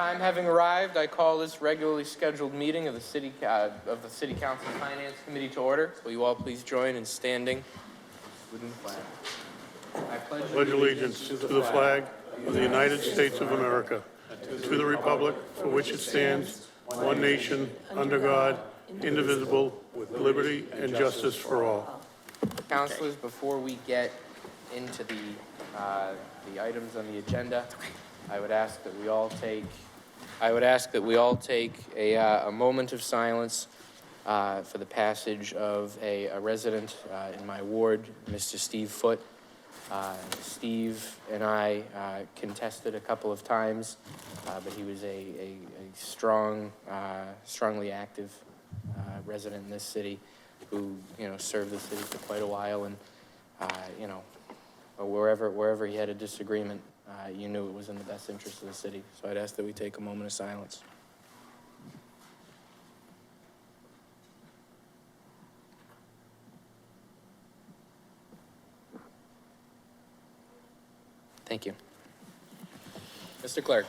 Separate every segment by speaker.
Speaker 1: Time having arrived, I call this regularly scheduled meeting of the City Council Finance Committee to order. Will you all please join in standing within the flag? I
Speaker 2: pledge allegiance to the flag of the United States of America, to the republic for which it stands, one nation, under God, indivisible, with liberty and justice for all.
Speaker 1: Councilors, before we get into the items on the agenda, I would ask that we all take a moment of silence for the passage of a resident in my ward, Mr. Steve Foote. Steve and I contested a couple of times, but he was a strongly active resident in this city who, served the city for quite a while, and wherever he had a disagreement, you knew it was in the best interest of the city. So I'd ask that we take a moment of silence. Thank you. Mr. Clerk.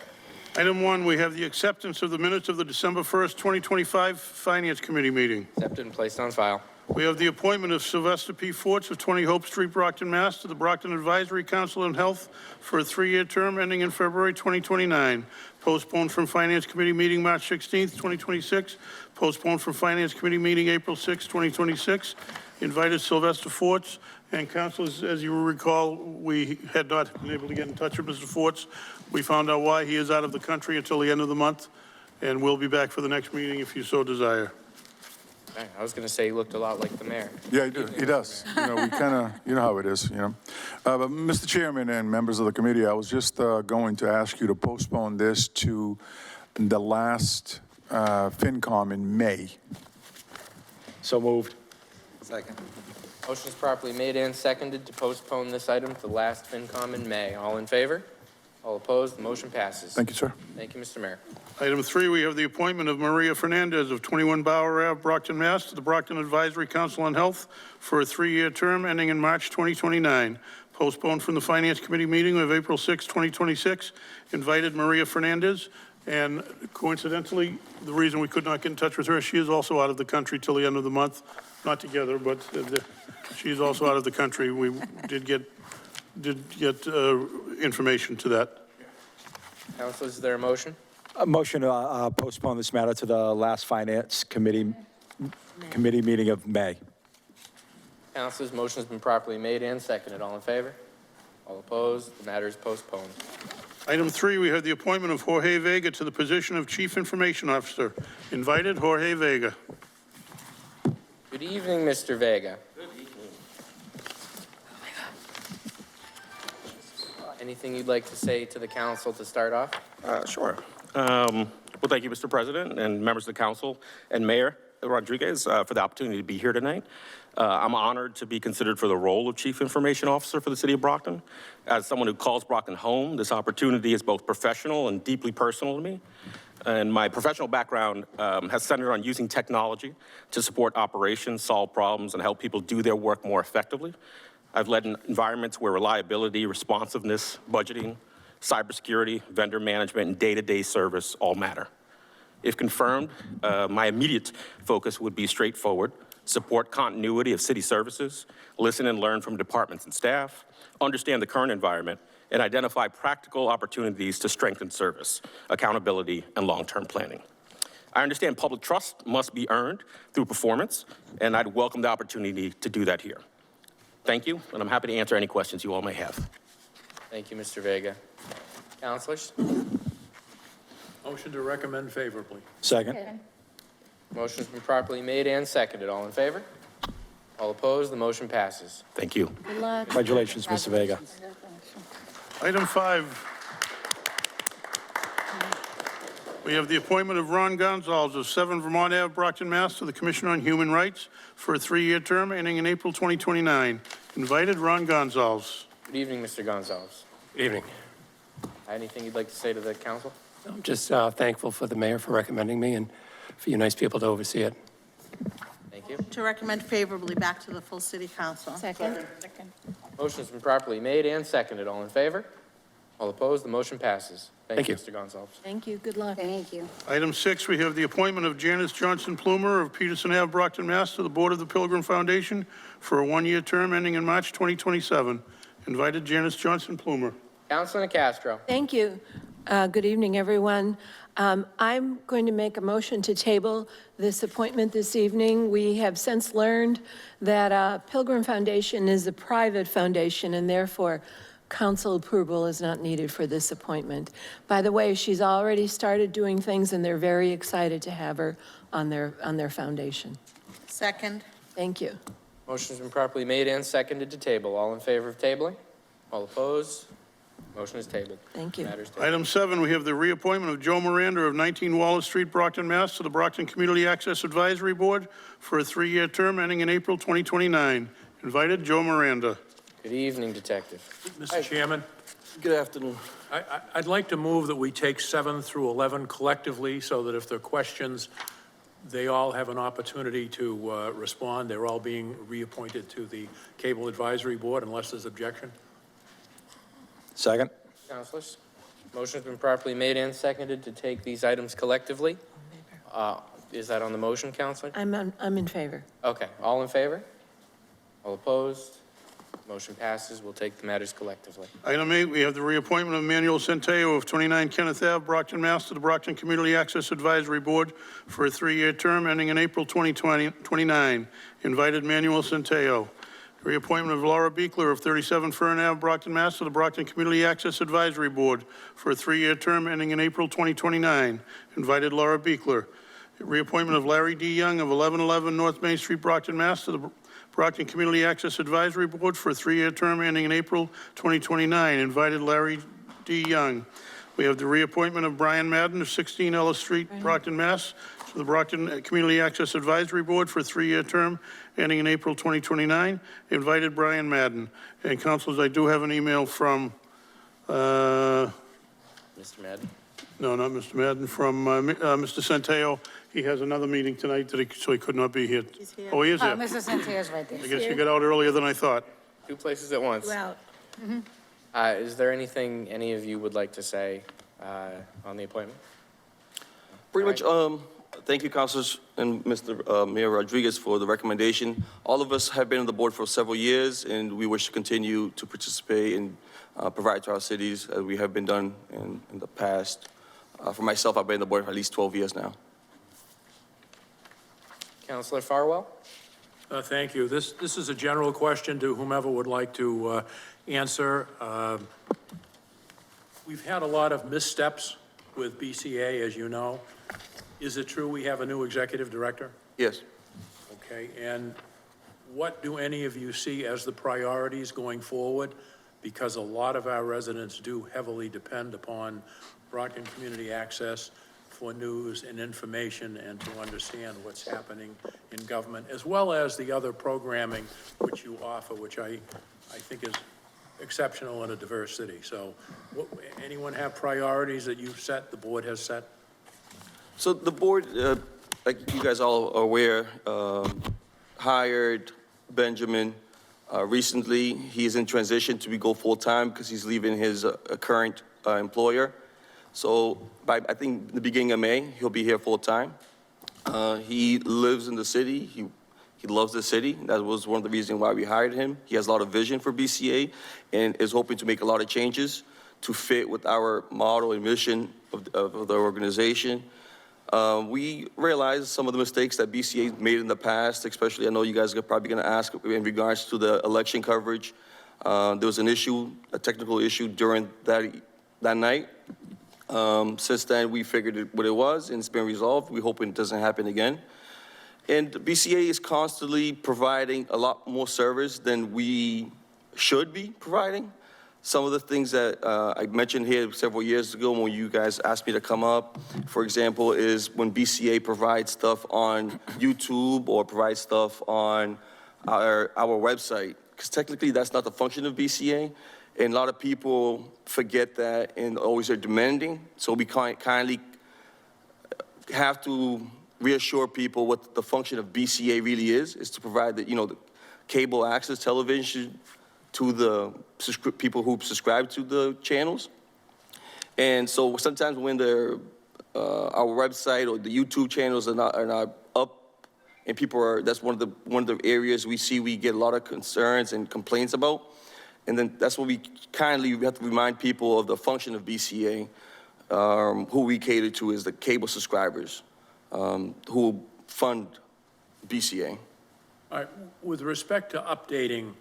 Speaker 2: Item 1, we have the acceptance of the minutes of the December 1st, 2025 Finance Committee meeting.
Speaker 1: Accepted and placed on file.
Speaker 2: We have the appointment of Sylvester P. Forts of 20 Hope Street, Brockton, Mass. to the Brockton Advisory Council on Health for a 3-year term ending in February 2029. Postponed from Finance Committee meeting March 16th, 2026. Postponed from Finance Committee meeting April 6th, 2026. Invited Sylvester Forts. And councilors, as you will recall, we had not been able to get in touch with Mr. Forts. We found out why. He is out of the country until the end of the month, and we'll be back for the next meeting if you so desire.
Speaker 1: I was going to say he looked a lot like the mayor.
Speaker 3: Yeah, he does. We kind of, you know how it is, But Mr. Chairman and members of the committee, I was just going to ask you to postpone this to the last FinCom in May.
Speaker 4: So moved.
Speaker 5: Second.
Speaker 1: Motion is properly made and seconded to postpone this item to the last FinCom in May. All in favor? All opposed? The motion passes.
Speaker 3: Thank you, sir.
Speaker 1: Thank you, Mr. Mayor.
Speaker 2: Item 3, we have the appointment of Maria Fernandez of 21 Bauer Ave, Brockton, Mass. to the Brockton Advisory Council on Health for a 3-year term ending in March 2029. Postponed from the Finance Committee meeting of April 6, 2026. Invited Maria Fernandez. And coincidentally, the reason we could not get in touch with her, she is also out of the country till the end of the month. Not together, but she is also out of the country. We did get information to that.
Speaker 1: Council, is there a motion?
Speaker 4: A motion to postpone this matter to the last Finance Committee meeting of May.
Speaker 1: Councilors, motion has been properly made and seconded. All in favor? All opposed? The matter is postponed.
Speaker 2: Item 3, we have the appointment of Jorge Vega to the position of Chief Information Officer. Invited Jorge Vega.
Speaker 1: Good evening, Mr. Vega. Good evening. Anything you'd like to say to the council to start off?
Speaker 6: Sure. Well, thank you, Mr. President, and members of the council, and Mayor Rodriguez for the opportunity to be here tonight. I'm honored to be considered for the role of Chief Information Officer for the City of Brockton. As someone who calls Brockton home, this opportunity is both professional and deeply personal to me. And my professional background has centered on using technology to support operations, solve problems, and help people do their work more effectively. I've led in environments where reliability, responsiveness, budgeting, cybersecurity, vendor management, and day-to-day service all matter. If confirmed, my immediate focus would be straightforward: support continuity of city services, listen and learn from departments and staff, understand the current environment, and identify practical opportunities to strengthen service, accountability, and long-term planning. I understand public trust must be earned through performance, and I'd welcome the opportunity to do that here. Thank you, and I'm happy to answer any questions you all may have.
Speaker 1: Thank you, Mr. Vega. Councilors?
Speaker 5: Motion to recommend favorably.
Speaker 4: Second.
Speaker 1: Motion has been properly made and seconded. All in favor? All opposed? The motion passes.
Speaker 6: Thank you.
Speaker 7: Good luck.
Speaker 4: Congratulations, Mr. Vega.
Speaker 2: Item 5, we have the appointment of Ron Gonzalez of 7 Vermont Ave, Brockton, Mass. to the Commission on Human Rights for a 3-year term ending in April 2029. Invited Ron Gonzalez.
Speaker 1: Good evening, Mr. Gonzalez.
Speaker 8: Good evening.
Speaker 1: Anything you'd like to say to the council?
Speaker 8: I'm just thankful for the mayor for recommending me and for you nice people to oversee it.
Speaker 1: Thank you.
Speaker 7: To recommend favorably back to the full city council.
Speaker 9: Second.
Speaker 1: Motion has been properly made and seconded. All in favor? All opposed, the motion passes.
Speaker 8: Thank you.
Speaker 1: Mr. Gonzalez.
Speaker 7: Thank you, good luck.
Speaker 9: Thank you.
Speaker 2: Item 6, we have the appointment of Janice Johnson Plumer of Peterson Ave, Brockton, Mass. to the Board of the Pilgrim Foundation for a one-year term ending in March 2027. Invited Janice Johnson Plumer.
Speaker 1: Councilor Castro.
Speaker 10: Thank you. Good evening, everyone. I'm going to make a motion to table this appointment this evening. We have since learned that Pilgrim Foundation is a private foundation, and therefore council approval is not needed for this appointment. By the way, she's already started doing things, and they're very excited to have her on their foundation.
Speaker 7: Second.
Speaker 10: Thank you.
Speaker 1: Motion's been properly made and seconded to table. All in favor of tabling? All opposed? Motion is tabled.
Speaker 10: Thank you.
Speaker 1: Matters tabled.
Speaker 2: Item 7, we have the reappointment of Joe Miranda of 19 Wallace Street, Brockton, Mass. to the Brockton Community Access Advisory Board for a 3-year term ending in April 2029. Invited Joe Miranda.
Speaker 1: Good evening, Detective.
Speaker 5: Mr. Chairman,
Speaker 6: Good afternoon.
Speaker 5: I'd like to move that we take 7 through 11 collectively so that if there are questions, they all have an opportunity to respond. They're all being reappointed to the Cable Advisory Board unless there's objection.
Speaker 4: Second?
Speaker 1: Councilors, motion's been properly made and seconded to take these items collectively. Is that on the motion, Councilor?
Speaker 10: I'm in favor.
Speaker 1: Okay, all in favor? All opposed? Motion passes. We'll take the matters collectively.
Speaker 2: Item 8, we have the reappointment of Manuel Centeo of 29 Kenneth Ave, Brockton, Mass. to the Brockton Community Access Advisory Board for a 3-year term ending in April 2029. Invited Manuel Centeo. Reappointment of Laura Beekler of 37 Fern Ave, Brockton, Mass. to the Brockton Community Access Advisory Board for a 3-year term ending in April 2029. Invited Laura Beekler. Reappointment of Larry D. Young of 1111 North Main Street, Brockton, Mass. to the Brockton Community Access Advisory Board for a 3-year term ending in April 2029. Invited Larry D. Young. We have the reappointment of Brian Madden of 16 Ellis Street, Brockton, Mass. to the Brockton Community Access Advisory Board for a 3-year term ending in April 2029. Invited Brian Madden. And councilors, I do have an email from,
Speaker 1: Mr. Madden?
Speaker 2: no, not Mr. Madden, from Mr. Centeo. He has another meeting tonight, so he could not be here.
Speaker 7: He's here.
Speaker 2: Oh, he is
Speaker 9: Oh,
Speaker 2: here.
Speaker 9: Mr. Centeo's right
Speaker 2: I
Speaker 9: there.
Speaker 2: guess you got out earlier than I thought.
Speaker 1: Two places at once.
Speaker 9: Well,
Speaker 1: Is there anything any of you would like to say on the appointment?
Speaker 11: Pretty much, thank you, councilors and Mr. Mayor Rodriguez for the recommendation. All of us have been on the board for several years, and we wish to continue to participate and provide to our cities as we have been done in the past. For myself, I've been on the board for at least 12 years now.
Speaker 1: Councilor Farwell?
Speaker 5: Thank you. This is a general question to whomever would like to answer. We've had a lot of missteps with BCA, as you know. Is it true we have a new executive director?
Speaker 11: Yes.
Speaker 5: Okay, and what do any of you see as the priorities going forward? Because a lot of our residents do heavily depend upon Brockton Community Access for news and information and to understand what's happening in government, as well as the other programming which you offer, which I think is exceptional in a diverse city. So anyone have priorities that you've set, the board has set?
Speaker 11: So the board, like you guys all are aware, hired Benjamin recently. He's in transition to go full-time because he's leaving his current employer. So by, I think, the beginning of May, he'll be here full-time. He lives in the city. He loves the city. That was one of the reasons why we hired him. He has a lot of vision for BCA and is hoping to make a lot of changes to fit with our model and mission of the organization. We realized some of the mistakes that BCA made in the past, especially I know you guys are probably going to ask in regards to the election coverage. There was an issue, a technical issue during that night. Since then, we figured what it was, and it's been resolved. We hope it doesn't happen again. And BCA is constantly providing a lot more service than we should be providing. Some of the things that I mentioned here several years ago when you guys asked me to come up, for example, is when BCA provides stuff on YouTube or provides stuff on our website, because technically that's not the function of BCA. And a lot of people forget that and always are demanding. So we kindly have to reassure people what the function of BCA really is to provide the, the cable access television to the people who subscribe to the channels. And so sometimes when our website or the YouTube channels are not up, and that's one of the areas we see we get a lot of concerns and complaints about. And then that's what we have to remind people of the function of BCA, who we cater to is the cable subscribers, who fund BCA.
Speaker 5: All right, with respect to updating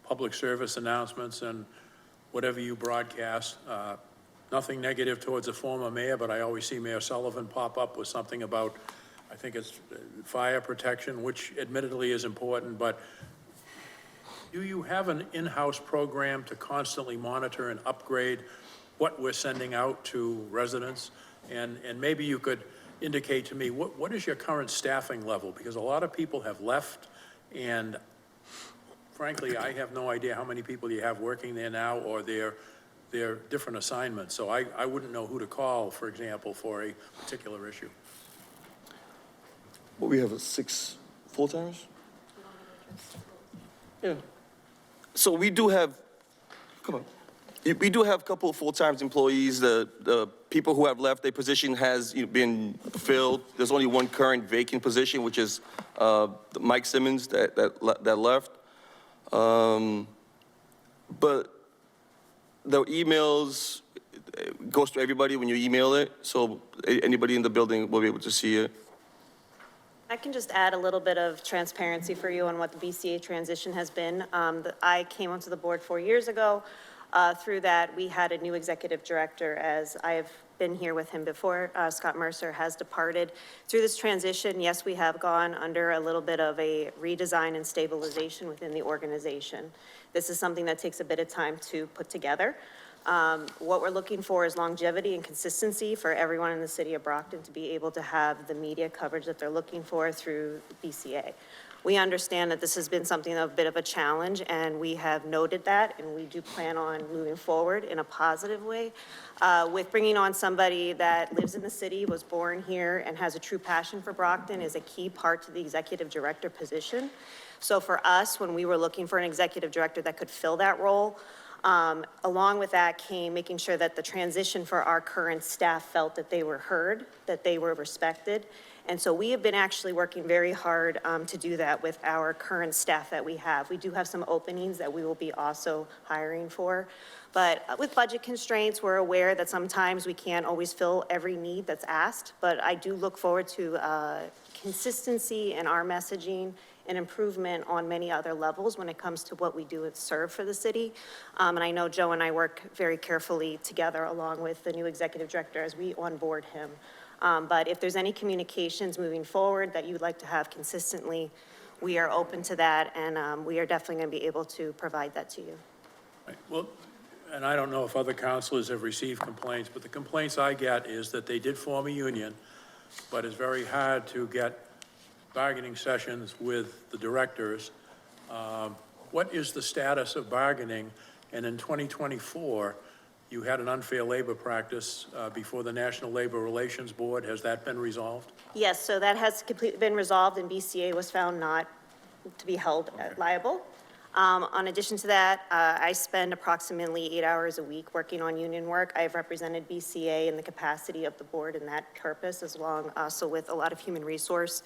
Speaker 5: public service announcements and whatever you broadcast, nothing negative towards the former mayor, but I always see Mayor Sullivan pop up with something about, I think it's fire protection, which admittedly is important, but do you have an in-house program to constantly monitor and upgrade what we're sending out to residents? And maybe you could indicate to me, what is your current staffing level? Because a lot of people have left, and frankly, I have no idea how many people you have working there now or their different assignments. So I wouldn't know who to call, for example, for a particular issue.
Speaker 11: Well, we have 6 full-timers? Yeah. So we do have, we do have a couple of full-time employees. The people who have left, their position has been filled. There's only one current vacant position, which is Mike Simmons that left. But the emails goes to everybody when you email it, so anybody in the building will be able to see it.
Speaker 9: I can just add a little bit of transparency for you on what the BCA transition has been. I came onto the board 4 years ago. Through that, we had a new executive director, as I have been here with him before. Scott Mercer has departed. Through this transition, yes, we have gone under a little bit of a redesign and stabilization within the organization. This is something that takes a bit of time to put together. What we're looking for is longevity and consistency for everyone in the city of Brockton to be able to have the media coverage that they're looking for through BCA. We understand that this has been something of a bit of a challenge, and we have noted that, and we do plan on moving forward in a positive way. With bringing on somebody that lives in the city, was born here, and has a true passion for Brockton is a key part to the executive director position. So for us, when we were looking for an executive director that could fill that role, along with that came making sure that the transition for our current staff felt that they were heard, that they were respected. And so we have been actually working very hard to do that with our current staff that we have. We do have some openings that we will be also hiring for. But with budget constraints, we're aware that sometimes we can't always fill every need that's asked. But I do look forward to consistency in our messaging and improvement on many other levels when it comes to what we do and serve for the city. And I know Joe and I work very carefully together along with the new executive director as we onboard him. But if there's any communications moving forward that you'd like to have consistently, we are open to that, and we are definitely going to be able to provide that to you.
Speaker 5: Right. Well, and I don't know if other councilors have received complaints, but the complaints I get is that they did form a union, but it's very hard to get bargaining sessions with the directors. What is the status of bargaining? And in 2024, you had an unfair labor practice before the National Labor Relations Board. Has that been resolved?
Speaker 9: Yes, so that has completely been resolved, and BCA was found not to be held liable. In addition to that, I spend approximately 8 hours a week working on union work. I've represented BCA in the capacity of the board in that purpose, as well also with a lot of human resource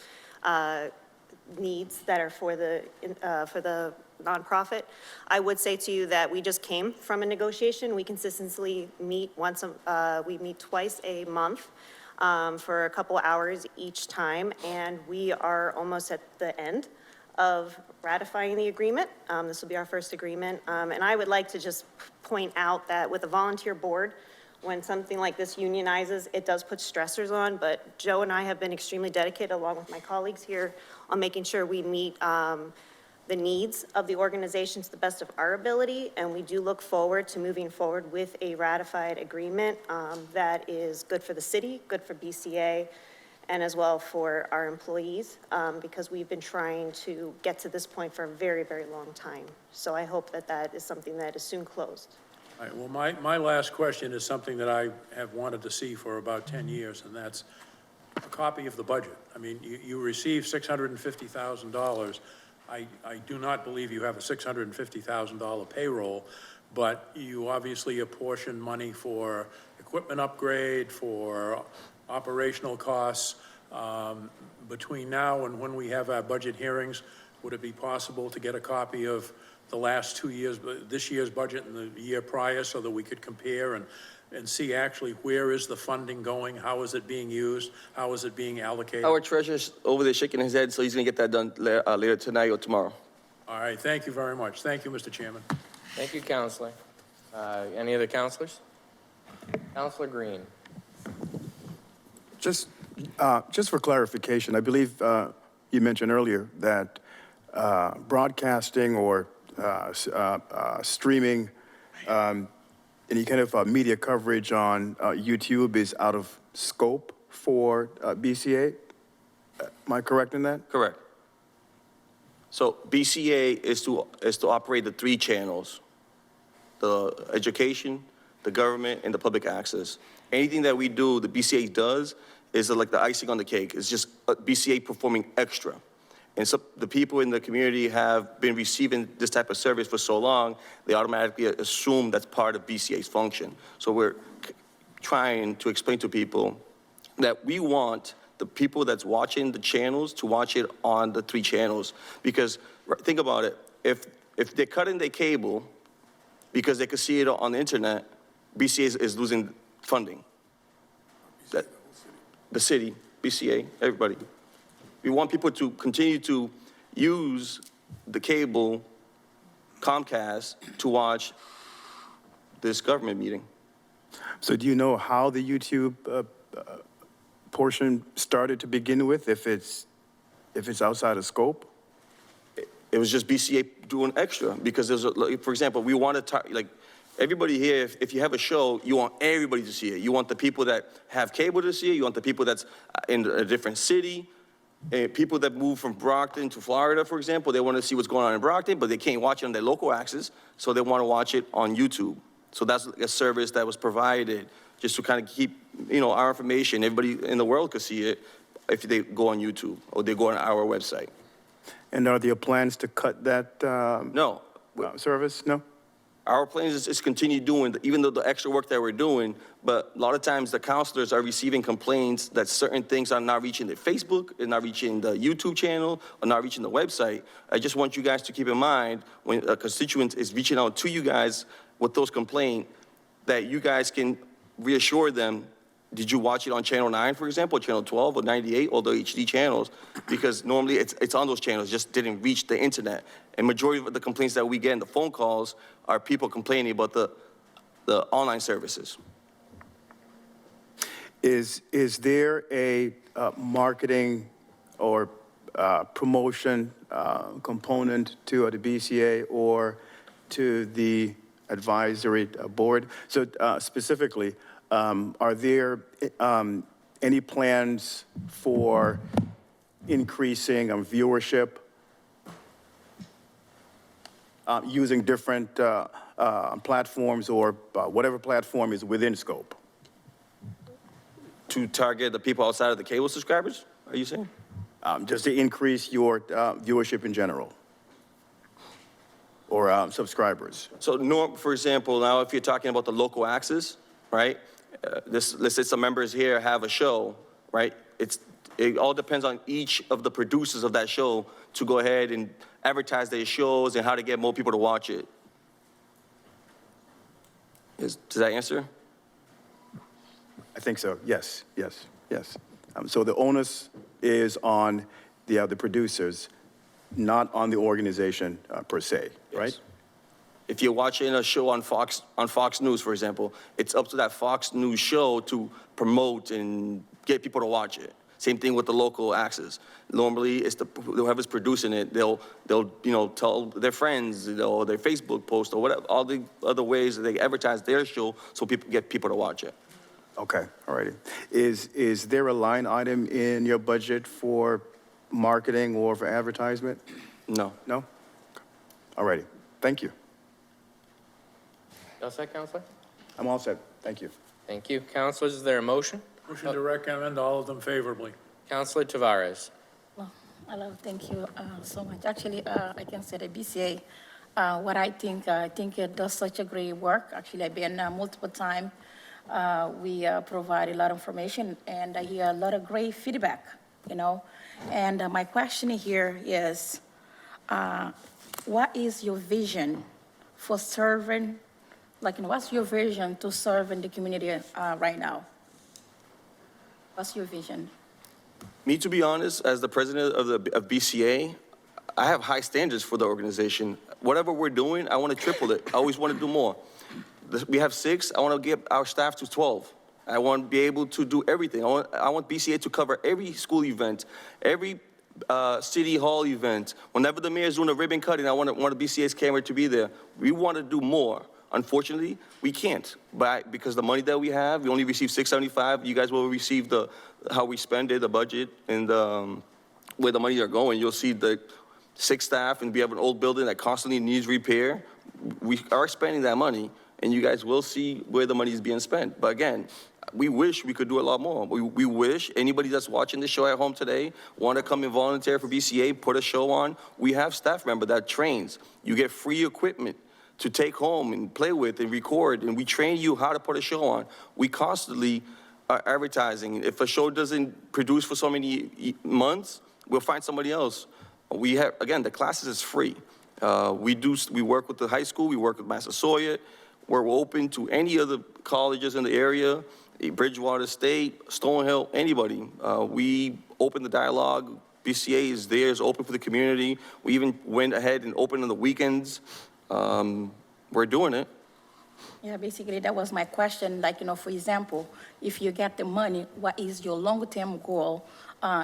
Speaker 9: needs that are for the nonprofit. I would say to you that we just came from a negotiation. We consistently meet we meet twice a month for a couple hours each time, and we are almost at the end of ratifying the agreement. This will be our first agreement. And I would like to just point out that with a volunteer board, when something like this unionizes, it does put stressors on, but Joe and I have been extremely dedicated, along with my colleagues here, on making sure we meet the needs of the organization to the best of our ability, and we do look forward to moving forward with a ratified agreement that is good for the city, good for BCA, and as well for our employees, because we've been trying to get to this point for a very, very long time. So I hope that that is something that is soon closed.
Speaker 5: All right, well, my last question is something that I have wanted to see for about 10 years, and that's a copy of the budget. I mean, you received $650,000. I do not believe you have a $650,000 payroll, but you obviously apportion money for equipment upgrade, for operational costs. Between now and when we have our budget hearings, would it be possible to get a copy of the last 2 years, this year's budget and the year prior, so that we could compare and see actually where is the funding going, how is it being used, how is it being allocated?
Speaker 11: Our treasurer's over there shaking his head, so he's gonna get that done later tonight or tomorrow.
Speaker 5: All right, thank you very much. Thank you, Mr. Chairman.
Speaker 1: Thank you, Counselor. Any other counselors? Counselor Green.
Speaker 12: Just for clarification, I believe you mentioned earlier that broadcasting or streaming any kind of media coverage on YouTube is out of scope for BCA. Am I correct in that?
Speaker 11: Correct. So BCA is to operate the 3 channels: the education, the government, and the public access. Anything that we do, the BCA does, is like the icing on the cake. It's just BCA performing extra. And so the people in the community have been receiving this type of service for so long, they automatically assume that's part of BCA's function. So we're trying to explain to people that we want the people that's watching the channels to watch it on the 3 channels. Because think about it, if they're cutting their cable because they could see it on the internet, BCA is losing funding. The city, BCA, everybody. We want people to continue to use the cable, Comcast, to watch this government meeting.
Speaker 12: So do you know how the YouTube portion started to begin with, if it's outside of scope?
Speaker 11: It was just BCA doing extra because there's, for example, we want to, like, everybody here, if you have a show, you want everybody to see it. You want the people that have cable to see it. You want the people that's in a different city. People that move from Brockton to Florida, for example, they want to see what's going on in Brockton, but they can't watch it on their local access, so they want to watch it on YouTube. So that's a service that was provided just to kind of keep, our information. Everybody in the world could see it if they go on YouTube or they go on our website.
Speaker 12: And are there plans to cut that
Speaker 11: No.
Speaker 12: service? No?
Speaker 11: Our plan is continue doing, even though the extra work that we're doing, but a lot of times the counselors are receiving complaints that certain things are not reaching their Facebook, they're not reaching the YouTube channel, or not reaching the website. I just want you guys to keep in mind when a constituent is reaching out to you guys with those complaints, that you guys can reassure them, did you watch it on Channel 9, for example, Channel 12 or 98, all the HD channels? Because normally it's on those channels, just didn't reach the internet. And majority of the complaints that we get in the phone calls are people complaining about the online services.
Speaker 12: Is there a marketing or promotion component to the BCA or to the advisory board? So specifically, are there any plans for increasing viewership using different platforms or whatever platform is within scope?
Speaker 11: To target the people outside of the cable subscribers, are you saying?
Speaker 12: Just to increase your viewership in general or subscribers.
Speaker 11: So, for example, now if you're talking about the local access, right? Let's say some members here have a show, right? It all depends on each of the producers of that show to go ahead and advertise their shows and how to get more people to watch it. Does that answer?
Speaker 12: I think so, yes. So the onus is on the producers, not on the organization per se, right?
Speaker 11: Yes. If you're watching a show on Fox News, for example, it's up to that Fox News show to promote and get people to watch it. Same thing with the local access. Normally, it's whoever's producing it, they'll tell their friends, or their Facebook post, or whatever, all the other ways that they advertise their show so people get people to watch it.
Speaker 12: Okay, all righty. Is there a line item in your budget for marketing or for advertisement?
Speaker 11: No.
Speaker 12: No? All righty, thank you.
Speaker 1: All set, Counselor?
Speaker 12: I'm all set, thank you.
Speaker 1: Thank you. Counselors, is there a motion?
Speaker 5: Motion to recommend all of them favorably.
Speaker 1: Counselor Tavares.
Speaker 7: Well, hello, thank you so much. Actually, I can say the BCA
Speaker 13: what I think it does such a great work. Actually, I've been multiple times. We provide a lot of information, and I hear a lot of great feedback, you know. And my question here is, what is your vision for serving, like, what's your vision to serve in the community right now? What's your vision?
Speaker 11: Me, to be honest, as the president of BCA, I have high standards for the organization. Whatever we're doing, I want to triple it. I always want to do more. We have 6. I want to get our staff to 12. I want to be able to do everything. I want BCA to cover every school event, every city hall event. Whenever the mayor's doing a ribbon cutting, I want BCA's camera to be there. We want to do more. Unfortunately, we can't, but because the money that we have, we only receive $675. You guys will receive how we spend it, the budget, and where the money are going. You'll see the 6 staff, and we have an old building that constantly needs repair. We are spending that money, and you guys will see where the money is being spent. But again, we wish we could do a lot more. We wish anybody that's watching this show at home today want to come and volunteer for BCA, put a show on. We have staff member that trains. You get free equipment to take home and play with and record, and we train you how to put a show on. We constantly are advertising. If a show doesn't produce for so many months, we'll find somebody else. We have, again, the classes is free. We work with the high school, we work with Massasoit. We're open to any other colleges in the area, Bridgewater State, Stonehill, anybody. We open the dialogue. BCA is there, is open for the community. We even went ahead and opened on the weekends. We're doing it.
Speaker 13: Yeah, basically, that was my question. Like, for example, if you get the money, what is your long-term goal?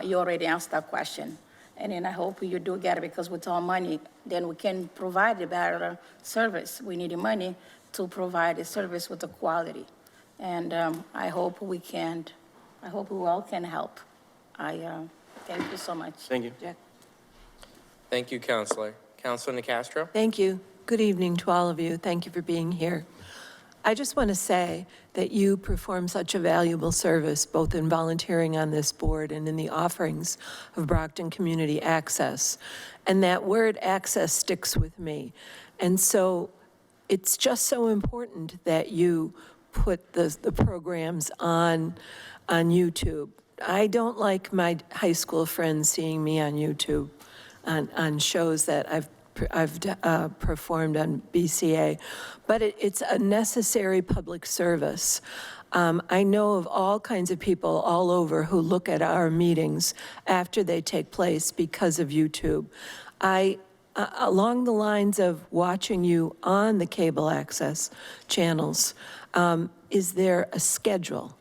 Speaker 13: You already answered that question. And then I hope you do get it, because with our money, then we can provide a better service. We need the money to provide a service with the quality. And I hope we all can help. Thank you so much.
Speaker 11: Thank you.
Speaker 13: Jack.
Speaker 1: Thank you, Counselor. Counselor Nicastro?
Speaker 10: Thank you. Good evening to all of you. Thank you for being here. I just want to say that you perform such a valuable service, both in volunteering on this board and in the offerings of Brockton Community Access. And that word access sticks with me. And so it's just so important that you put the programs on YouTube. I don't like my high school friends seeing me on YouTube on shows that I've performed on BCA, but it's a necessary public service. I know of all kinds of people all over who look at our meetings after they take place because of YouTube. Along the lines of watching you on the cable access channels, is there a schedule?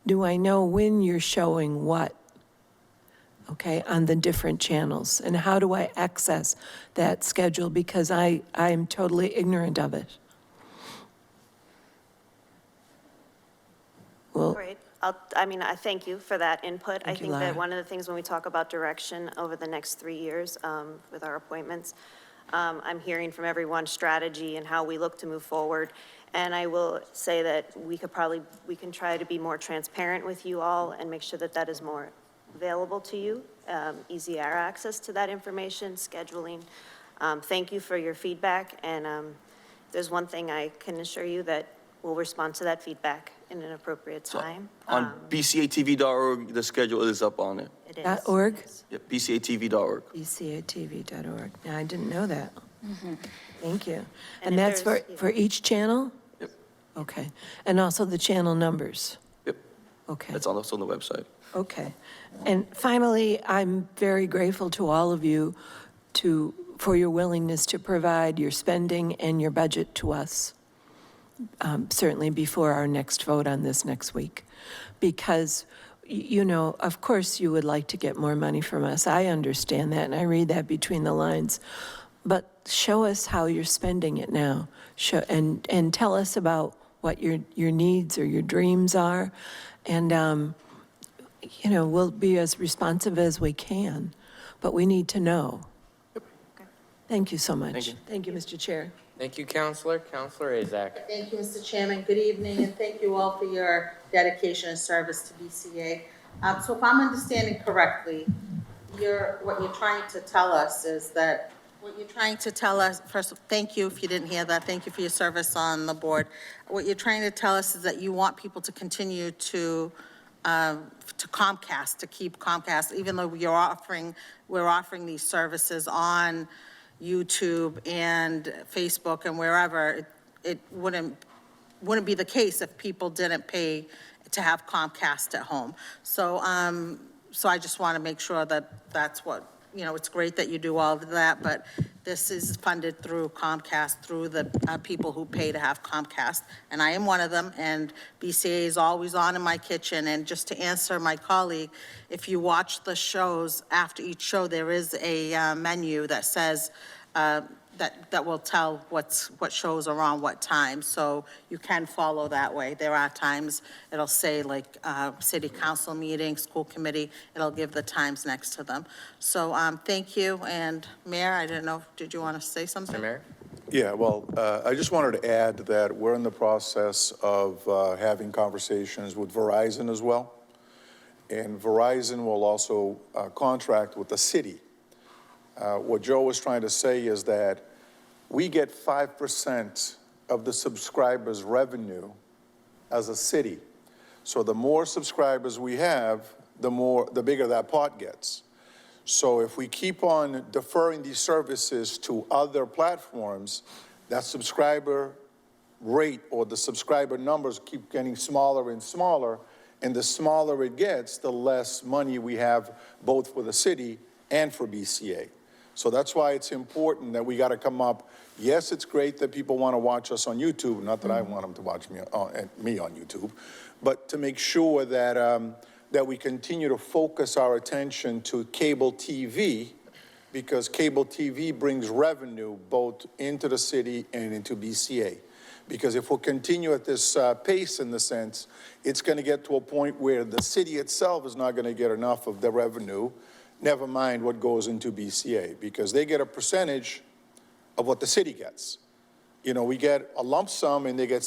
Speaker 10: Do I know when you're showing what? Okay, on the different channels, and how do I access that schedule, because I'm totally ignorant of it. Well,
Speaker 9: Great. I thank you for that input. I think
Speaker 10: Lara.
Speaker 9: that one of the things when we talk about direction over the next 3 years with our appointments, I'm hearing from everyone strategy and how we look to move forward. And I will say that we can try to be more transparent with you all and make sure that that is more available to you, easier access to that information, scheduling. Thank you for your feedback, and there's one thing I can assure you, that we'll respond to that feedback in an appropriate time.
Speaker 11: On bcatv.org, the schedule is up on it.
Speaker 9: It is.
Speaker 10: .org?
Speaker 11: Yep, bcatv.org.
Speaker 10: bcatv.org. Now, I didn't know that. Thank you.
Speaker 9: And
Speaker 10: And
Speaker 9: if
Speaker 10: that's
Speaker 9: there's-
Speaker 10: for each channel?
Speaker 11: Yep.
Speaker 10: Okay. And also the channel numbers?
Speaker 11: Yep,
Speaker 10: Okay.
Speaker 11: that's also on the website.
Speaker 10: Okay. And finally, I'm very grateful to all of you for your willingness to provide your spending and your budget to us, certainly before our next vote on this next week. Because, of course you would like to get more money from us. I understand that, and I read that between the lines. But show us how you're spending it now. And tell us about what your needs or your dreams are. And, we'll be as responsive as we can, but we need to know. Thank you so much.
Speaker 11: Thank you.
Speaker 10: Thank you, Mr. Chair.
Speaker 1: Thank you, Counselor. Counselor Azak?
Speaker 7: Thank you, Mr. Chairman. Good evening, and thank you all for your dedication and service to BCA. So if I'm understanding correctly, what you're trying to tell us is that What you're trying to tell us, first, thank you if you didn't hear that. Thank you for your service on the board. What you're trying to tell us is that you want people to continue to Comcast, to keep Comcast, even though we're offering these services on YouTube and Facebook and wherever. It wouldn't be the case if people didn't pay to have Comcast at home. So, so I just want to make sure that that's what, it's great that you do all of that, but this is funded through Comcast, through the people who pay to have Comcast. And I am one of them, and BCA is always on in my kitchen. And just to answer my colleague, if you watch the shows, after each show, there is a menu that says, that will tell what shows are on what time, so you can follow that way. There are times it'll say like city council meeting, school committee, it'll give the times next to them. So thank you, and Mayor, I didn't know, did you want to say something?
Speaker 1: Mr. Mayor?
Speaker 3: Yeah, well, I just wanted to add that we're in the process of having conversations with Verizon as well. And Verizon will also contract with the city. What Joe was trying to say is that we get 5% of the subscribers' revenue as a city. So the more subscribers we have, the bigger that pot gets. So if we keep on deferring these services to other platforms, that subscriber rate or the subscriber numbers keep getting smaller and smaller, and the smaller it gets, the less money we have both for the city and for BCA. So that's why it's important that we got to come up. Yes, it's great that people want to watch us on YouTube. Not that I want them to watch me on YouTube, but to make sure that that we continue to focus our attention to cable TV, because cable TV brings revenue both into the city and into BCA. Because if we'll continue at this pace, in the sense, it's going to get to a point where the city itself is not going to get enough of the revenue. Never mind what goes into BCA, because they get a percentage of what the city gets. We get a lump sum, and they get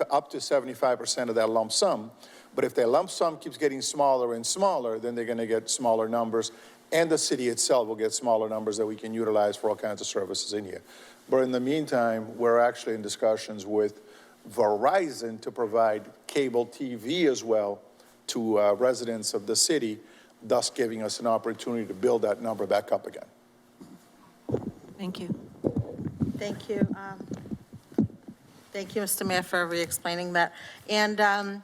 Speaker 3: up to 75% of that lump sum. But if their lump sum keeps getting smaller and smaller, then they're going to get smaller numbers, and the city itself will get smaller numbers that we can utilize for all kinds of services in here. But in the meantime, we're actually in discussions with Verizon to provide cable TV as well to residents of the city, thus giving us an opportunity to build that number back up again.
Speaker 10: Thank you.
Speaker 7: Thank you. Thank you, Mr. Mayor, for re-explaining that. And I'm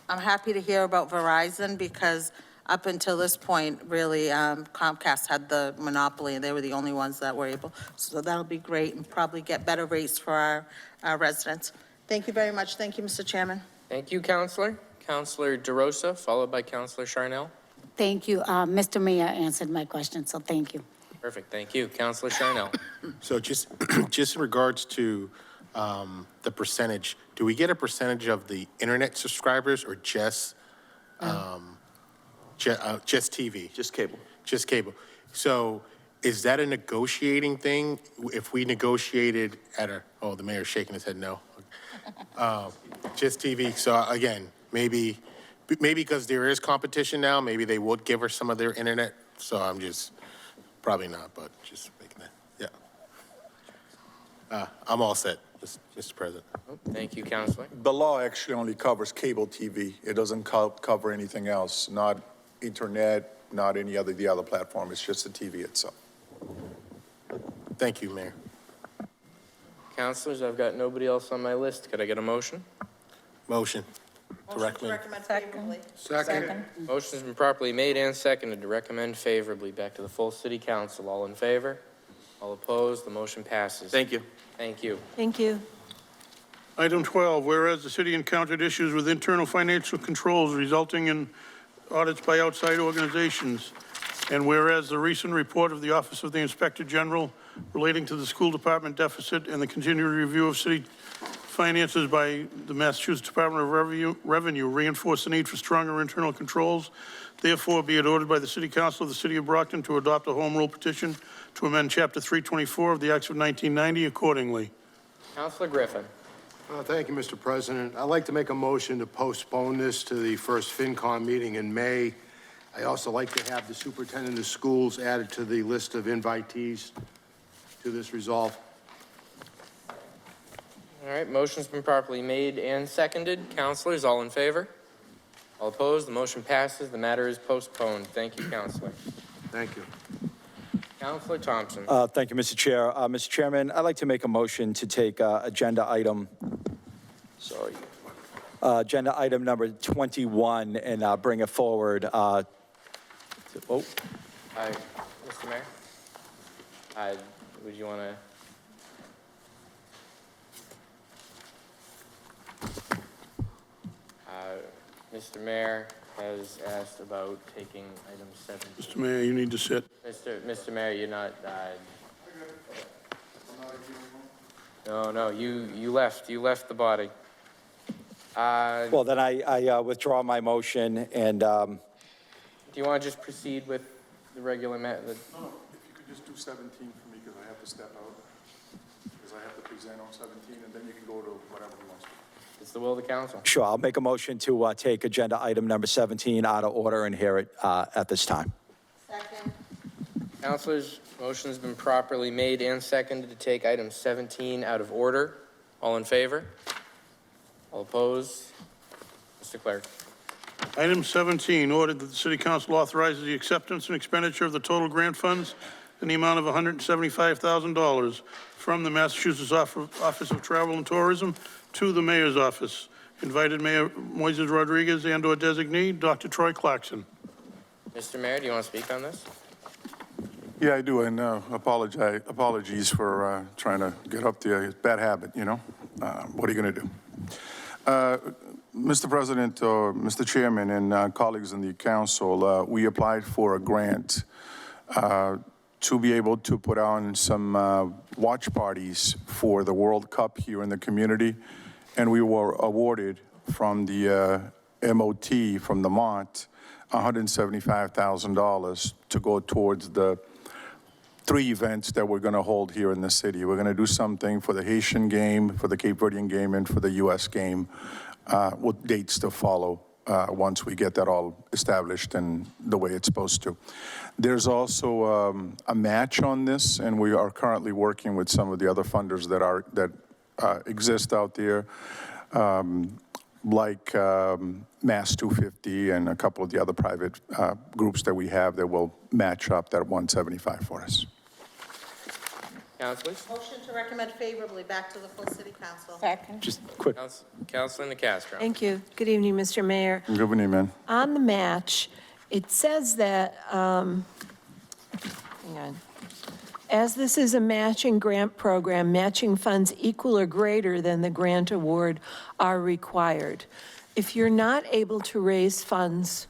Speaker 7: happy to hear about Verizon, because up until this point, really, Comcast had the monopoly, and they were the only ones that were able. So that'll be great, and probably get better rates for our residents. Thank you very much. Thank you, Mr. Chairman.
Speaker 1: Thank you, Counselor. Counselor DeRosa, followed by Counselor Charnel.
Speaker 14: Thank you. Mr. Mayor answered my question, so thank you.
Speaker 1: Perfect, thank you. Counselor Charnel.
Speaker 15: So just in regards to the percentage, do we get a percentage of the internet subscribers or just TV?
Speaker 11: Just cable.
Speaker 15: Just cable. So is that a negotiating thing? If we negotiated at the mayor's shaking his head no. Just TV. So again, maybe because there is competition now, maybe they would give her some of their internet. So I'm just, probably not, but just making that, yeah. I'm all set, Mr. President.
Speaker 1: Oh, thank you, Counselor.
Speaker 3: The law actually only covers cable TV. It doesn't cover anything else, not internet, not the other platform. It's just the TV itself.
Speaker 15: Thank you, Mayor.
Speaker 1: Counselors, I've got nobody else on my list. Could I get a motion?
Speaker 15: Motion.
Speaker 7: To recommend favorably.
Speaker 15: Second.
Speaker 1: Motion's been properly made and seconded to recommend favorably back to the full city council. All in favor? All opposed? The motion passes.
Speaker 11: Thank you.
Speaker 1: Thank you.
Speaker 10: Thank you.
Speaker 2: Item 12, whereas the city encountered issues with internal financial controls resulting in audits by outside organizations, and whereas the recent report of the Office of the Inspector General relating to the school department deficit and the continued review of city finances by the Massachusetts Department of Revenue reinforce the need for stronger internal controls. Therefore, be it ordered by the City Council of the City of Brockton to adopt a home rule petition to amend Chapter 324 of the Acts of 1990 accordingly.
Speaker 1: Councilor Griffin.
Speaker 16: Thank you, Mr. President. I'd like to make a motion to postpone this to the first FinCom meeting in May. I also like to have the superintendent of schools added to the list of invitees to this resolve.
Speaker 1: All right, motion's been properly made and seconded. Councilors, all in favor? All opposed? The motion passes. The matter is postponed. Thank you, Councilor.
Speaker 16: Thank you.
Speaker 1: Councilor Thompson.
Speaker 4: Thank you, Mr. Chair. Mr. Chairman, I'd like to make a motion to take agenda item number 21 and bring it forward.
Speaker 1: Mr. Mayor? Would you want to? Mr. Mayor has asked about taking item 17.
Speaker 2: Mr. Mayor, you need to sit.
Speaker 1: Mr. Mayor, you're not, no, you left the body.
Speaker 4: Well, then I withdraw my motion and,
Speaker 1: Do you want to just proceed with the regular method?
Speaker 3: No, if you could just do 17 for me, because I have to step out, because I have to present on 17, and then you can go to whatever you want to.
Speaker 1: It's the will of the council.
Speaker 4: sure, I'll make a motion to take agenda item number 17 out of order and hear it at this time.
Speaker 7: Second.
Speaker 1: Councilors, motion's been properly made and seconded to take item 17 out of order. All in favor? All opposed? Mr. Clerk.
Speaker 2: Item 17, ordered that the City Council authorizes the acceptance and expenditure of the total grant funds in the amount of $175,000 from the Massachusetts Office of Travel and Tourism to the Mayor's office. Invited Mayor Moises Rodriguez and/or designee, Dr. Troy Clarkson.
Speaker 1: Mr. Mayor, do you want to speak on this?
Speaker 3: Yeah, I do, and apologies for trying to get up there. It's a bad habit, you know? What are you going to do? Mr. President, Mr. Chairman, and colleagues in the council, we applied for a grant to be able to put on some watch parties for the World Cup here in the community, and we were awarded from the MOT from the Mont $175,000 to go towards the 3 events that we're going to hold here in the city. We're going to do something for the Haitian game, for the Cape Verdean game, and for the U.S. game, with dates to follow once we get that all established and the way it's supposed to. There's also a match on this, and we are currently working with some of the other funders that exist out there, like Mass 250 and a couple of the other private groups that we have that will match up that 175 for us.
Speaker 1: Councilors?
Speaker 7: Motion to recommend favorably back to the full City Council.
Speaker 13: Second.
Speaker 4: Just quick.
Speaker 1: Councilor Nacastro.
Speaker 10: Thank you. Good evening, Mr. Mayor.
Speaker 3: Good evening, man.
Speaker 10: On the match, it says that, hang on. As this is a matching grant program, matching funds equal or greater than the grant award are required. If you're not able to raise funds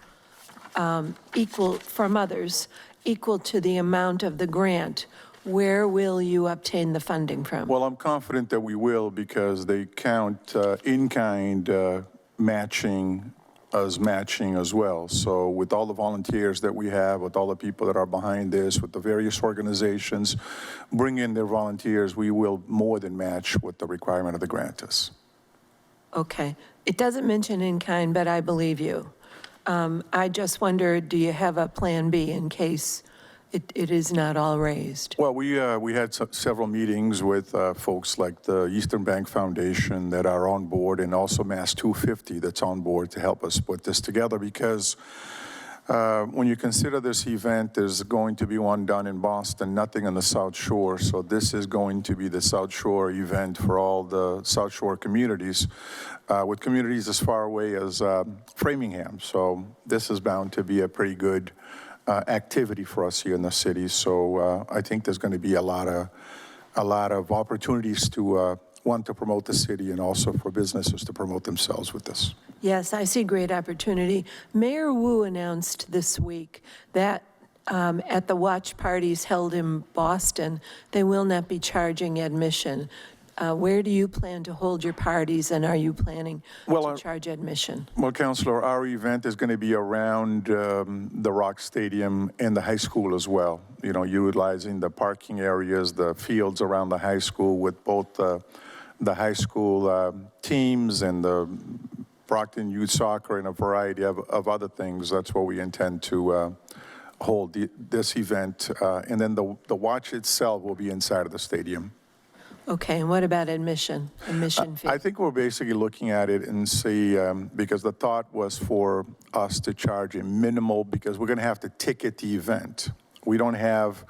Speaker 10: equal from others, equal to the amount of the grant, where will you obtain the funding from?
Speaker 3: Well, I'm confident that we will, because they count in-kind matching as matching as well. So with all the volunteers that we have, with all the people that are behind this, with the various organizations, bring in their volunteers, we will more than match what the requirement of the grant is.
Speaker 10: Okay. It doesn't mention in kind, but I believe you. I just wondered, do you have a plan B in case it is not all raised?
Speaker 3: Well, we had several meetings with folks like the Eastern Bank Foundation that are on board, and also Mass 250 that's on board to help us put this together, because when you consider this event, there's going to be one done in Boston, nothing on the South Shore. So this is going to be the South Shore event for all the South Shore communities, with communities as far away as Framingham. So this is bound to be a pretty good activity for us here in the city. So I think there's going to be a lot of opportunities to want to promote the city, and also for businesses to promote themselves with this.
Speaker 10: Yes, I see great opportunity. Mayor Wu announced this week that at the watch parties held in Boston, they will not be charging admission. Where do you plan to hold your parties, and are you planning to charge admission?
Speaker 3: Well, Councilor, our event is going to be around the Rock Stadium and the high school as well. You know, utilizing the parking areas, the fields around the high school, with both the high school teams and the Brockton youth soccer and a variety of other things. That's what we intend to hold this event, and then the watch itself will be inside of the stadium.
Speaker 10: Okay, and what about admission fee?
Speaker 3: I think we're basically looking at it and see, because the thought was for us to charge a minimal, because we're going to have to ticket the event. We don't have,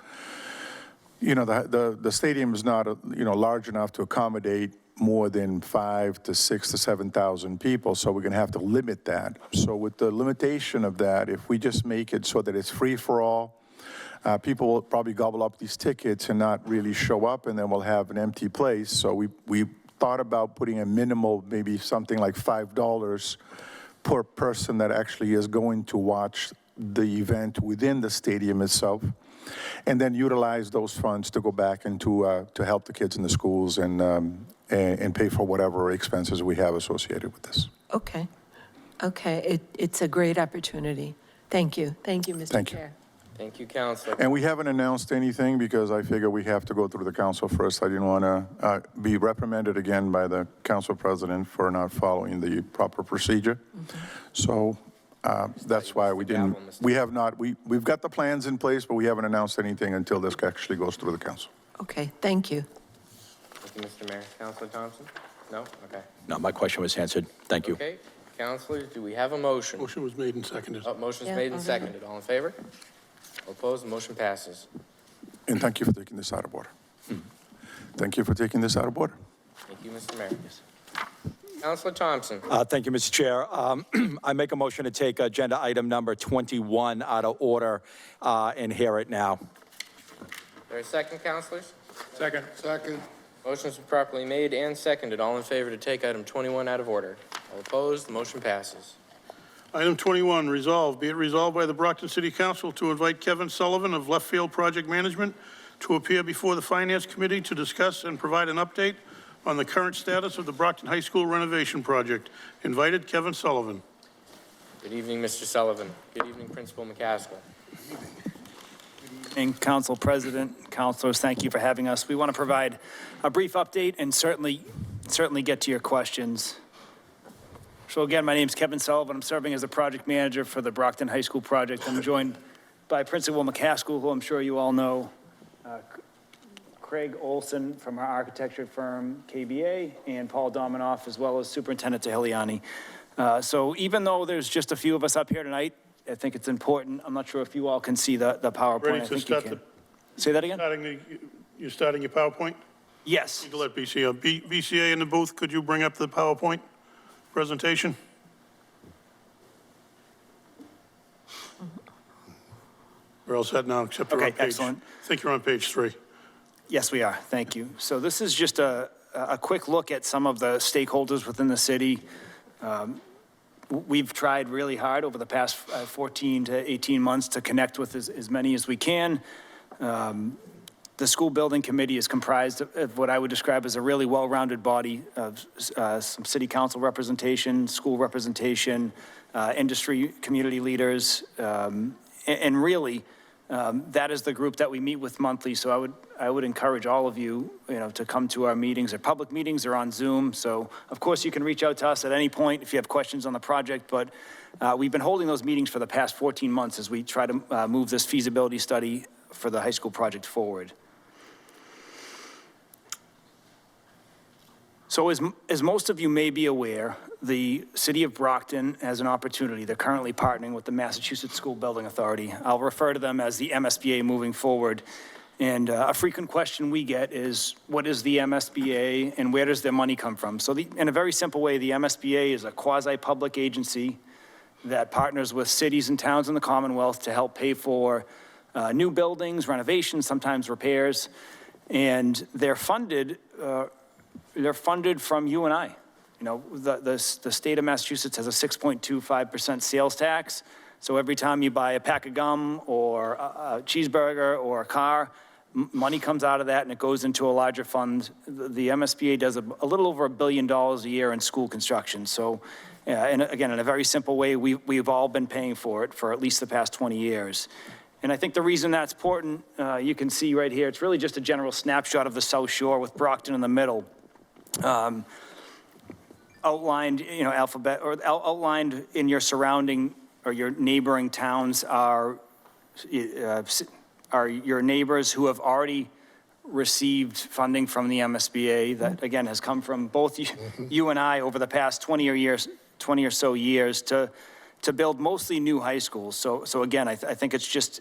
Speaker 3: the stadium is not, large enough to accommodate more than 5,000 to 6,000 to 7,000 people, so we're going to have to limit that. So with the limitation of that, if we just make it so that it's free for all, people will probably gobble up these tickets and not really show up, and then we'll have an empty place. So we thought about putting a minimal, maybe something like $5 per person that actually is going to watch the event within the stadium itself, and then utilize those funds to go back into to help the kids in the schools and pay for whatever expenses we have associated with this.
Speaker 10: Okay. Okay, it's a great opportunity. Thank you. Thank you, Mr.
Speaker 3: Thank you.
Speaker 10: Chair.
Speaker 1: Thank you, Counselor.
Speaker 3: And we haven't announced anything because I figure we have to go through the council first. I didn't want to be reprimanded again by the council president for not following the proper procedure. So that's why we didn't, we've got the plans in place, but we haven't announced anything until this actually goes through the council.
Speaker 10: Okay, thank you.
Speaker 1: Thank you, Mr. Mayor. Counselor Thompson? No? Okay.
Speaker 4: No, my question was answered. Thank you.
Speaker 1: Okay. Counselors, do we have a motion?
Speaker 2: Motion was made and seconded.
Speaker 1: Motion's
Speaker 10: Yeah,
Speaker 1: made and
Speaker 10: okay.
Speaker 1: seconded. All in favor? All opposed? The motion passes.
Speaker 3: And thank you for taking this out of order. Thank you for taking this out of order.
Speaker 1: Thank you, Mr. Mayor. Counselor Thompson?
Speaker 4: Thank you, Mr. Chair. I make a motion to take agenda item number 21 out of order and hear it now.
Speaker 1: Is there a second, counselors?
Speaker 5: Second.
Speaker 16: Second.
Speaker 1: Motion's been properly made and seconded. All in favor to take item 21 out of order? All opposed? The motion passes.
Speaker 2: Item 21, resolved. Be it resolved by the Brockton City Council to invite Kevin Sullivan of Left Field Project Management to appear before the Finance Committee to discuss and provide an update on the current status of the Brockton High School renovation project. Invited, Kevin Sullivan.
Speaker 1: Good evening, Mr. Sullivan. Good evening, Principal McCaskill.
Speaker 17: And Council President, councilors, thank you for having us. We want to provide a brief update and certainly get to your questions. So again, my name is Kevin Sullivan. I'm serving as a project manager for the Brockton High School project. I'm joined by Principal McCaskill, who I'm sure you all know, Craig Olson from our architecture firm, KBA, and Paul Dominoff, as well as Superintendent Tahiliani. So even though there's just a few of us up here tonight, I think it's important. I'm not sure if you all can see the PowerPoint.
Speaker 2: Ready
Speaker 17: I
Speaker 2: to
Speaker 17: think
Speaker 2: start
Speaker 17: you can. Say that again?
Speaker 2: You're starting your PowerPoint?
Speaker 17: Yes.
Speaker 2: You can let BCA in the booth, could you bring up the PowerPoint presentation? We're all set now, except we're on
Speaker 17: Okay,
Speaker 2: page.
Speaker 17: excellent.
Speaker 2: I think you're on page 3.
Speaker 17: Yes, we are. Thank you. So this is just a quick look at some of the stakeholders within the city. We've tried really hard over the past 14 to 18 months to connect with as many as we can. The school building committee is comprised of what I would describe as a really well-rounded body of some city council representation, school representation, industry community leaders, and really, that is the group that we meet with monthly. So I would encourage all of you, to come to our meetings. They're public meetings, they're on Zoom. So of course you can reach out to us at any point if you have questions on the project, but we've been holding those meetings for the past 14 months as we try to move this feasibility study for the high school project forward. So as most of you may be aware, the city of Brockton has an opportunity. They're currently partnering with the Massachusetts School Building Authority. I'll refer to them as the MSBA moving forward. And a frequent question we get is, what is the MSBA and where does their money come from? So in a very simple way, the MSBA is a quasi-public agency that partners with cities and towns in the Commonwealth to help pay for new buildings, renovations, sometimes repairs. And they're funded from you and I. The state of Massachusetts has a 6.25% sales tax. So every time you buy a pack of gum or a cheeseburger or a car, money comes out of that and it goes into a larger fund. The MSBA does a little over $1 billion a year in school construction. So, and again, in a very simple way, we've all been paying for it for at least the past 20 years. And I think the reason that's important, you can see right here, it's really just a general snapshot of the South Shore with Brockton in the middle. Outlined, outlined in your surrounding or your neighboring towns are are your neighbors who have already received funding from the MSBA that, again, has come from both you and I over the past 20 or so years to build mostly new high schools. So again, I think it's just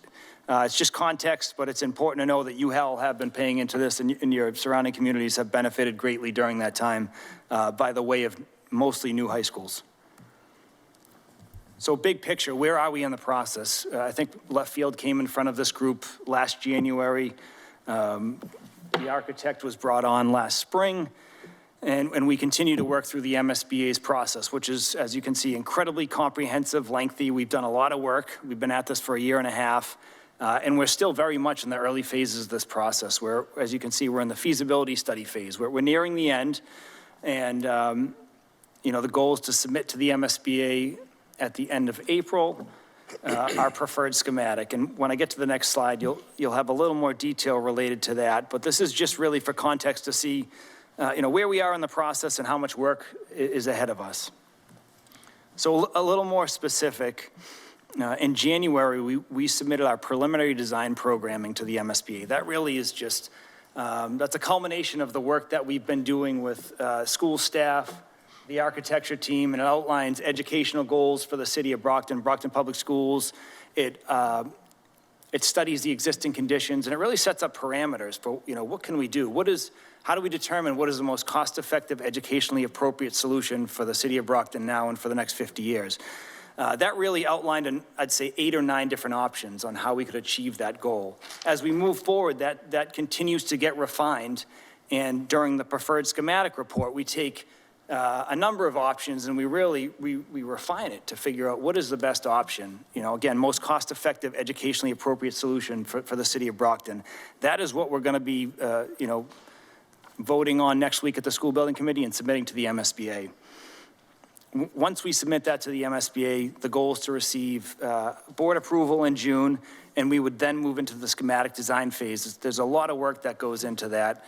Speaker 17: context, but it's important to know that you all have been paying into this, and your surrounding communities have benefited greatly during that time by the way of mostly new high schools. So big picture, where are we in the process? I think Left Field came in front of this group last January. The architect was brought on last spring, and we continue to work through the MSBA's process, which is, as you can see, incredibly comprehensive, lengthy. We've done a lot of work. We've been at this for 1.5 years, and we're still very much in the early phases of this process, where, as you can see, we're in the feasibility study phase, where we're nearing the end, and the goal is to submit to the MSBA at the end of April, our preferred schematic. And when I get to the next slide, you'll have a little more detail related to that. But this is just really for context to see, where we are in the process and how much work is ahead of us. So a little more specific, in January, we submitted our preliminary design programming to the MSBA. That really is just, that's a culmination of the work that we've been doing with school staff, the architecture team, and it outlines educational goals for the city of Brockton, Brockton Public Schools. It studies the existing conditions, and it really sets up parameters for, what can we do? How do we determine what is the most cost-effective, educationally appropriate solution for the city of Brockton now and for the next 50 years? That really outlined, I'd say, 8 or 9 different options on how we could achieve that goal. As we move forward, that continues to get refined, and during the preferred schematic report, we take a number of options, and we refine it to figure out what is the best option. Again, most cost-effective, educationally appropriate solution for the city of Brockton. That is what we're going to be, voting on next week at the school building committee and submitting to the MSBA. Once we submit that to the MSBA, the goal is to receive board approval in June, and we would then move into the schematic design phase. There's a lot of work that goes into that,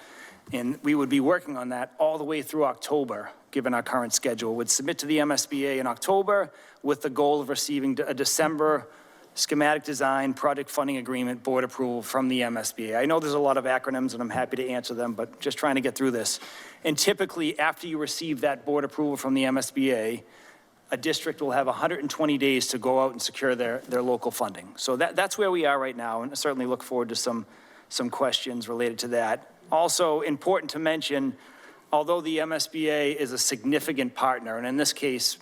Speaker 17: and we would be working on that all the way through October, given our current schedule. Would submit to the MSBA in October with the goal of receiving a December schematic design project funding agreement board approval from the MSBA. I know there's a lot of acronyms, and I'm happy to answer them, but just trying to get through this. And typically, after you receive that board approval from the MSBA, a district will have 120 days to go out and secure their local funding. So that's where we are right now, and I certainly look forward to some questions related to that. Also important to mention, although the MSBA is a significant partner, and in this case,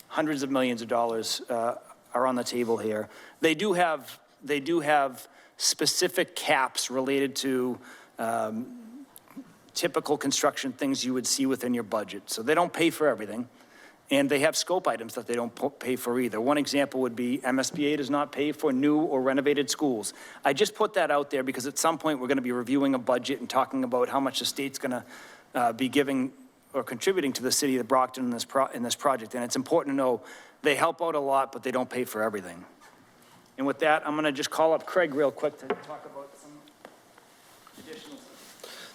Speaker 17: hundreds of millions of dollars are on the table here, they do have specific caps related to typical construction things you would see within your budget. So they don't pay for everything, and they have scope items that they don't pay for either. One example would be MSBA does not pay for new or renovated schools. I just put that out there because at some point we're going to be reviewing a budget and talking about how much the state's going to be giving or contributing to the city of Brockton in this project. And it's important to know they help out a lot, but they don't pay for everything. And with that, I'm going to just call up Craig real quick to talk about some additional stuff.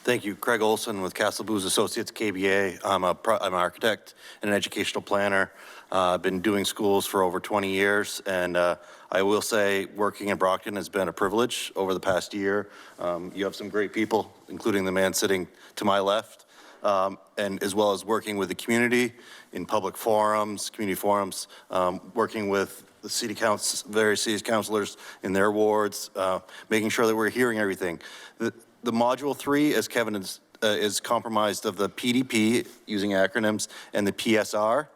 Speaker 18: Thank you. Craig Olson with Castle Booz Associates, KBA. I'm an architect and an educational planner. I've been doing schools for over 20 years, and I will say working in Brockton has been a privilege over the past year. You have some great people, including the man sitting to my left, and as well as working with the community in public forums, community forums, working with the city council, various city councilors in their wards, making sure that we're hearing everything. The module 3, as Kevin is compromised of the PDP, using acronyms, and the PSR,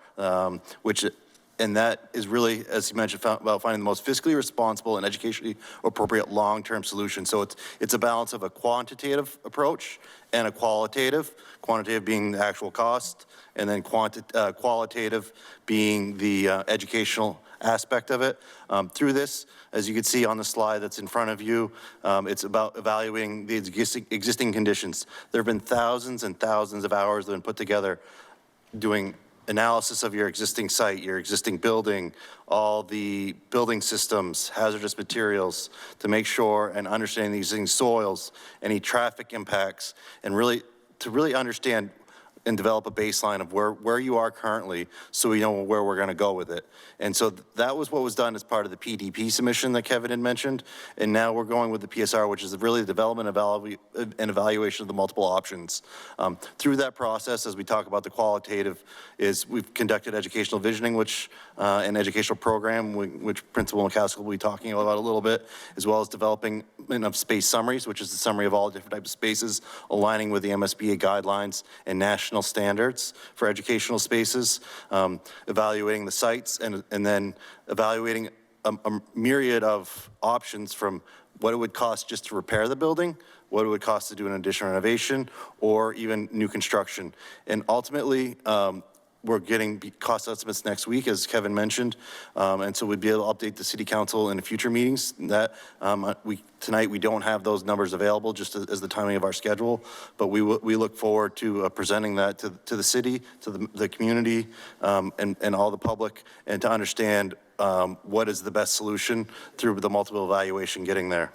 Speaker 18: and that is really, as you mentioned, about finding the most fiscally responsible and educationally appropriate long-term solution. So it's a balance of a quantitative approach and a qualitative being the actual cost, and then qualitative being the educational aspect of it. Through this, as you can see on the slide that's in front of you, it's about evaluating the existing conditions. There have been thousands and thousands of hours that have been put together doing analysis of your existing site, your existing building, all the building systems, hazardous materials, to make sure and understand the existing soils, any traffic impacts, and to really understand and develop a baseline of where you are currently so we know where we're going to go with it. And so that was what was done as part of the PDP submission that Kevin had mentioned. And now we're going with the PSR, which is really the development and evaluation of the multiple options. Through that process, as we talk about the qualitative, is we've conducted educational visioning, which an educational program, which Principal McCaskill will be talking about a little bit, as well as developing of space summaries, which is the summary of all different types of spaces, aligning with the MSBA guidelines and national standards for educational spaces, evaluating the sites, and then evaluating a myriad of options from what it would cost just to repair the building, what it would cost to do an additional renovation, or even new construction. And ultimately, we're getting cost estimates next week, as Kevin mentioned, and so we'd be able to update the city council in future meetings. That tonight we don't have those numbers available, just as the timing of our schedule, but we look forward to presenting that to the city, to the community, and all the public, and to understand what is the best solution through the multiple evaluation getting there.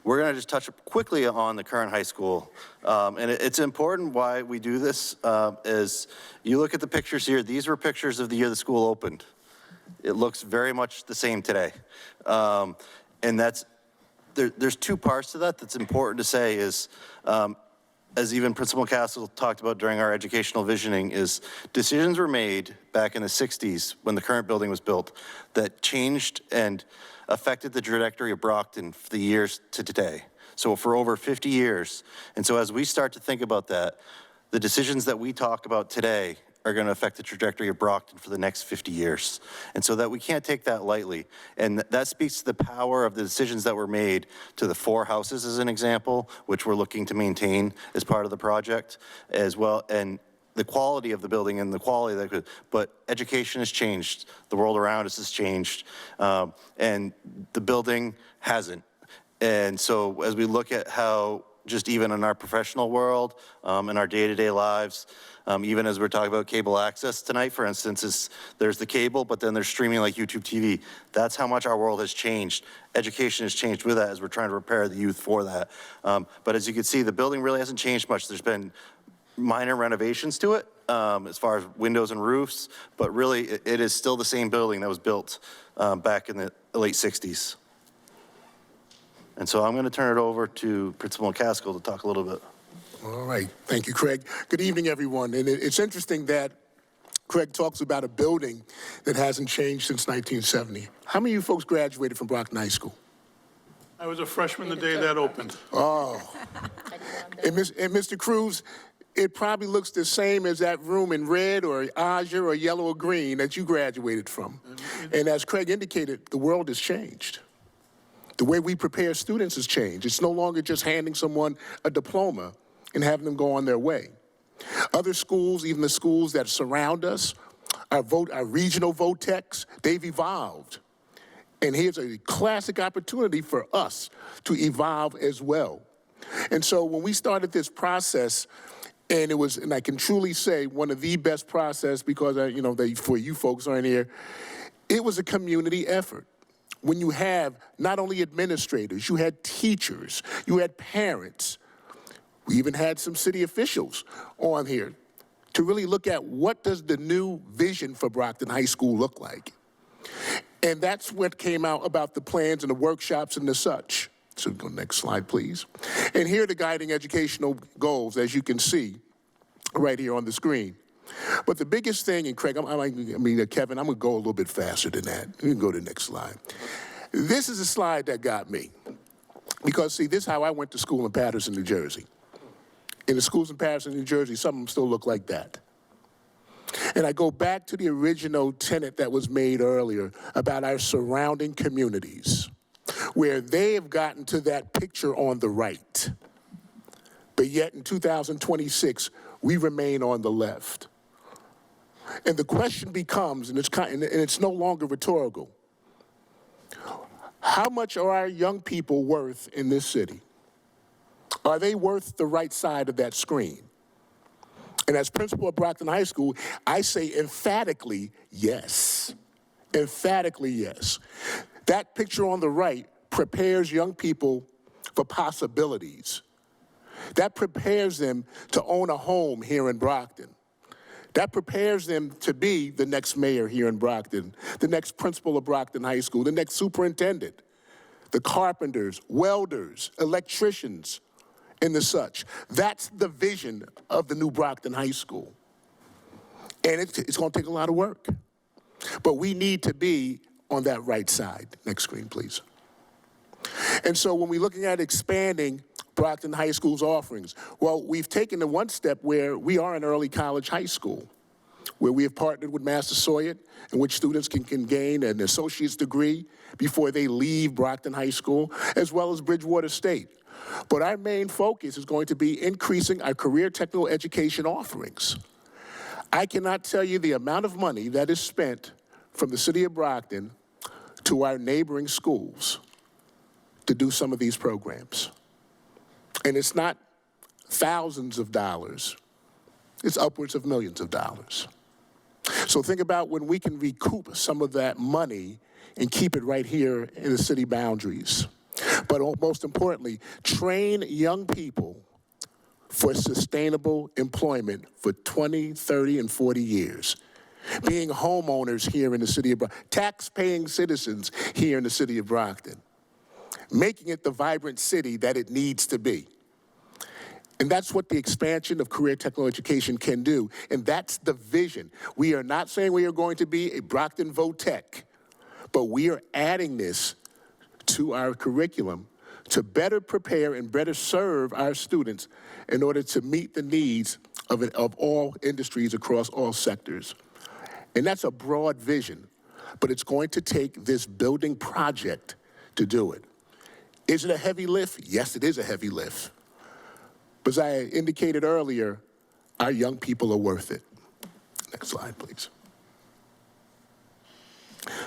Speaker 18: We're going to just touch quickly on the current high school. And it's important why we do this is you look at the pictures here. These were pictures of the year the school opened. It looks very much the same today. And there's two parts to that that's important to say is, as even Principal Castle talked about during our educational visioning, is decisions were made back in the 60s when the current building was built that changed and affected the trajectory of Brockton for the years to today. So for over 50 years. And so as we start to think about that, the decisions that we talk about today are going to affect the trajectory of Brockton for the next 50 years. And so that we can't take that lightly. And that speaks to the power of the decisions that were made to the 4 houses as an example, which we're looking to maintain as part of the project as well. And the quality of the building and the quality of that, but education has changed. The world around us has changed, and the building hasn't. And so as we look at how, just even in our professional world, in our day-to-day lives, even as we're talking about cable access tonight, for instance, there's the cable, but then there's streaming like YouTube TV. That's how much our world has changed. Education has changed with that as we're trying to prepare the youth for that. But as you can see, the building really hasn't changed much. There's been minor renovations to it as far as windows and roofs, but really it is still the same building that was built back in the late 60s. And so I'm going to turn it over to Principal McCaskill to talk a little bit.
Speaker 19: All right. Thank you, Craig. Good evening, everyone. And it's interesting that Craig talks about a building that hasn't changed since 1970. How many of you folks graduated from Brockton High School?
Speaker 2: I was a freshman the day that opened.
Speaker 19: Oh. And Mr. Cruz, it probably looks the same as that room in red or azure or yellow or green that you graduated from. And as Craig indicated, the world has changed. The way we prepare students has changed. It's no longer just handing someone a diploma and having them go on their way. Other schools, even the schools that surround us, our regional VOTECs, they've evolved. And here's a classic opportunity for us to evolve as well. And so when we started this process, and it was, and I can truly say, one of the best process because, for you folks aren't here, it was a community effort. When you have not only administrators, you had teachers, you had parents, we even had some city officials on here to really look at what does the new vision for Brockton High School look like. And that's what came out about the plans and the workshops and the such. So go next slide, please. And here are the guiding educational goals, as you can see right here on the screen. But the biggest thing, and Craig, Kevin, I'm going to go a little bit faster than that. You can go to the next slide. This is a slide that got me. Because, see, this is how I went to school in Paterson, New Jersey. In the schools in Paterson, New Jersey, some of them still look like that. And I go back to the original tenet that was made earlier about our surrounding communities, where they have gotten to that picture on the right. But yet in 2026, we remain on the left. And the question becomes, and it's no longer rhetorical, how much are our young people worth in this city? Are they worth the right side of that screen? And as principal of Brockton High School, I say emphatically yes. Emphatically yes. That picture on the right prepares young people for possibilities. That prepares them to own a home here in Brockton. That prepares them to be the next mayor here in Brockton, the next principal of Brockton High School, the next superintendent, the carpenters, welders, electricians, and the such. That's the vision of the new Brockton High School. And it's going to take a lot of work. But we need to be on that right side. Next screen, please. And so when we're looking at expanding Brockton High School's offerings, well, we've taken the one step where we are an early college high school, where we have partnered with Massasoit, in which students can gain an associate's degree before they leave Brockton High School, as well as Bridgewater State. But our main focus is going to be increasing our career technical education offerings. I cannot tell you the amount of money that is spent from the city of Brockton to our neighboring schools to do some of these programs. And it's not thousands of dollars, it's upwards of millions of dollars. So think about when we can recoup some of that money and keep it right here in the city boundaries. But most importantly, train young people for sustainable employment for 20, 30, and 40 years. Being homeowners here in the city of Brockton, tax-paying citizens here in the city of Brockton, making it the vibrant city that it needs to be. And that's what the expansion of career technical education can do, and that's the vision. We are not saying we are going to be a Brockton Votech, but we are adding this to our curriculum to better prepare and better serve our students in order to meet the needs of all industries across all sectors. And that's a broad vision, but it's going to take this building project to do it. Is it a heavy lift? Yes, it is a heavy lift. But as I indicated earlier, our young people are worth it. Next slide, please.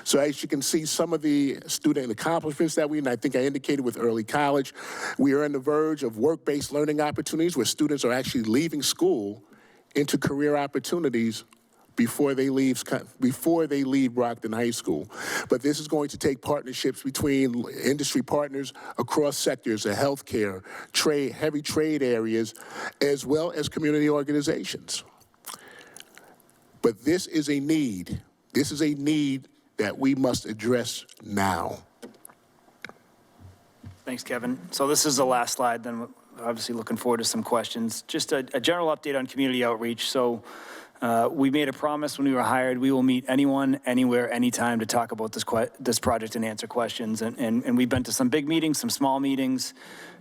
Speaker 19: So as you can see, some of the student accomplishments that and I think I indicated with early college, we are on the verge of work-based learning opportunities where students are actually leaving school into career opportunities before they leave Brockton High School. But this is going to take partnerships between industry partners across sectors of healthcare, trade, heavy trade areas, as well as community organizations. But this is a need. This is a need that we must address now.
Speaker 17: Thanks, Kevin. So this is the last slide, then we're obviously looking forward to some questions. Just a general update on community outreach. So we made a promise when we were hired, we will meet anyone, anywhere, anytime to talk about this project and answer questions. And we've been to some big meetings, some small meetings,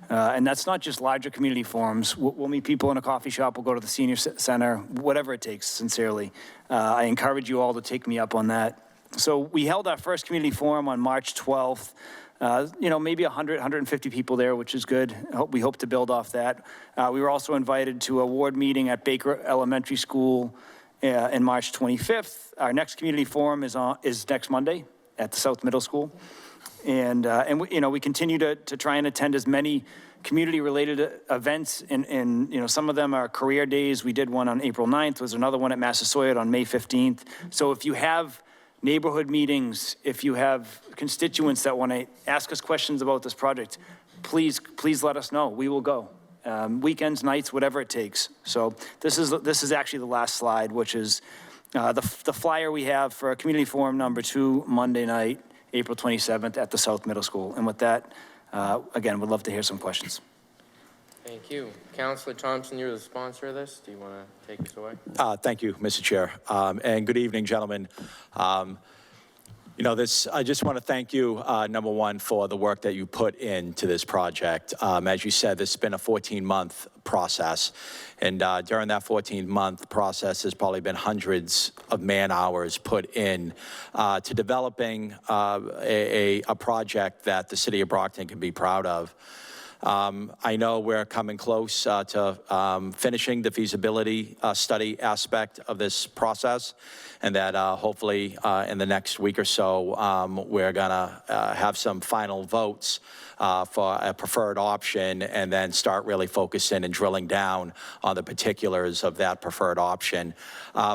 Speaker 17: and that's not just larger community forums. We'll meet people in a coffee shop, we'll go to the senior center, whatever it takes, sincerely. I encourage you all to take me up on that. So we held our first community forum on March 12th. Maybe 100, 150 people there, which is good. We hope to build off that. We were also invited to a ward meeting at Baker Elementary School in March 25th. Our next community forum is next Monday at the South Middle School. And we continue to try and attend as many community-related events, and some of them are career days. We did one on April 9th. There's another one at Massasoit on May 15th. So if you have neighborhood meetings, if you have constituents that want to ask us questions about this project, please let us know. We will go. Weekends, nights, whatever it takes. So this is actually the last slide, which is the flyer we have for community forum number 2, Monday night, April 27th at the South Middle School. And with that, again, would love to hear some questions.
Speaker 1: Thank you. Councilor Thompson, you're the sponsor of this. Do you want to take us away?
Speaker 4: Thank you, Mr. Chair. And good evening, gentlemen. I just want to thank you, number one, for the work that you put into this project. As you said, this has been a 14-month process. And during that 14-month process, there's probably been hundreds of man-hours put in to developing a project that the city of Brockton can be proud of. I know we're coming close to finishing the feasibility study aspect of this process, and that hopefully in the next week or so, we're gonna have some final votes for a preferred option, and then start really focusing and drilling down on the particulars of that preferred option.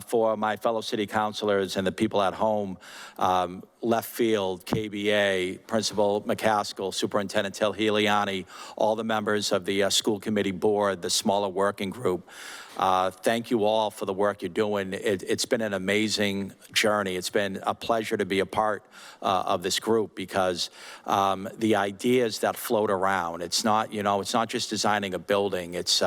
Speaker 4: For my fellow city councilors and the people at home, left field, KBA, Principal McCaskill, Superintendent Tilheliani, all the members of the school committee board, the smaller working group. Thank you all for the work you're doing. It's been an amazing journey. It's been a pleasure to be a part of this group because the ideas that float around, it's not just designing a building. It's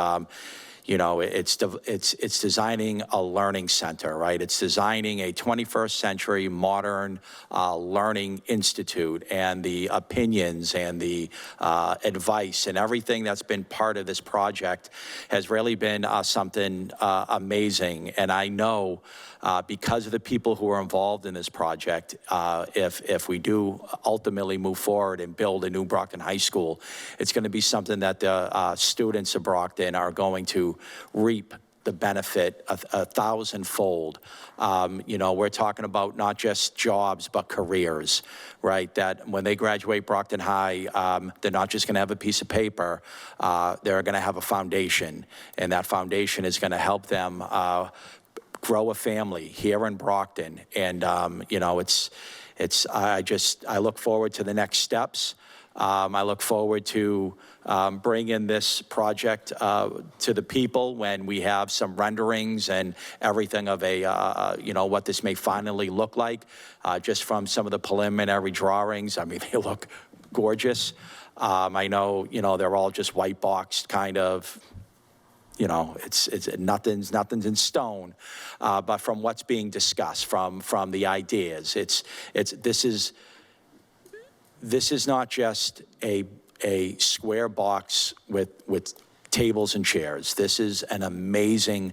Speaker 4: it's designing a learning center, right? It's designing a 21st century modern learning institute, and the opinions and the advice and everything that's been part of this project has really been something amazing. And I know because of the people who are involved in this project, if we do ultimately move forward and build a new Brockton High School, it's going to be something that the students of Brockton are going to reap the benefit a thousandfold. We're talking about not just jobs, but careers, right? That when they graduate Brockton High, they're not just going to have a piece of paper, they're going to have a foundation, and that foundation is going to help them grow a family here in Brockton. And, I look forward to the next steps. I look forward to bringing this project to the people when we have some renderings and everything of what this may finally look like, just from some of the preliminary drawings. I mean, they look gorgeous. I know, they're all just white boxed kind of, nothing's in stone, but from what's being discussed, from the ideas, this is not just a square box with tables and chairs. This is an amazing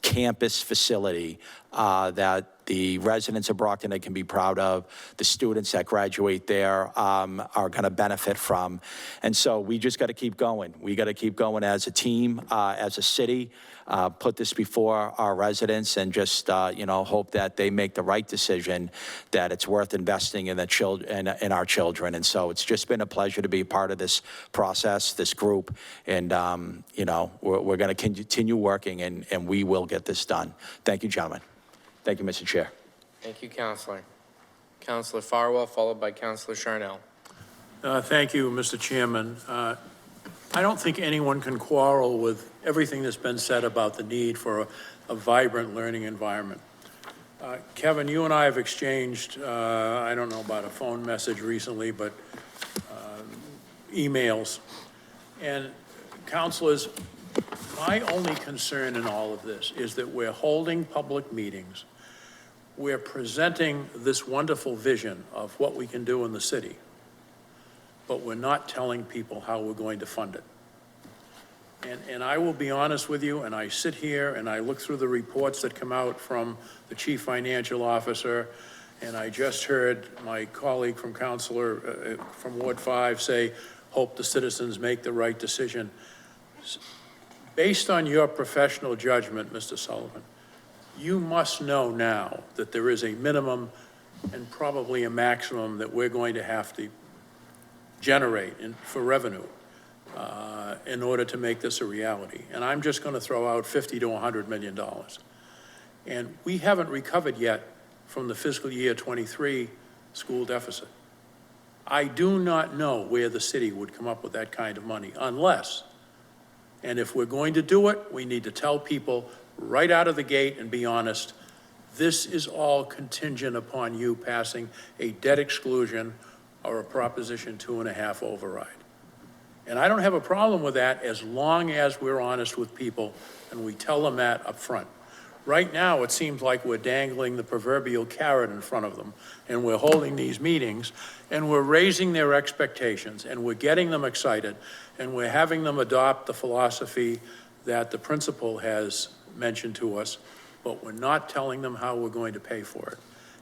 Speaker 4: campus facility that the residents of Brockton can be proud of, the students that graduate there are going to benefit from. And so we just got to keep going. We got to keep going as a team, as a city, put this before our residents, and just, hope that they make the right decision, that it's worth investing in in our children. And so it's just been a pleasure to be a part of this process, this group. And, we're going to continue working, and we will get this done. Thank you, gentlemen. Thank you, Mr. Chair.
Speaker 1: Thank you, Counselor. Counselor Farwell, followed by Counselor Charnell.
Speaker 5: Thank you, Mr. Chairman. I don't think anyone can quarrel with everything that's been said about the need for a vibrant learning environment. Kevin, you and I have exchanged, I don't know about a phone message recently, but emails. And counselors, my only concern in all of this is that we're holding public meetings. We're presenting this wonderful vision of what we can do in the city, but we're not telling people how we're going to fund it. And I will be honest with you, and I sit here and I look through the reports that come out from the Chief Financial Officer, and I just heard my colleague from Councilor from Ward 5 say, hope the citizens make the right decision. Based on your professional judgment, Mr. Sullivan, you must know now that there is a minimum and probably a maximum that we're going to have to generate for revenue in order to make this a reality. And I'm just going to throw out $50 to $100 million. And we haven't recovered yet from the fiscal year 23 school deficit. I do not know where the city would come up with that kind of money unless, and if we're going to do it, we need to tell people right out of the gate and be honest, this is all contingent upon you passing a debt exclusion or a Proposition 2.5 override. And I don't have a problem with that as long as we're honest with people and we tell them that up front. Right now, it seems like we're dangling the proverbial carrot in front of them, and we're holding these meetings, and we're raising their expectations, and we're getting them excited, and we're having them adopt the philosophy that the principal has mentioned to us, but we're not telling them how we're going to pay for it.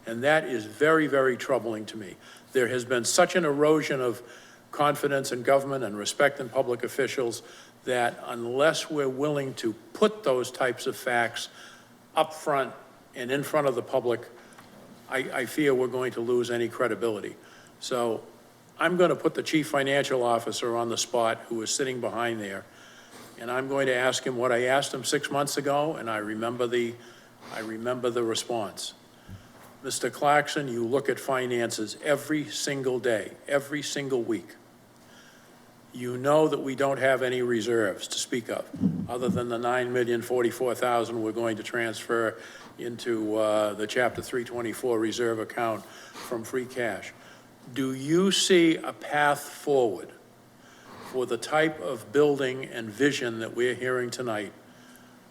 Speaker 5: And that is very, very troubling to me. There has been such an erosion of confidence in government and respect in public officials that unless we're willing to put those types of facts up front and in front of the public, I fear we're going to lose any credibility. So I'm going to put the Chief Financial Officer on the spot, who is sitting behind there, and I'm going to ask him what I asked him 6 months ago, and I remember the response. Mr. Clarkson, you look at finances every single day, every single week. You know that we don't have any reserves to speak of, other than the $9,044,000 we're going to transfer into the Chapter 324 reserve account from free cash. Do you see a path forward for the type of building and vision that we're hearing tonight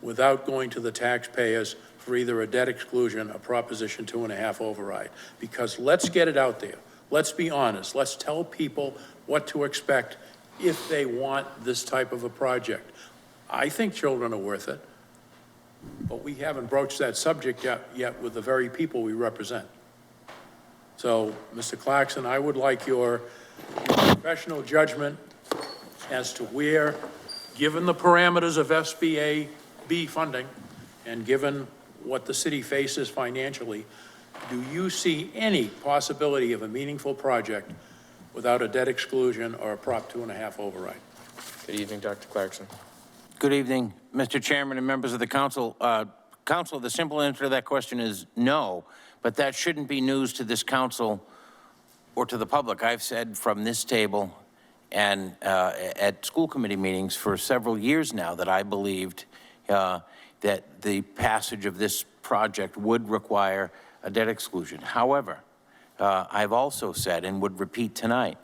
Speaker 5: without going to the taxpayers for either a debt exclusion or Proposition 2.5 override? Because let's get it out there. Let's be honest. Let's tell people what to expect if they want this type of a project. I think children are worth it, but we haven't broached that subject yet with the very people we represent. So, Mr. Clarkson, I would like your professional judgment as to where, given the parameters of SBA-B funding and given what the city faces financially, do you see any possibility of a meaningful project without a debt exclusion or a Prop 2.5 override?
Speaker 1: Good evening, Dr. Clarkson.
Speaker 20: Good evening, Mr. Chairman and members of the council. Council, the simple answer to that question is no, but that shouldn't be news to this council or to the public. I've said from this table and at school committee meetings for several years now that I believed that the passage of this project would require a debt exclusion. However, I've also said and would repeat tonight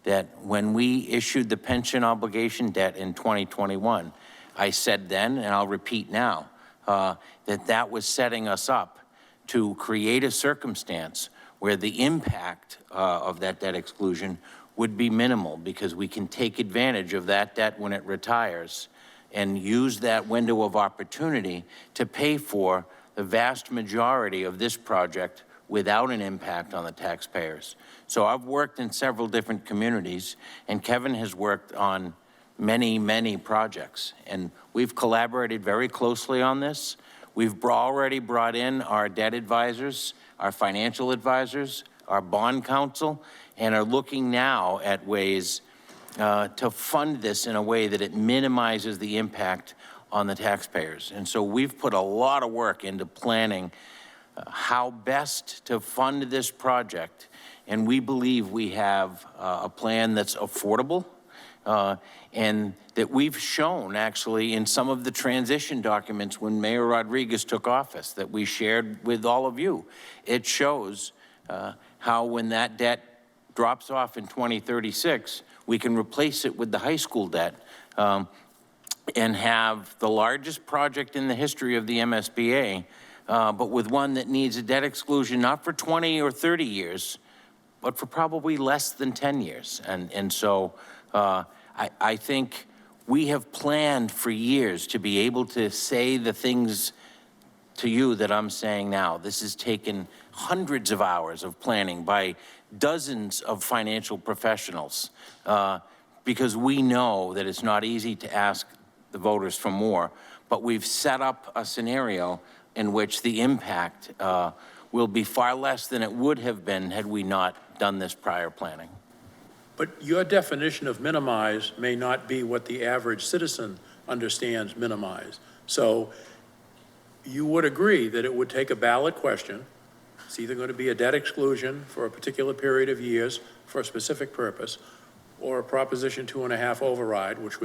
Speaker 20: that when we issued the pension obligation debt in 2021, I said then, and I'll repeat now, that was setting us up to create a circumstance where the impact of that debt exclusion would be minimal, because we can take advantage of that debt when it retires and use that window of opportunity to pay for the vast majority of this project without an impact on the taxpayers. So I've worked in several different communities, and Kevin has worked on many, many projects, and we've collaborated very closely on this. We've already brought in our debt advisors, our financial advisors, our bond counsel, and are looking now at ways to fund this in a way that it minimizes the impact on the taxpayers. And so we've put a lot of work into planning how best to fund this project, and we believe we have a plan that's affordable and that we've shown actually in some of the transition documents when Mayor Rodriguez took office that we shared with all of you. It shows how when that debt drops off in 2036, we can replace it with the high school debt and have the largest project in the history of the MSBA, but with one that needs a debt exclusion, not for 20 or 30 years, but for probably less than 10 years. And so I think we have planned for years to be able to say the things to you that I'm saying now. This has taken hundreds of hours of planning by dozens of financial professionals because we know that it's not easy to ask the voters for more, but we've set up a scenario in which the impact will be far less than it would have been had we not done this prior planning.
Speaker 5: But your definition of minimize may not be what the average citizen understands minimize. So you would agree that it would take a ballot question. It's either going to be a debt exclusion for a particular period of years for a specific purpose, or a Proposition 2.5 override, which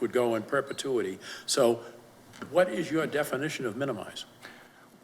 Speaker 5: would go in perpetuity. So what is your definition of minimize?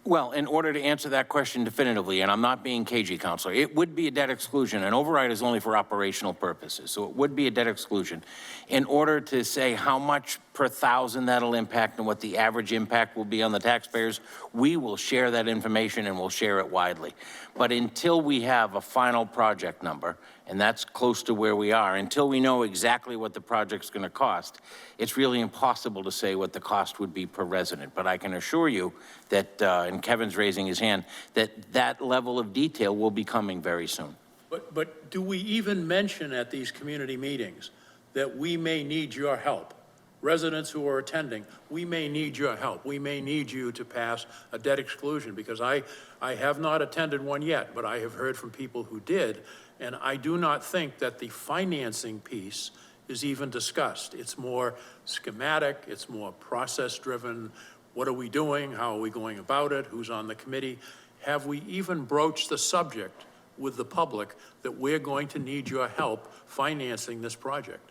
Speaker 20: Well, in order to answer that question definitively, and I'm not being cagey, Counselor, it would be a debt exclusion. An override is only for operational purposes, so it would be a debt exclusion. In order to say how much per thousand that'll impact and what the average impact will be on the taxpayers, we will share that information and we'll share it widely. But until we have a final project number, and that's close to where we are, until we know exactly what the project's going to cost, it's really impossible to say what the cost would be per resident. But I can assure you that, and Kevin's raising his hand, that that level of detail will be coming very soon.
Speaker 5: But do we even mention at these community meetings that we may need your help? Residents who are attending, we may need your help. We may need you to pass a debt exclusion, because I have not attended one yet, but I have heard from people who did, and I do not think that the financing piece is even discussed. It's more schematic, it's more process-driven. What are we doing? How are we going about it? Who's on the committee? Have we even broached the subject with the public that we're going to need your help financing this project?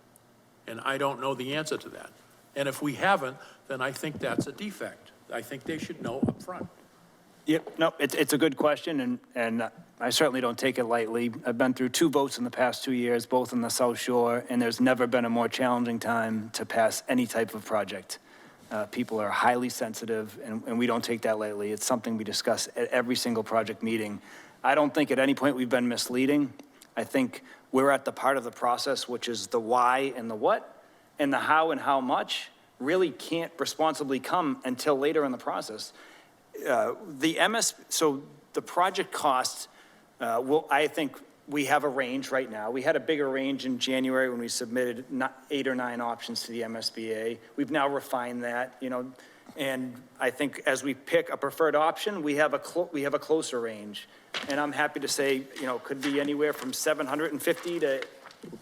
Speaker 5: And I don't know the answer to that. And if we haven't, then I think that's a defect. I think they should know up front.
Speaker 17: Yep, no, it's a good question, and I certainly don't take it lightly. I've been through 2 votes in the past 2 years, both in the South Shore, and there's never been a more challenging time to pass any type of project. People are highly sensitive, and we don't take that lightly. It's something we discuss at every single project meeting. I don't think at any point we've been misleading. I think we're at the part of the process, which is the why and the what, and the how and how much really can't responsibly come until later in the process. So the project cost, I think we have a range right now. We had a bigger range in January when we submitted 8 or 9 options to the MSBA. We've now refined that, and I think as we pick a preferred option, we have a closer range. And I'm happy to say, could be anywhere from $750 to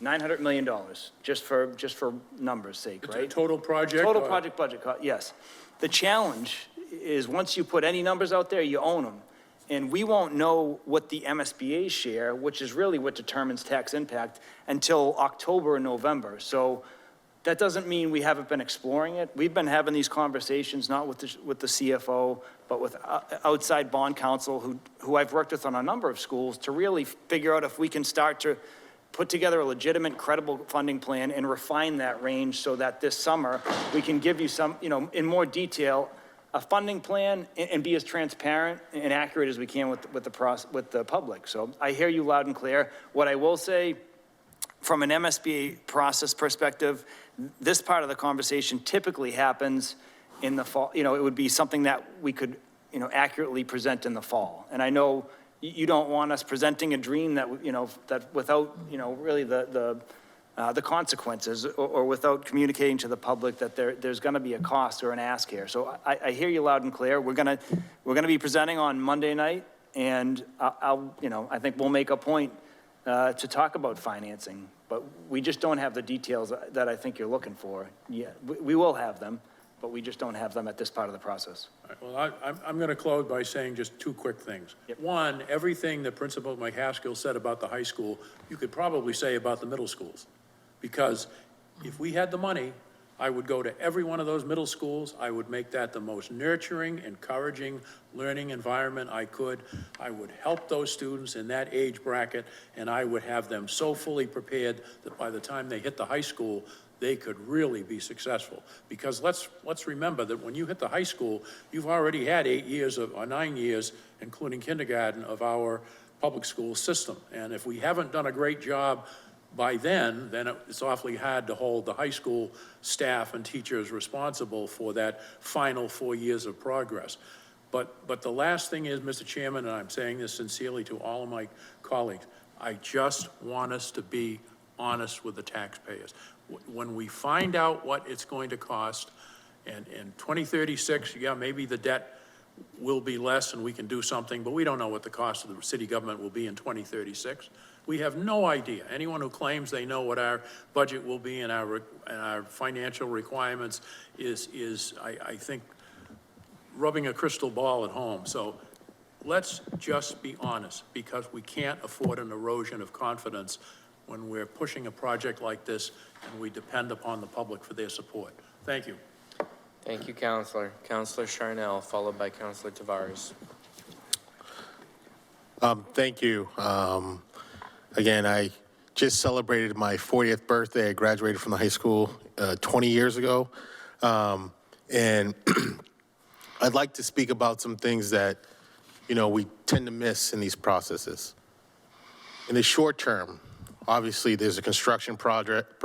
Speaker 17: $900 million, just for numbers' sake, right?
Speaker 5: Total project?
Speaker 17: Total project budget cost, yes. The challenge is once you put any numbers out there, you own them. And we won't know what the MSBA share, which is really what determines tax impact, until October and November. So that doesn't mean we haven't been exploring it. We've been having these conversations, not with the CFO, but with outside bond counsel who I've worked with on a number of schools to really figure out if we can start to put together a legitimate, credible funding plan and refine that range so that this summer we can give you some, in more detail, a funding plan and be as transparent and accurate as we can with the public. So I hear you loud and clear. What I will say, from an MSBA process perspective, this part of the conversation typically happens in the fall. It would be something that we could, accurately present in the fall. And I know you don't want us presenting a dream that, that without, really the consequences or without communicating to the public that there's going to be a cost or an ask here. So I hear you loud and clear. We're going to be presenting on Monday night, and I think we'll make a point to talk about financing, but we just don't have the details that I think you're looking for yet. We will have them, but we just don't have them at this part of the process.
Speaker 5: All right, well, I'm going to close by saying just 2 quick things. Yep. One, everything that Principal McCaskill said about the high school, you could probably say about the middle schools. Because if we had the money, I would go to every one of those middle schools. I would make that the most nurturing, encouraging learning environment I could. I would help those students in that age bracket, and I would have them so fully prepared that by the time they hit the high school, they could really be successful. Because let's remember that when you hit the high school, you've already had 8 years or 9 years, including kindergarten, of our public school system. And if we haven't done a great job by then it's awfully hard to hold the high school staff and teachers responsible for that final 4 years of progress. But the last thing is, Mr. Chairman, and I'm saying this sincerely to all of my colleagues, I just want us to be honest with the taxpayers. When we find out what it's going to cost, and in 2036, yeah, maybe the debt will be less and we can do something, but we don't know what the cost of the city government will be in 2036. We have no idea. Anyone who claims they know what our budget will be and our financial requirements is I think, rubbing a crystal ball at home. So let's just be honest, because we can't afford an erosion of confidence when we're pushing a project like this and we depend upon the public for their support. Thank you.
Speaker 1: Thank you, Counselor. Counselor Charnel, followed by Counselor Tavares.
Speaker 15: Thank you. Again, I just celebrated my 40th birthday. I graduated from the high school 20 years ago. And I'd like to speak about some things that, we tend to miss in these processes. In the short term, obviously, there's a construction project.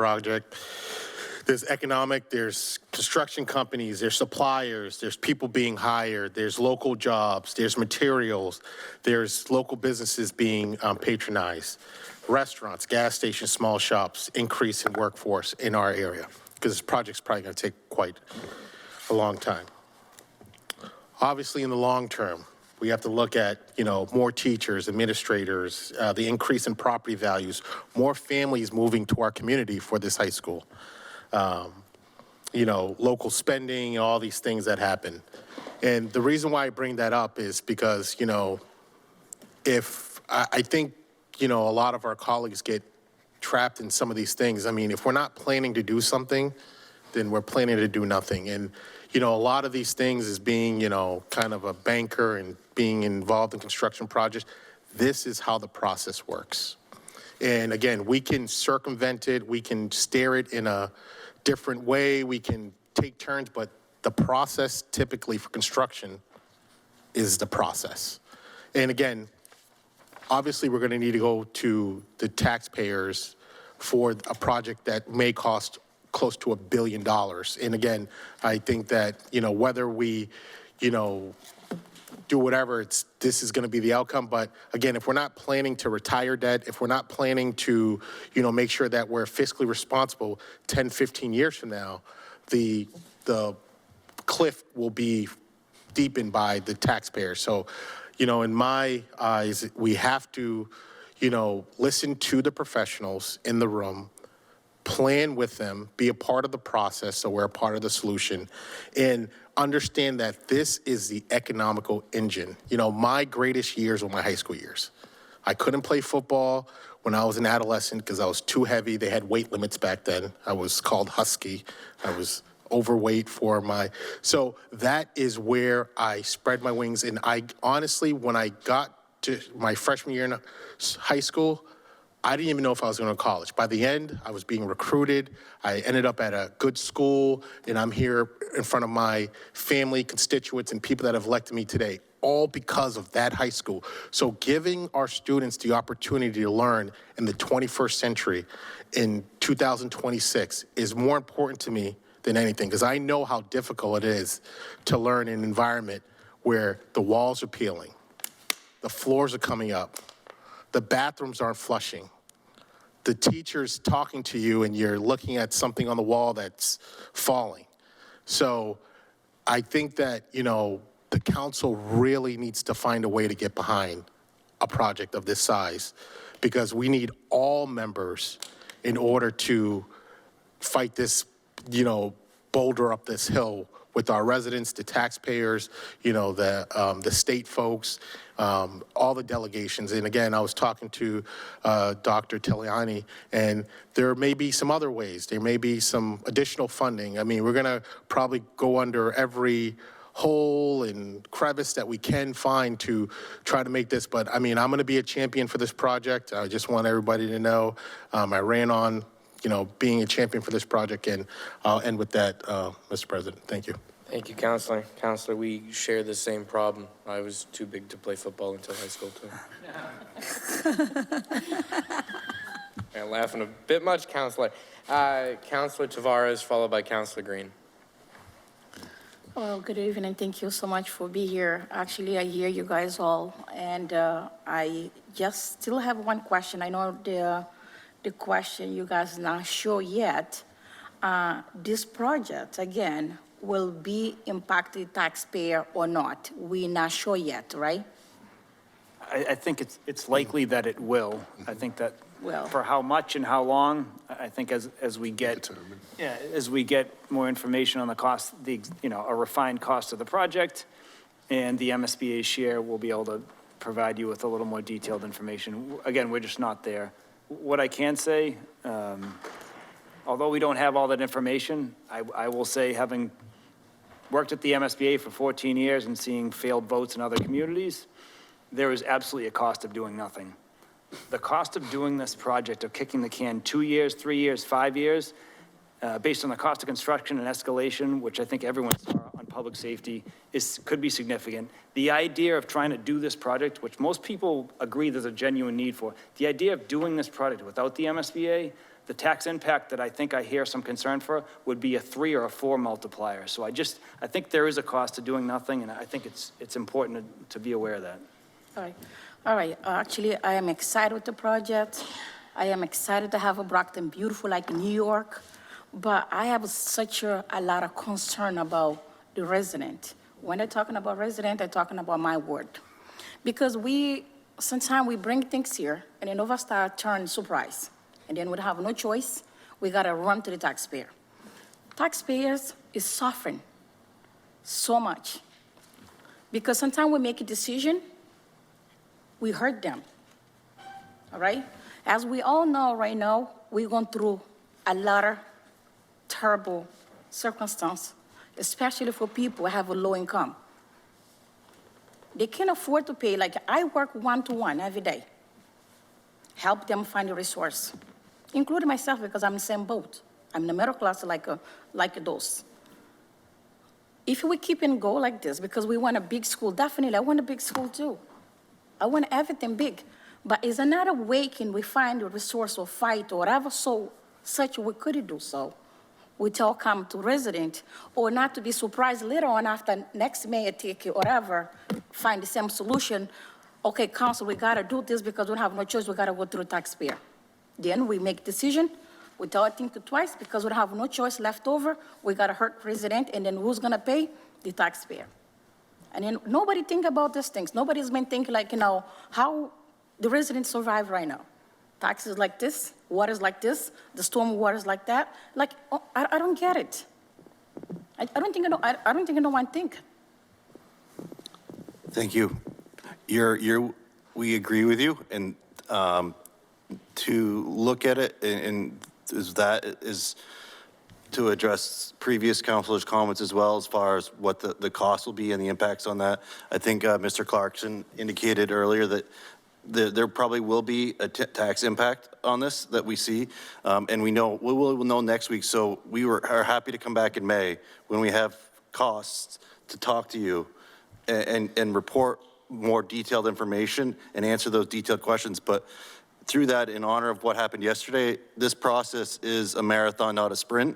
Speaker 15: There's economic, there's construction companies, there's suppliers, there's people being hired, there's local jobs, there's materials, there's local businesses being patronized, restaurants, gas stations, small shops, increase in workforce in our area, because this project's probably going to take quite a long time. Obviously, in the long term, we have to look at, more teachers, administrators, the increase in property values, more families moving to our community for this high school. Local spending, all these things that happen. And the reason why I bring that up is because, if I think, a lot of our colleagues get trapped in some of these things. I mean, if we're not planning to do something, then we're planning to do nothing. And, you know, a lot of these things is being, you know, kind of a banker and being involved in construction projects. This is how the process works. And again, we can circumvent it, we can steer it in a different way, we can take turns, but the process typically for construction is the process. And again, obviously we're going to need to go to the taxpayers for a project that may cost close to $1 billion. And again, I think that, you know, whether we, you know, do whatever, this is going to be the outcome. But again, if we're not planning to retire debt, if we're not planning to, you know, make sure that we're fiscally responsible 10, 15 years from now, the cliff will be deepened by the taxpayer. So, you know, in my eyes, we have to, you know, listen to the professionals in the room, plan with them, be a part of the process so we're a part of the solution, and understand that this is the economical engine. You know, my greatest years were my high school years. I couldn't play football when I was an adolescent because I was too heavy. They had weight limits back then. I was called Husky. I was overweight for my, so that is where I spread my wings. And I honestly, when I got to my freshman year in high school, I didn't even know if I was going to college. By the end, I was being recruited. I ended up at a good school, and I'm here in front of my family, constituents, and people that have elected me today, all because of that high school. So giving our students the opportunity to learn in the 21st century in 2026 is more important to me than anything, because I know how difficult it is to learn in an environment where the walls are peeling, the floors are coming up, the bathrooms aren't flushing, the teacher's talking to you and you're looking at something on the wall that's falling. So I think that, you know, the council really needs to find a way to get behind a project of this size, because we need all members in order to fight this, you know, boulder up this hill with our residents, the taxpayers, you know, the state folks, all the delegations. And again, I was talking to Dr. Teliani, and there may be some other ways. There may be some additional funding. I mean, we're going to probably go under every hole and crevice that we can find to try to make this. But I mean, I'm going to be a champion for this project. I just want everybody to know I ran on, you know, being a champion for this project. And I'll end with that, Mr. President. Thank you.
Speaker 1: Thank you, Counselor. Counselor, we share the same problem. I was too big to play football until high school, too. I'm laughing a bit much, Counselor. Counselor Tavares, followed by Counselor Green.
Speaker 13: Well, good evening. Thank you so much for being here. Actually, I hear you guys all, and I just still have one question. I know the question you guys not sure yet. This project, again, will be impacted taxpayer or not? We're not sure yet, right?
Speaker 17: I think it's likely that it will. I think that for how much and how long, I think as we get more information on the cost, a refined cost of the project, and the MSBA share, we'll be able to provide you with a little more detailed information. Again, we're just not there. What I can say, although we don't have all that information, I will say, having worked at the MSBA for 14 years and seeing failed votes in other communities, there is absolutely a cost of doing nothing. The cost of doing this project, of kicking the can 2 years, 3 years, 5 years, based on the cost of construction and escalation, which I think everyone saw on public safety, could be significant. The idea of trying to do this project, which most people agree there's a genuine need for, the idea of doing this project without the MSBA, the tax impact that I think I hear some concern for would be a 3 or a 4 multiplier. So I think there is a cost to doing nothing, and I think it's important to be aware of that.
Speaker 13: All right. Actually, I am excited with the project. I am excited to have a Brockton beautiful like New York, but I have such a lot of concern about the resident. When they're talking about resident, they're talking about my ward. Because sometimes we bring things here, and then over start turn surprise. And then we have no choice. We got to run to the taxpayer. Taxpayers is suffering so much. Because sometimes we make a decision, we hurt them, all right? As we all know right now, we're going through a lot of terrible circumstances, especially for people who have a low income. They can't afford to pay. Like, I work one-to-one every day, help them find a resource, including myself because I'm in the same boat. I'm in the middle class like those. If we keep and go like this, because we want a big school, definitely, I want a big school too. I want everything big. But is another way can we find a resource or fight or whatever, so such we could do so. We all come to resident, or not to be surprised later on after next mayor take it, whatever, find the same solution. Okay, council, we gotta do this because we don't have no choice, we gotta go through taxpayer. Then we make decision without thinking twice because we don't have no choice left over, we gotta hurt resident, and then who's gonna pay? The taxpayer. And then nobody think about these things. Nobody's been thinking like, how the residents survive right now. Taxes like this, water's like this, the storm water's like that. Like, I don't get it. I don't think I know one thing.
Speaker 18: Thank you. We agree with you, and to look at it, and is to address previous councilors' comments as well, as far as what the cost will be and the impacts on that. I think Mr. Clarkson indicated earlier that there probably will be a tax impact on this that we see, and we will know next week. So we are happy to come back in May when we have costs to talk to you and report more detailed information and answer those detailed questions. But through that, in honor of what happened yesterday, this process is a marathon, not a sprint,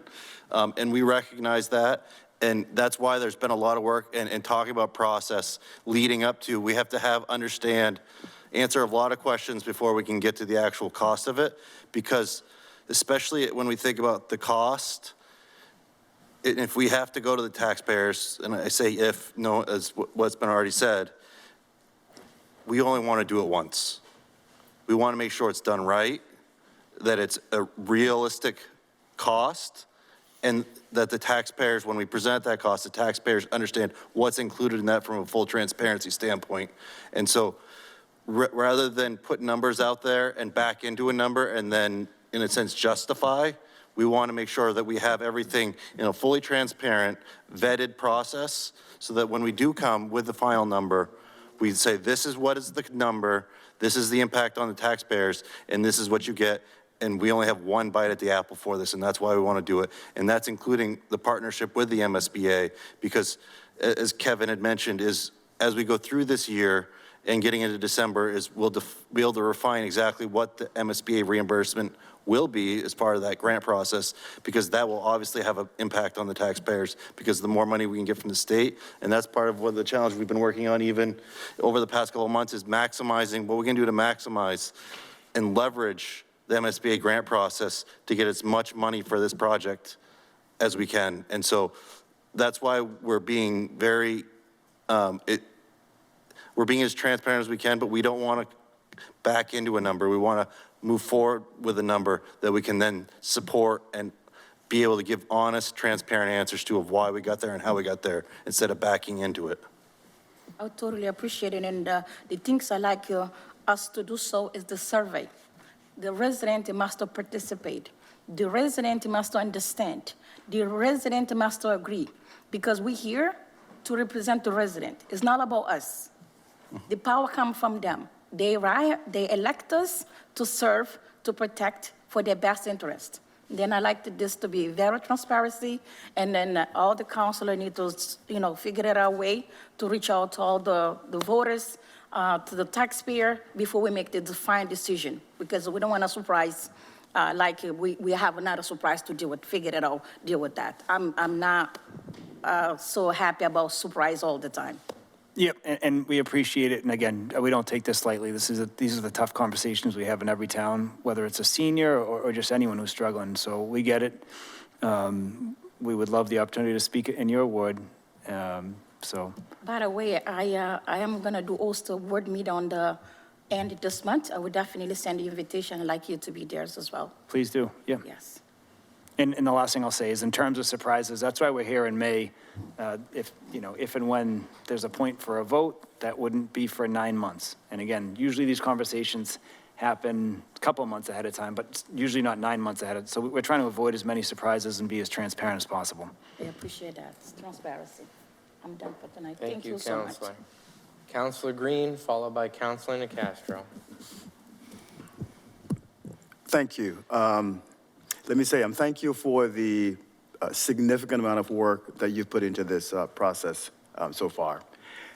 Speaker 18: and we recognize that. And that's why there's been a lot of work and talking about process leading up to. We have to answer a lot of questions before we can get to the actual cost of it, because especially when we think about the cost, if we have to go to the taxpayers, and I say if, no, as what's been already said, we only want to do it once. We want to make sure it's done right, that it's a realistic cost, and that the taxpayers, when we present that cost, the taxpayers understand what's included in that from a full transparency standpoint. And so rather than put numbers out there and back into a number and then, in a sense, justify, we want to make sure that we have everything in a fully transparent, vetted process, so that when we do come with the final number, we say, this is what is the number, this is the impact on the taxpayers, and this is what you get, and we only have one bite at the apple for this, and that's why we want to do it. And that's including the partnership with the MSBA, because as Kevin had mentioned, is as we go through this year and getting into December, is we'll be able to refine exactly what the MSBA reimbursement will be as part of that grant process, because that will obviously have an impact on the taxpayers, because the more money we can get from the state, and that's part of what the challenge we've been working on even over the past couple of months, is maximizing what we can do to maximize and leverage the MSBA grant process to get as much money for this project as we can. And so that's why we're being very, we're being as transparent as we can, but we don't want to back into a number. We want to move forward with a number that we can then support and be able to give honest, transparent answers to of why we got there and how we got there, instead of backing into it.
Speaker 13: I totally appreciate it, and the things I like us to do so is the survey. The resident must participate. The resident must understand. The resident must agree, because we're here to represent the resident. It's not about us. The power comes from them. They elect us to serve, to protect for their best interest. Then I like this to be very transparency, and then all the councilors need to, figure out a way to reach out to all the voters, to the taxpayer before we make the defined decision, because we don't want to surprise, like we have another surprise to deal with, figure it out, deal with that. I'm not so happy about surprise all the time.
Speaker 17: Yep, and we appreciate it. And again, we don't take this lightly. These are the tough conversations we have in every town, whether it's a senior or just anyone who's struggling. So we get it. We would love the opportunity to speak in your ward.
Speaker 13: By the way, I am gonna do also ward meet on the end of this month. I would definitely send the invitation. I'd like you to be there as well.
Speaker 17: Please do, yeah.
Speaker 13: Yes.
Speaker 17: And the last thing I'll say is, in terms of surprises, that's why we're here in May. If and when there's a point for a vote, that wouldn't be for 9 months. And again, usually these conversations happen a couple of months ahead of time, but usually not 9 months ahead. So we're trying to avoid as many surprises and be as transparent as possible.
Speaker 13: I appreciate that. It's transparency. I'm done for tonight.
Speaker 1: Thank you,
Speaker 13: so much.
Speaker 1: Counselor. Counselor Green, followed by Counselor Nicastro.
Speaker 12: Thank you. Let me say, thank you for the significant amount of work that you've put into this process so far.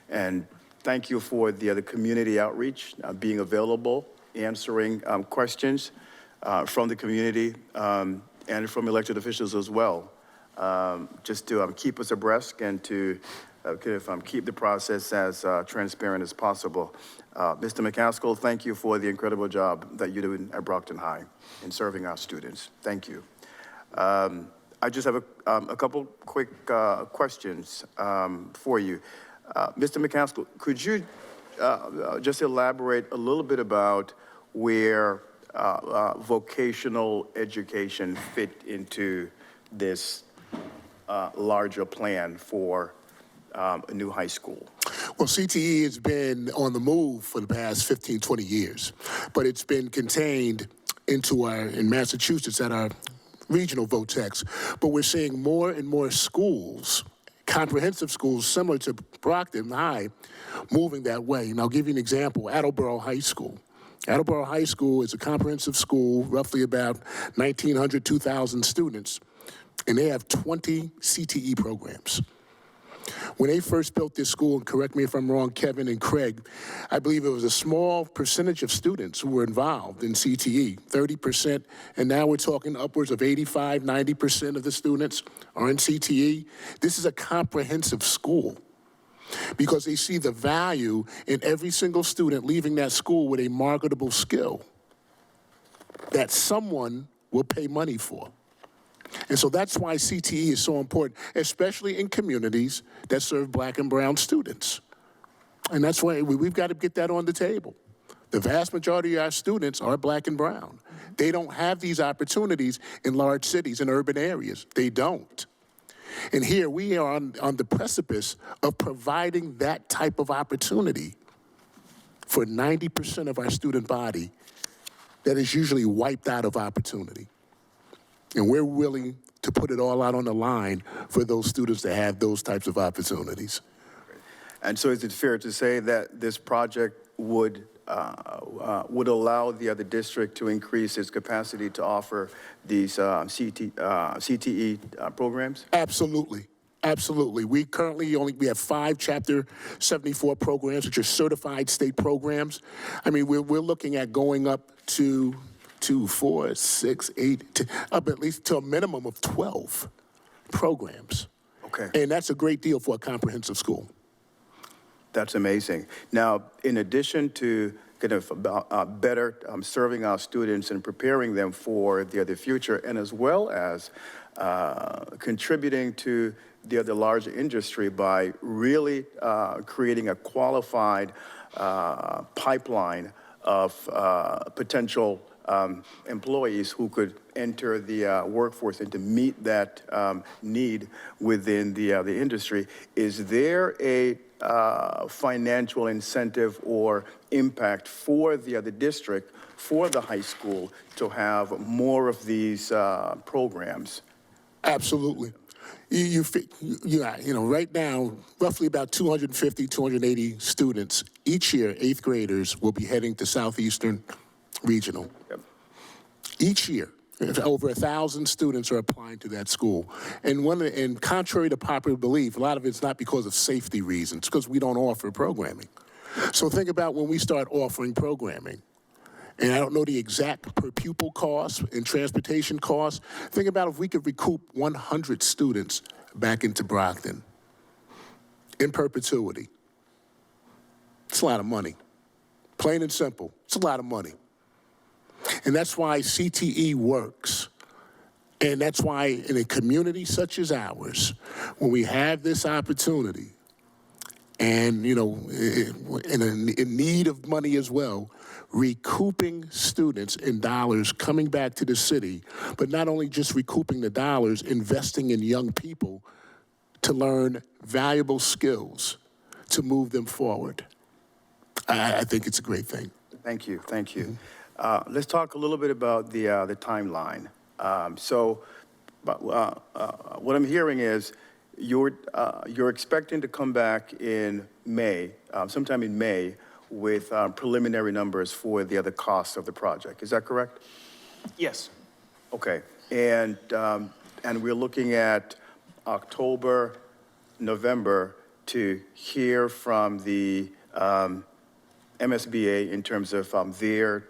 Speaker 12: And thank you for the community outreach, being available, answering questions from the community and from elected officials as well, just to keep us abreast and to keep the process as transparent as possible. Mr. McCaskill, thank you for the incredible job that you're doing at Brockton High in serving our students. Thank you. I just have a couple quick questions for you. Mr. McCaskill, could you just elaborate a little bit about where vocational education fit into this larger plan for a new high school?
Speaker 19: Well, CTE has been on the move for the past 15, 20 years, but it's been contained in Massachusetts at our regional VOTEX. But we're seeing more and more schools, comprehensive schools similar to Brockton High, moving that way. And I'll give you an example, Attleboro High School. Attleboro High School is a comprehensive school, roughly about 1,900, 2,000 students, and they have 20 CTE programs. When they first built this school, and correct me if I'm wrong, Kevin and Craig, I believe it was a small percentage of students who were involved in CTE, 30%, and now we're talking upwards of 85, 90% of the students are in CTE. This is a comprehensive school because they see the value in every single student leaving that school with a marketable skill that someone will pay money for. And so that's why CTE is so important, especially in communities that serve Black and brown students. And that's why we've got to get that on the table. The vast majority of our students are Black and brown. They don't have these opportunities in large cities and urban areas. They don't. And here we are on the precipice of providing that type of opportunity for 90% of our student body that is usually wiped out of opportunity. And we're willing to put it all out on the line for those students to have those types of opportunities.
Speaker 12: And so is it fair to say that this project would allow the other district to increase its capacity to offer these CTE programs?
Speaker 19: Absolutely. Absolutely. We currently we have 5 Chapter 74 programs, which are certified state programs. I mean, we're looking at going up to 2, 4, 6, 8, up at least to a minimum of 12 programs.
Speaker 12: Okay.
Speaker 19: And that's a great deal for a comprehensive school.
Speaker 12: That's amazing. Now, in addition to kind of better serving our students and preparing them for the future, and as well as contributing to the larger industry by really creating a qualified pipeline of potential employees who could enter the workforce and to meet that need within the industry. Is there a financial incentive or impact for the district, for the high school, to have more of these programs?
Speaker 19: Absolutely. You know, right now, roughly about 250, 280 students each year, 8th graders, will be heading to Southeastern Regional.
Speaker 12: Yep.
Speaker 19: Each year, over 1,000 students are applying to that school. And contrary to popular belief, a lot of it's not because of safety reasons, because we don't offer programming. So think about when we start offering programming. And I don't know the exact per pupil cost and transportation costs. Think about if we could recoup 100 students back into Brockton in perpetuity. It's a lot of money. Plain and simple, it's a lot of money. And that's why CTE works. And that's why in a community such as ours, when we have this opportunity and, you know, in need of money as well, recouping students in dollars coming back to the city, but not only just recouping the dollars, investing in young people to learn valuable skills to move them forward. I think it's a great thing.
Speaker 12: Thank you, thank you. Let's talk a little bit about the timeline. What I'm hearing is you're expecting to come back in May, sometime in May, with preliminary numbers for the other costs of the project. Is that correct?
Speaker 17: Yes.
Speaker 12: Okay. And we're looking at October, November to hear from the MSBA in terms of their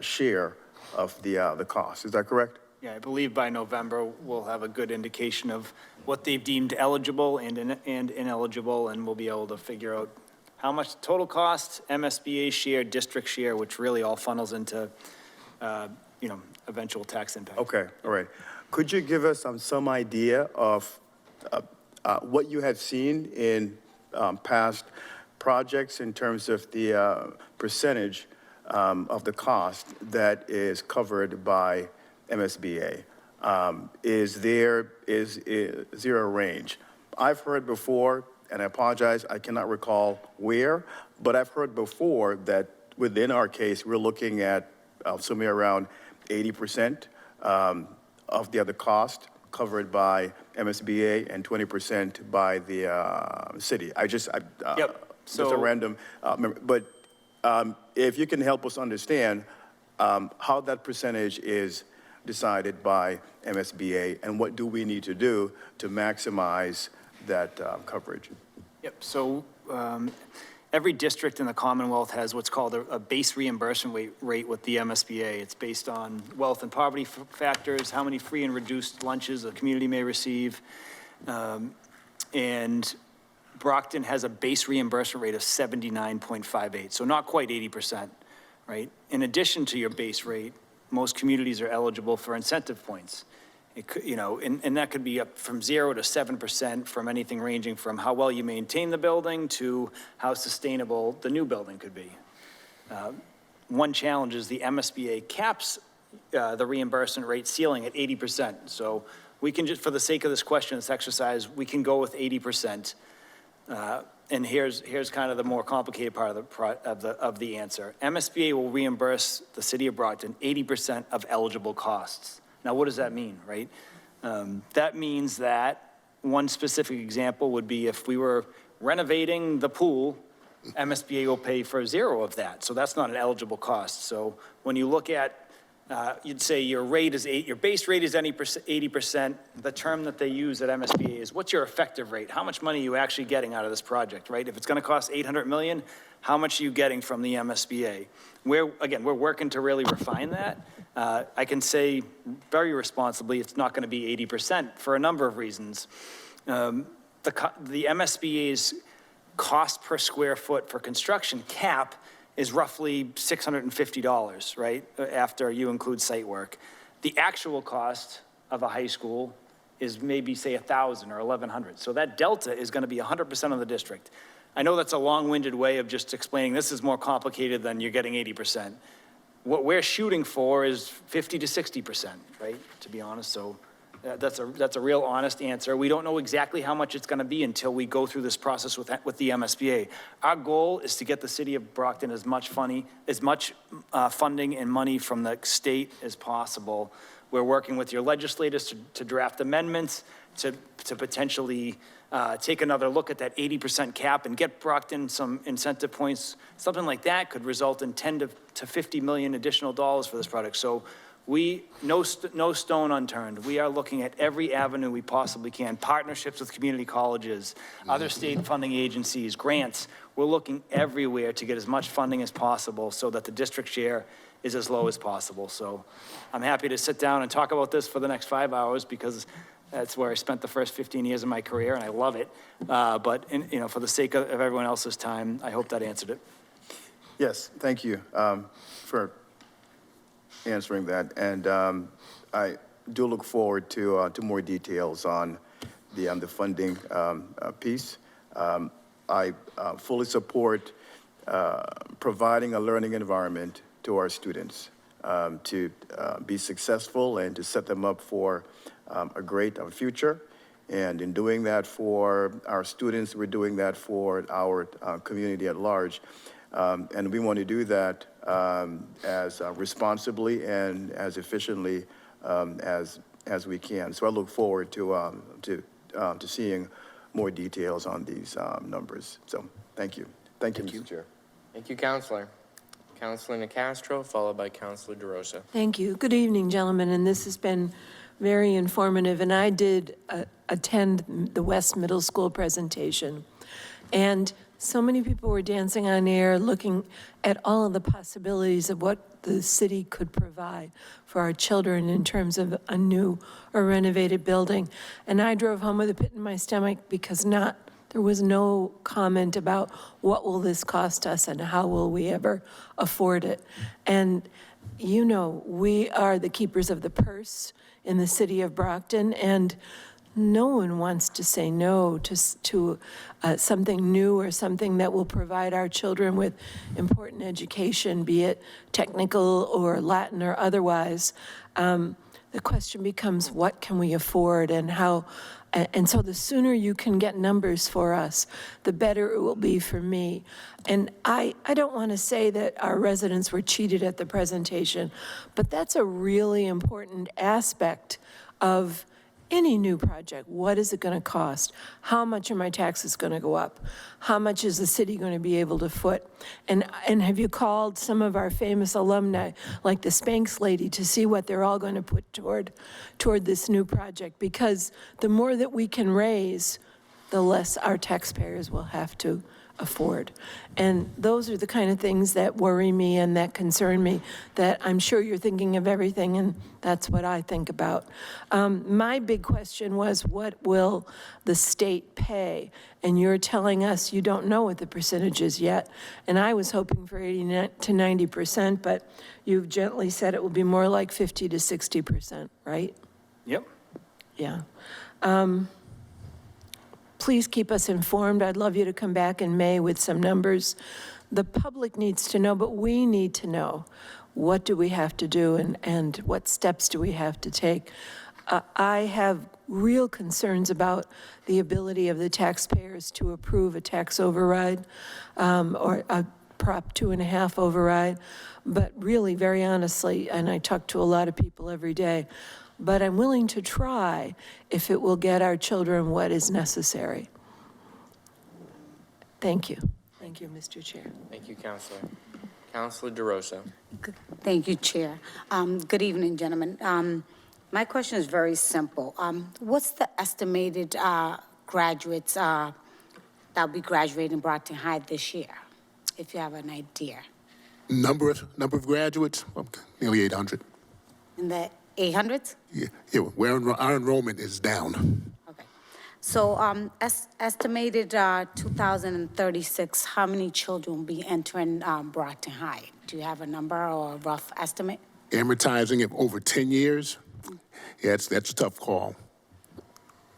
Speaker 12: share of the cost. Is that correct?
Speaker 17: Yeah, I believe by November, we'll have a good indication of what they've deemed eligible and ineligible, and we'll be able to figure out how much total cost, MSBA share, district share, which really all funnels into, eventual tax impact.
Speaker 12: Okay, all right. Could you give us some idea of what you have seen in past projects in terms of the percentage of the cost that is covered by MSBA? Is there a range? I've heard before, and I apologize, I cannot recall where, but I've heard before that within our case, we're looking at somewhere around 80% of the other cost covered by MSBA and 20% by the city. Just a random, but if you can help us understand how that percentage is decided by MSBA and what do we need to do to maximize that coverage?
Speaker 17: Yep, so every district in the Commonwealth has what's called a base reimbursement rate with the MSBA. It's based on wealth and poverty factors, how many free and reduced lunches a community may receive. And Brockton has a base reimbursement rate of 79.58, so not quite 80%, right? In addition to your base rate, most communities are eligible for incentive points. It could, and that could be up from 0 to 7% from anything ranging from how well you maintain the building to how sustainable the new building could be. One challenge is the MSBA caps the reimbursement rate ceiling at 80%. So we can just, for the sake of this question, this exercise, we can go with 80%. And here's kind of the more complicated part of the answer. MSBA will reimburse the city of Brockton 80% of eligible costs. Now, what does that mean, right? That means that one specific example would be if we were renovating the pool, MSBA will pay for 0 of that. So that's not an eligible cost. So when you look at, you'd say your base rate is 80%. The term that they use at MSBA is what's your effective rate? How much money are you actually getting out of this project, right? If it's going to cost $800 million, how much are you getting from the MSBA? We're working to really refine that. I can say very responsibly, it's not going to be 80% for a number of reasons. The MSBA's cost per square foot for construction cap is roughly $650, right, after you include site work. The actual cost of a high school is maybe, say, $1,000 or $1,100. So that delta is going to be 100% of the district. I know that's a long-winded way of just explaining this is more complicated than you're getting 80%. What we're shooting for is 50 to 60%, right, to be honest. So that's a real honest answer. We don't know exactly how much it's going to be until we go through this process with the MSBA. Our goal is to get the city of Brockton as much funding and money from the state as possible. We're working with your legislators to draft amendments to potentially take another look at that 80% cap and get Brockton some incentive points. Something like that could result in $10 to $50 million additional dollars for this project. So no stone unturned. We are looking at every avenue we possibly can, partnerships with community colleges, other state funding agencies, grants. We're looking everywhere to get as much funding as possible so that the district share is as low as possible. So I'm happy to sit down and talk about this for the next 5 hours because that's where I spent the first 15 years of my career and I love it. But for the sake of everyone else's time, I hope that answered it.
Speaker 12: Yes, thank you for answering that, and I do look forward to more details on the funding piece. I fully support providing a learning environment to our students to be successful and to set them up for a great future. And in doing that for our students, we're doing that for our community at large. And we want to do that as responsibly and as efficiently as we can. So I look forward to seeing more details on these numbers. So thank you. Thank you, Mr. Chair.
Speaker 1: Thank you, Counselor. Counselor Nicastro, followed by Counselor DeRosa.
Speaker 10: Thank you. Good evening, gentlemen, and this has been very informative, and I did attend the West Middle School presentation, and so many people were dancing on air looking at all of the possibilities of what the city could provide for our children in terms of a new or renovated building. And I drove home with a pit in my stomach because there was no comment about what will this cost us and how will we ever afford it. And you know, we are the keepers of the purse in the city of Brockton, and no one wants to say no to something new or something that will provide our children with important education, be it technical or Latin or otherwise. The question becomes, what can we afford and how? And so the sooner you can get numbers for us, the better it will be for me. And I don't want to say that our residents were cheated at the presentation, but that's a really important aspect of any new project. What is it going to cost? How much are my taxes going to go up? How much is the city going to be able to foot? And have you called some of our famous alumni, like the Spanx lady, to see what they're all going to put toward this new project? Because the more that we can raise, the less our taxpayers will have to afford. And those are the kind of things that worry me and that concern me, that I'm sure you're thinking of everything, and that's what I think about. My big question was, what will the state pay? And you're telling us you don't know what the percentage is yet. And I was hoping for 80 to 90%, but you've gently said it will be more like 50 to 60%, right?
Speaker 17: Yep.
Speaker 10: Yeah. Please keep us informed. I'd love you to come back in May with some numbers. The public needs to know, but we need to know, what do we have to do and what steps do we have to take? I have real concerns about the ability of the taxpayers to approve a tax override or a Prop 2.5 override. But really, very honestly, and I talk to a lot of people every day, but I'm willing to try if it will get our children what is necessary. Thank you. Thank you, Mr. Chair.
Speaker 1: Thank you, Counselor. Counselor DeRosa.
Speaker 14: Thank you, Chair. Good evening, gentlemen. My question is very simple. What's the estimated graduates that will be graduating in Brockton High this year, if you have an idea?
Speaker 19: Number of graduates, nearly 800.
Speaker 14: In the 800s?
Speaker 19: Yeah, our enrollment is down.
Speaker 14: Okay. So estimated 2036, how many children will be entering Brockton High? Do you have a number or a rough estimate?
Speaker 19: Amortizing it over 10 years, yeah, that's a tough call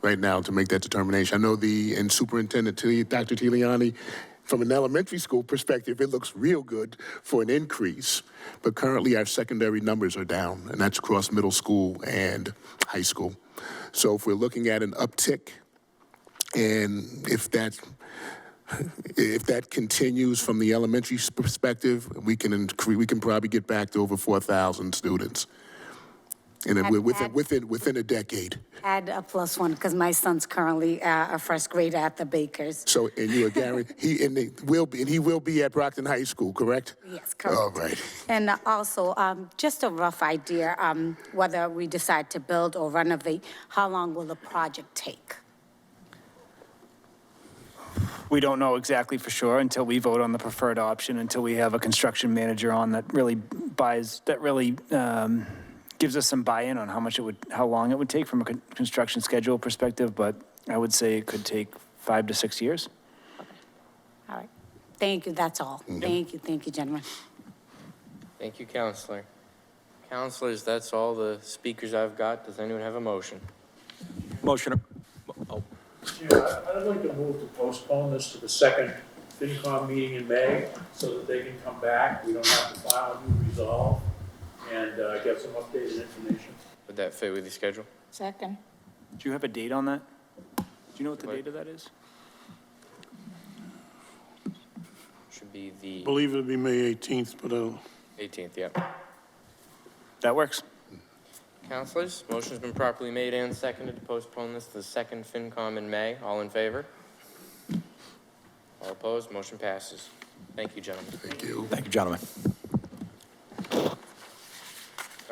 Speaker 19: right now to make that determination. I know and Superintendent Dr. Tiliani, from an elementary school perspective, it looks real good for an increase, but currently our secondary numbers are down, and that's across middle school and high school. So if we're looking at an uptick, and if that continues from the elementary perspective, we can probably get back to over 4,000 students. And within a decade.
Speaker 14: Add a +1, because my son's currently a first grader at the Bakers.
Speaker 19: So, and you are guaranteed, he will be at Brockton High School, correct?
Speaker 14: Yes, correct.
Speaker 19: All right.
Speaker 14: And also, just a rough idea, whether we decide to build or renovate, how long will the project take?
Speaker 17: We don't know exactly for sure until we vote on the preferred option, until we have a construction manager on that really gives us some buy-in on how long it would take from a construction schedule perspective, but I would say it could take 5 to 6 years.
Speaker 14: All right. Thank you. That's all. Thank you, gentlemen.
Speaker 1: Thank you, Counselor. Counselors, that's all the speakers I've got. Does anyone have a motion?
Speaker 4: Motion.
Speaker 5: Yeah, I'd like to move to postpone this to the second FinCom meeting in May so that they can come back. We don't have to file a new resolve and get some updated information.
Speaker 1: Would that fit with your schedule?
Speaker 14: Second.
Speaker 17: Do you have a date on that? Do you know what the date of that is?
Speaker 1: Should be the...
Speaker 2: I believe it'll be May 18th, but
Speaker 1: 18th, yeah.
Speaker 17: That works.
Speaker 1: Councilors, motion's been properly made and seconded to postpone this to the second FinCom in May. All in favor? All opposed? Motion passes. Thank you, gentlemen.
Speaker 3: Thank you.
Speaker 4: Thank you, gentlemen.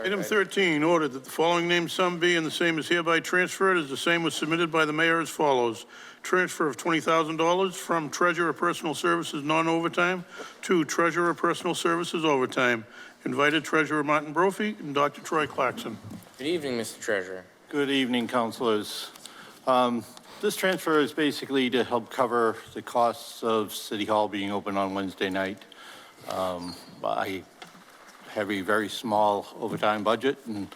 Speaker 2: Item 13, ordered that the following named sum be and the same is hereby transferred as the same was submitted by the mayor as follows. Transfer of $20,000 from Treasurer Personal Services non-overtime to Treasurer Personal Services overtime. Invited Treasurer Martin Brophy and Dr. Troy Clarkson.
Speaker 1: Good evening, Mr. Treasurer.
Speaker 21: Good evening, councilors. This transfer is basically to help cover the costs of City Hall being open on Wednesday night. I have a very small overtime budget, and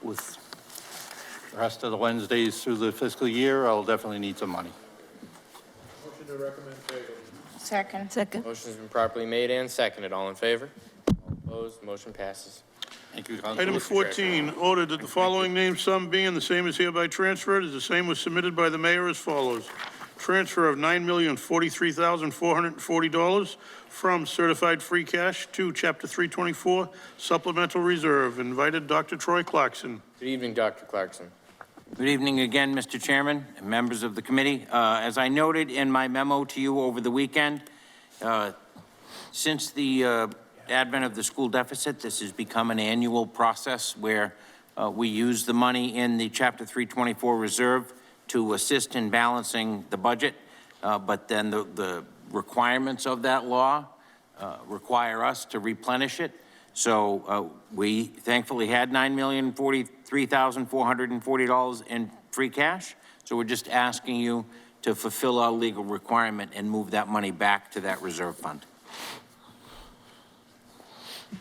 Speaker 21: with the rest of the Wednesdays through the fiscal year, I'll definitely need some money.
Speaker 5: Motion to recommend favorably.
Speaker 13: Second.
Speaker 10: Second.
Speaker 1: Motion's been properly made and seconded. All in favor? All opposed? Motion passes.
Speaker 21: Thank you, councilors.
Speaker 2: Item 14, ordered that the following named sum be and the same is hereby transferred as the same was submitted by the mayor as follows. Transfer of $9,043,440 from certified free cash to Chapter 324 Supplemental Reserve. Invited Dr. Troy Clarkson.
Speaker 1: Good evening, Dr. Clarkson.
Speaker 20: Good evening again, Mr. Chairman and members of the committee. As I noted in my memo to you over the weekend, since the advent of the school deficit, this has become an annual process where we use the money in the Chapter 324 reserve to assist in balancing the budget, but then the requirements of that law require us to replenish it. So we thankfully had $9,043,440 in free cash. So we're just asking you to fulfill our legal requirement and move that money back to that reserve fund.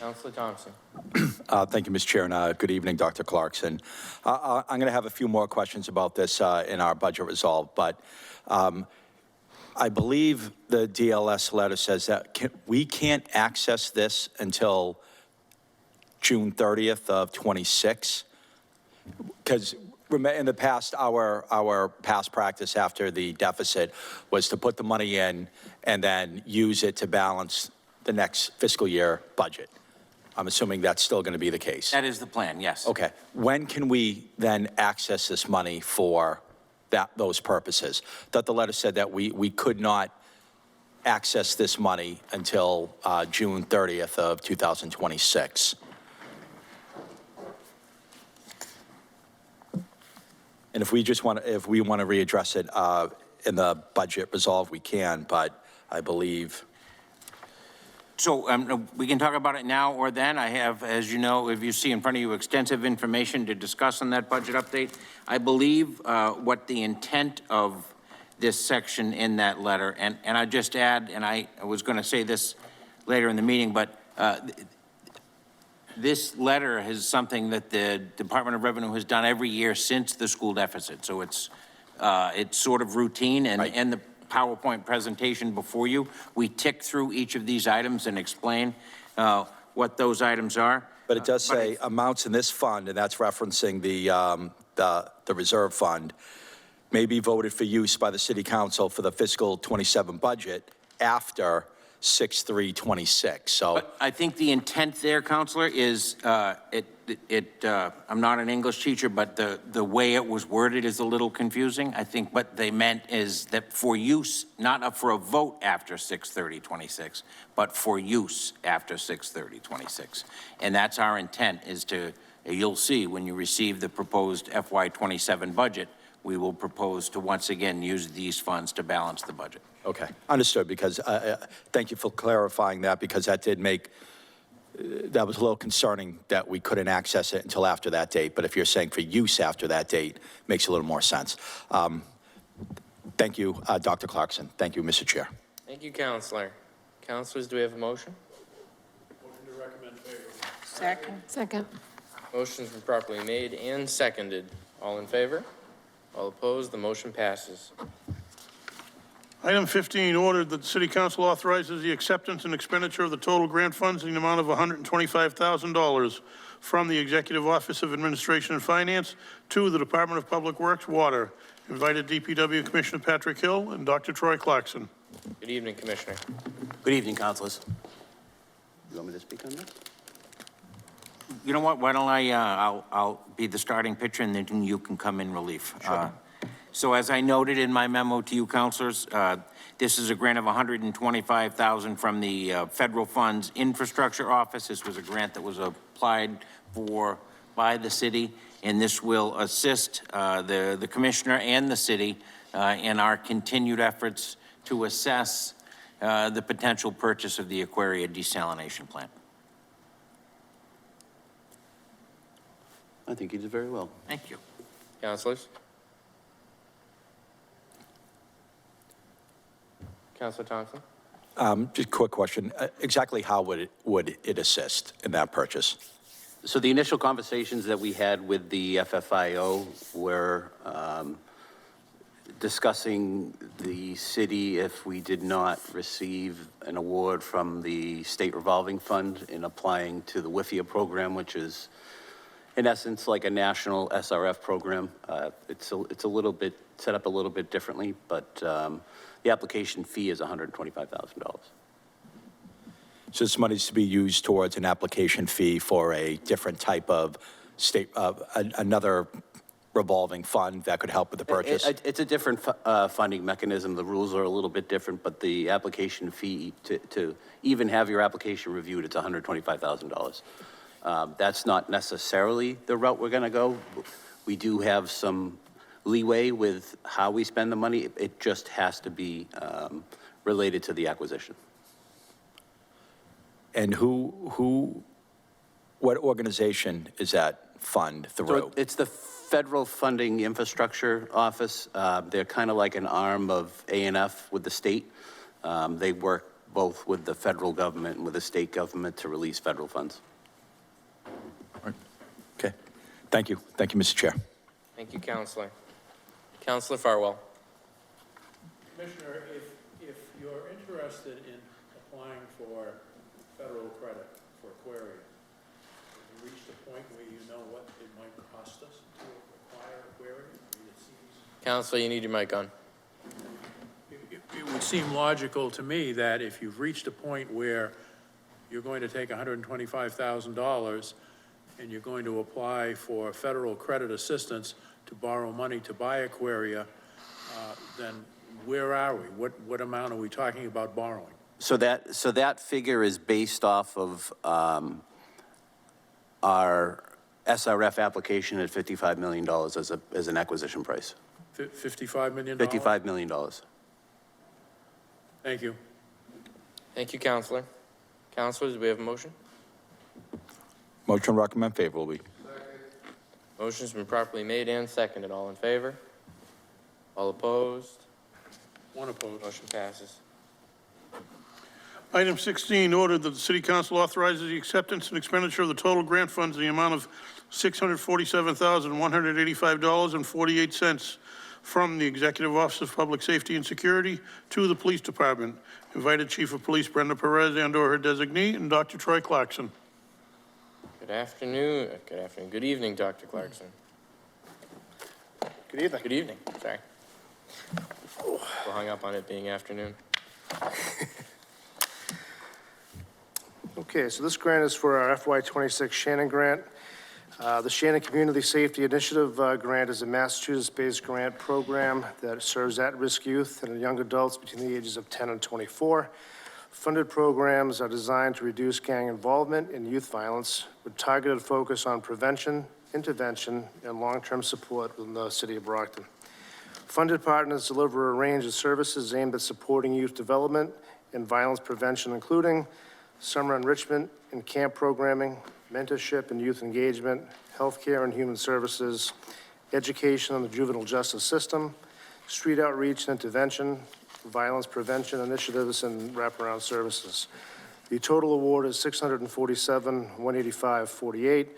Speaker 1: Councilor Thompson.
Speaker 4: Thank you, Mr. Chair, and good evening, Dr. Clarkson. I'm going to have a few more questions about this in our budget resolve, but I believe the DLS letter says that we can't access this until June 30th of 26, because in the past, our past practice after the deficit was to put the money in and then use it to balance the next fiscal year budget. I'm assuming that's still going to be the case.
Speaker 20: That is the plan, yes.
Speaker 4: Okay. When can we then access this money for those purposes? That the letter said that we could not access this money until June 30th of 2026. And if we want to readdress it in the budget resolve, we can, but I believe.
Speaker 20: So we can talk about it now or then. I have, as you know, if you see in front of you, extensive information to discuss on that budget update. I believe what the intent of this section in that letter, and I just add, and I was going to say this later in the meeting, but this letter is something that the Department of Revenue has done every year since the school deficit. So it's sort of routine, and,
Speaker 4: right.
Speaker 20: And the PowerPoint presentation before you, we tick through each of these items and explain what those items are.
Speaker 4: But it does say amounts in this fund, and that's referencing the reserve fund, may be voted for use by the City Council for the fiscal 27 budget after 6/3/26. So
Speaker 20: but I think the intent there, Counselor, is I'm not an English teacher, but the way it was worded is a little confusing. I think what they meant is that for use, not for a vote after 6/30/26, but for use after 6/30/26. And that's our intent, is to, you'll see when you receive the proposed FY27 budget, we will propose to once again use these funds to balance the budget.
Speaker 4: okay, understood, because thank you for clarifying that, because that did make, that was a little concerning that we couldn't access it until after that date. But if you're saying for use after that date, makes a little more sense. Thank you, Dr. Clarkson. Thank you, Mr. Chair.
Speaker 1: Thank you, Counselor. Counselors, do we have a motion?
Speaker 5: Motion to recommend favorably.
Speaker 13: Second.
Speaker 10: Second.
Speaker 1: Motion's been properly made and seconded. All in favor? All opposed? The motion passes.
Speaker 2: Item 15, ordered that the City Council authorizes the acceptance and expenditure of the total grant funds in the amount of $125,000 from the Executive Office of Administration and Finance to the Department of Public Works Water. Invited DPW Commissioner Patrick Hill and Dr. Troy Clarkson.
Speaker 1: Good evening, Commissioner.
Speaker 22: Good evening, councilors.
Speaker 11: You want me to speak on this?
Speaker 20: You know what, why don't I'll be the starting pitcher, and then you can come in relief. So as I noted in my memo to you, councilors, this is a grant of $125,000 from the Federal Funds Infrastructure Office. This was a grant that was applied for by the city, and this will assist the commissioner and the city in our continued efforts to assess the potential purchase of the Aquaria desalination plant.
Speaker 11: I think you did very well.
Speaker 20: Thank you.
Speaker 1: Councilors? Councilor Thompson?
Speaker 4: Just a quick question. Exactly how would it assist in that purchase?
Speaker 11: So the initial conversations that we had with the FFIO were discussing the city if we did not receive an award from the state revolving fund in applying to the WIFIA program, which is in essence like a national SRF program. It's a little bit set up a little bit differently, but the application fee is $125,000.
Speaker 4: So this money is to be used towards an application fee for a different type of state, another revolving fund that could help with the purchase?
Speaker 11: It's a different funding mechanism. The rules are a little bit different, but the application fee to even have your application reviewed, it's $125,000. That's not necessarily the route we're going to go. We do have some leeway with how we spend the money. It just has to be related to the acquisition.
Speaker 4: And what organization is that fund through?
Speaker 11: So it's the Federal Funding Infrastructure Office. They're kind of like an arm of A&F with the state. They work both with the federal government and with the state government to release federal funds.
Speaker 4: Okay. Thank you. Thank you, Mr. Chair.
Speaker 1: Thank you, Councilor. Councilor Farwell.
Speaker 5: Commissioner, if you're interested in applying for federal credit for Aquaria, have you reached a point where you know what it might cost us to acquire Aquaria? I mean, it seems...
Speaker 1: Councilor, you need your mic on.
Speaker 5: It would seem logical to me that if you've reached a point where you're going to take $125,000 and you're going to apply for federal credit assistance to borrow money to buy Aquaria, then where are we? What amount are we talking about borrowing?
Speaker 11: So that figure is based off of our SRF application at $55 million as an acquisition price.
Speaker 5: $55 million?
Speaker 11: $55 million.
Speaker 5: Thank you.
Speaker 1: Thank you, Councilor. Councilors, do we have a motion?
Speaker 4: Motion to recommend favorably.
Speaker 1: Motion's been properly made and seconded. All in favor? All opposed?
Speaker 5: One opposed.
Speaker 1: Motion passes.
Speaker 2: Item 16, order that the City Council authorizes the acceptance and expenditure of the total grant funds in the amount of $647,185.48 from the Executive Office of Public Safety and Security to the Police Department. Invited Chief of Police Brenda Perez and/or her designee, and Dr. Troy Clarkson.
Speaker 1: Good afternoon. Good evening, Dr. Clarkson.
Speaker 8: Good evening.
Speaker 1: Good evening. Sorry. We're hung up on it being afternoon.
Speaker 8: Okay, so this grant is for our FY26 Shannon grant. The Shannon Community Safety Initiative grant is a Massachusetts-based grant program that serves at-risk youth and young adults between the ages of 10 and 24. Funded programs are designed to reduce gang involvement and youth violence with targeted focus on prevention, intervention, and long-term support within the city of Brockton. Funded partners deliver a range of services aimed at supporting youth development and violence prevention, including summer enrichment and camp programming, mentorship and youth engagement, healthcare and human services, education on the juvenile justice system, street outreach and intervention, violence prevention initiatives, and wraparound services. The total award is $647,185.48.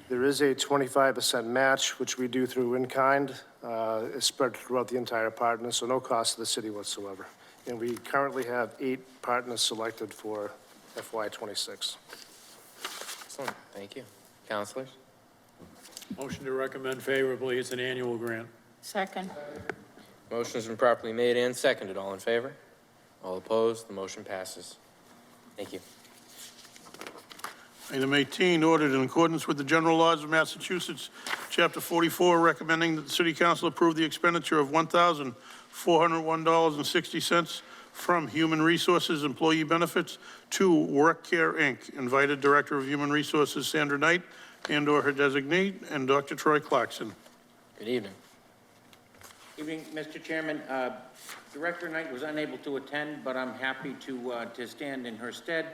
Speaker 8: There is a 25% match, which we do through in-kind. It's spread throughout the entire partner, so no cost to the city whatsoever. And we currently have 8 partners selected for FY26.
Speaker 1: Excellent. Thank you. Councilors?
Speaker 5: Motion to recommend favorably. It's an annual grant.
Speaker 13: Second.
Speaker 1: Motion's been properly made and seconded. All in favor? All opposed? The motion passes. Thank you.
Speaker 2: Item 18, ordered in accordance with the general laws of Massachusetts, Chapter 44, recommending that the City Council approve the expenditure of $1,401.60 from Human Resources Employee Benefits to Work Care, Inc. Invited Director of Human Resources Sandra Knight and/or her designee, and Dr. Troy Clarkson.
Speaker 20: Good evening. Evening, Mr. Chairman. Director Knight was unable to attend, but I'm happy to stand in her stead.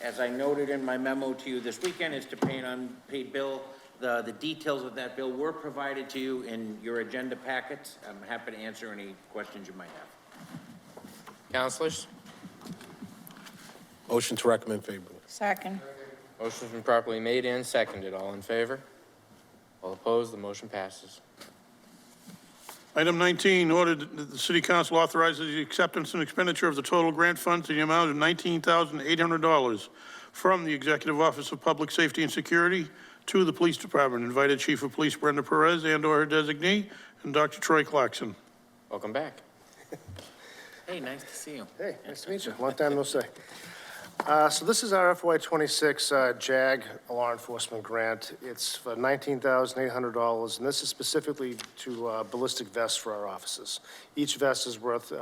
Speaker 20: As I noted in my memo to you this weekend, is to pay an unpaid bill. The details of that bill were provided to you in your agenda packets. I'm happy to answer any questions you might have. Councilors?
Speaker 15: Motion to recommend favorably.
Speaker 13: Second.
Speaker 1: Motion's been properly made and seconded. All in favor? All opposed? The motion passes.
Speaker 2: Item 19, ordered that the City Council authorizes the acceptance and expenditure of the total grant funds in the amount of $19,800 from the Executive Office of Public Safety and Security to the Police Department. Invited Chief of Police Brenda Perez and/or her designee, and Dr. Troy Clarkson.
Speaker 1: Welcome back. Hey, nice to see you.
Speaker 8: Hey, nice to meet you. Long time no say. So this is our FY26 JAG law enforcement grant. It's for $19,800, and this is specifically to ballistic vests for our officers. Each vest is worth,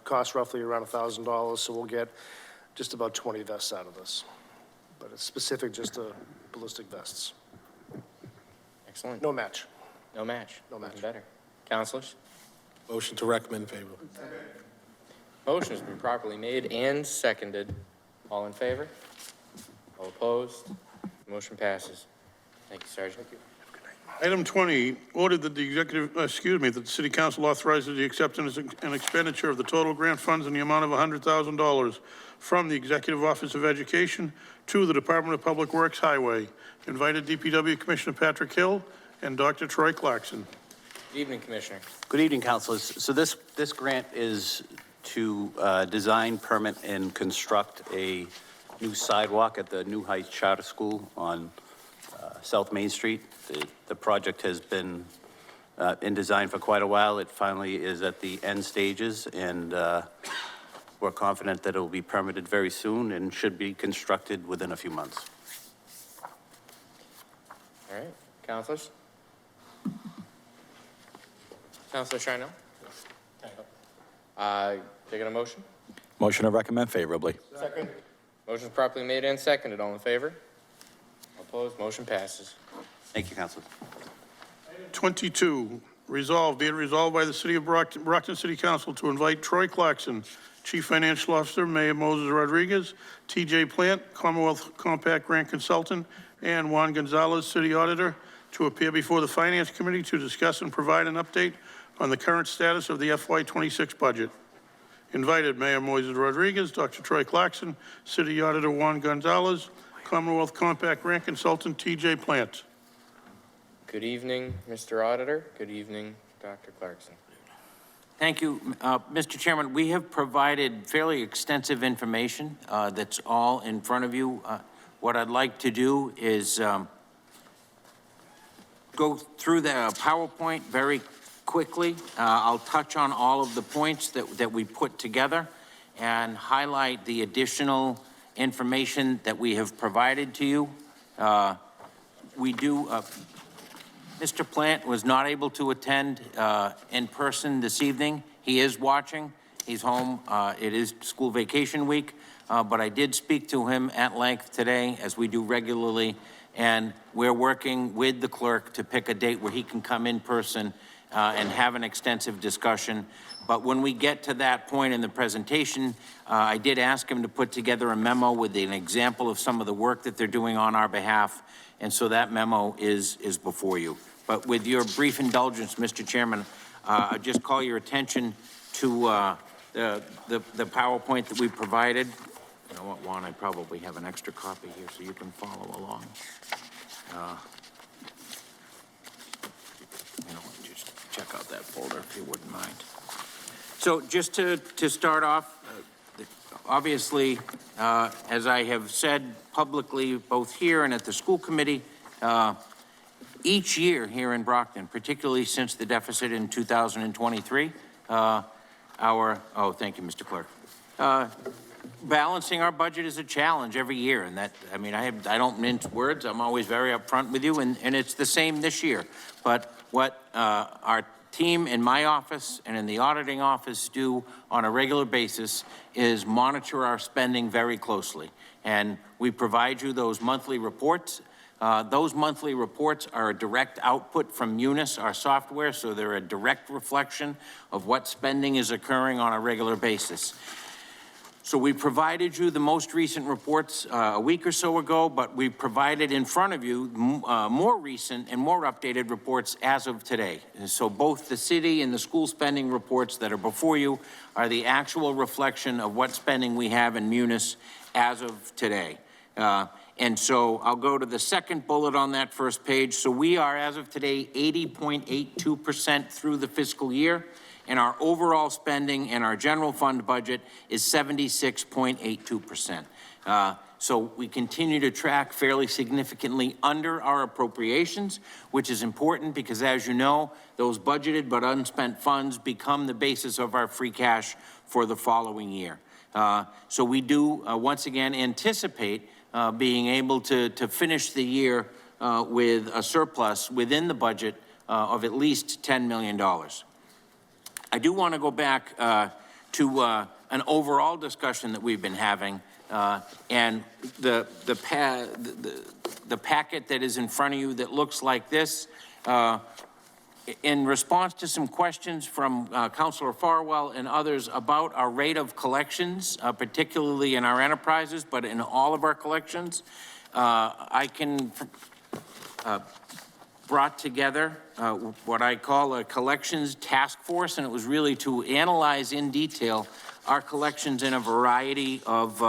Speaker 8: costs roughly around $1,000, so we'll get just about 20 vests out of this. But it's specific just to ballistic vests.
Speaker 1: Excellent.
Speaker 8: No match.
Speaker 1: No match.
Speaker 8: No match.
Speaker 1: Even better. Councilors?
Speaker 15: Motion to recommend favorably.
Speaker 1: Motion has been properly made and seconded. All in favor? All opposed? Motion passes. Thank you, Sergeant.
Speaker 2: Item 20, ordered that that the City Council authorizes the acceptance and expenditure of the total grant funds in the amount of $100,000 from the Executive Office of Education to the Department of Public Works Highway. Invited DPW Commissioner Patrick Hill and Dr. Troy Clarkson.
Speaker 1: Good evening, Commissioner.
Speaker 6: Good evening, councilors. So this grant is to design, permit, and construct a new sidewalk at the New Heights Charter School on South Main Street. The project has been in design for quite a while. It finally is at the end stages, and we're confident that it will be permitted very soon and should be constructed within a few months.
Speaker 1: All right, councilors? Councilor Charnel? Taking a motion?
Speaker 4: Motion to recommend favorably.
Speaker 2: Second.
Speaker 1: Motion's properly made and seconded. All in favor? All opposed? Motion passes.
Speaker 6: Thank you, councilors.
Speaker 2: 22, resolved, be it resolved by the City of Brockton City Council to invite Troy Clarkson, Chief Financial Officer, Mayor Moses Rodriguez, TJ Plant, Commonwealth Compact Grant Consultant, and Juan Gonzalez, City Auditor, to appear before the Finance Committee to discuss and provide an update on the current status of the FY26 budget. Invited Mayor Moises Rodriguez, Dr. Troy Clarkson, City Auditor Juan Gonzalez, Commonwealth Compact Grant Consultant TJ Plant.
Speaker 1: Good evening, Mr. Auditor. Good evening, Dr. Clarkson.
Speaker 20: Thank you. Mr. Chairman, we have provided fairly extensive information that's all in front of you. What I'd like to do is go through the PowerPoint very quickly. I'll touch on all of the points that we put together and highlight the additional information that we have provided to you. Mr. Plant was not able to attend in person this evening. He is watching. He's home. It is school vacation week, but I did speak to him at length today, as we do regularly, and we're working with the clerk to pick a date where he can come in person and have an extensive discussion. But when we get to that point in the presentation, I did ask him to put together a memo with an example of some of the work that they're doing on our behalf, and so that memo is before you. But with your brief indulgence, Mr. Chairman, I just call your attention to the PowerPoint that we provided. You know what, Juan, I probably have an extra copy here so you can follow along. You know what, just check out that folder if you wouldn't mind. So just to start off, obviously, as I have said publicly, both here and at the school committee, each year here in Brockton, particularly since the deficit in 2023, thank you, Mr. Clerk. balancing our budget is a challenge every year, and that, I mean, I don't mince words. I'm always very upfront with you, and it's the same this year. But what our team in my office and in the auditing office do on a regular basis is monitor our spending very closely. And we provide you those monthly reports. Those monthly reports are a direct output from Munis, our software, so they're a direct reflection of what spending is occurring on a regular basis. So we provided you the most recent reports a week or so ago, but we provided in front of you more recent and more updated reports as of today. And so both the city and the school spending reports that are before you are the actual reflection of what spending we have in Munis as of today. And so I'll go to the second bullet on that first page. So we are, as of today, 80.82% through the fiscal year. And our overall spending in our general fund budget is 76.82%. So we continue to track fairly significantly under our appropriations, which is important because, as you know, those budgeted but unspent funds become the basis of our free cash for the following year. So we do, once again, anticipate being able to finish the year with a surplus within the budget of at least $10 million. I do want to go back to an overall discussion that we've been having, and the packet that is in front of you that looks like this. In response to some questions from Councilor Farwell and others about our rate of collections, particularly in our enterprises, but in all of our collections, I brought together what I call a collections task force, and it was really to analyze in detail our collections in a variety of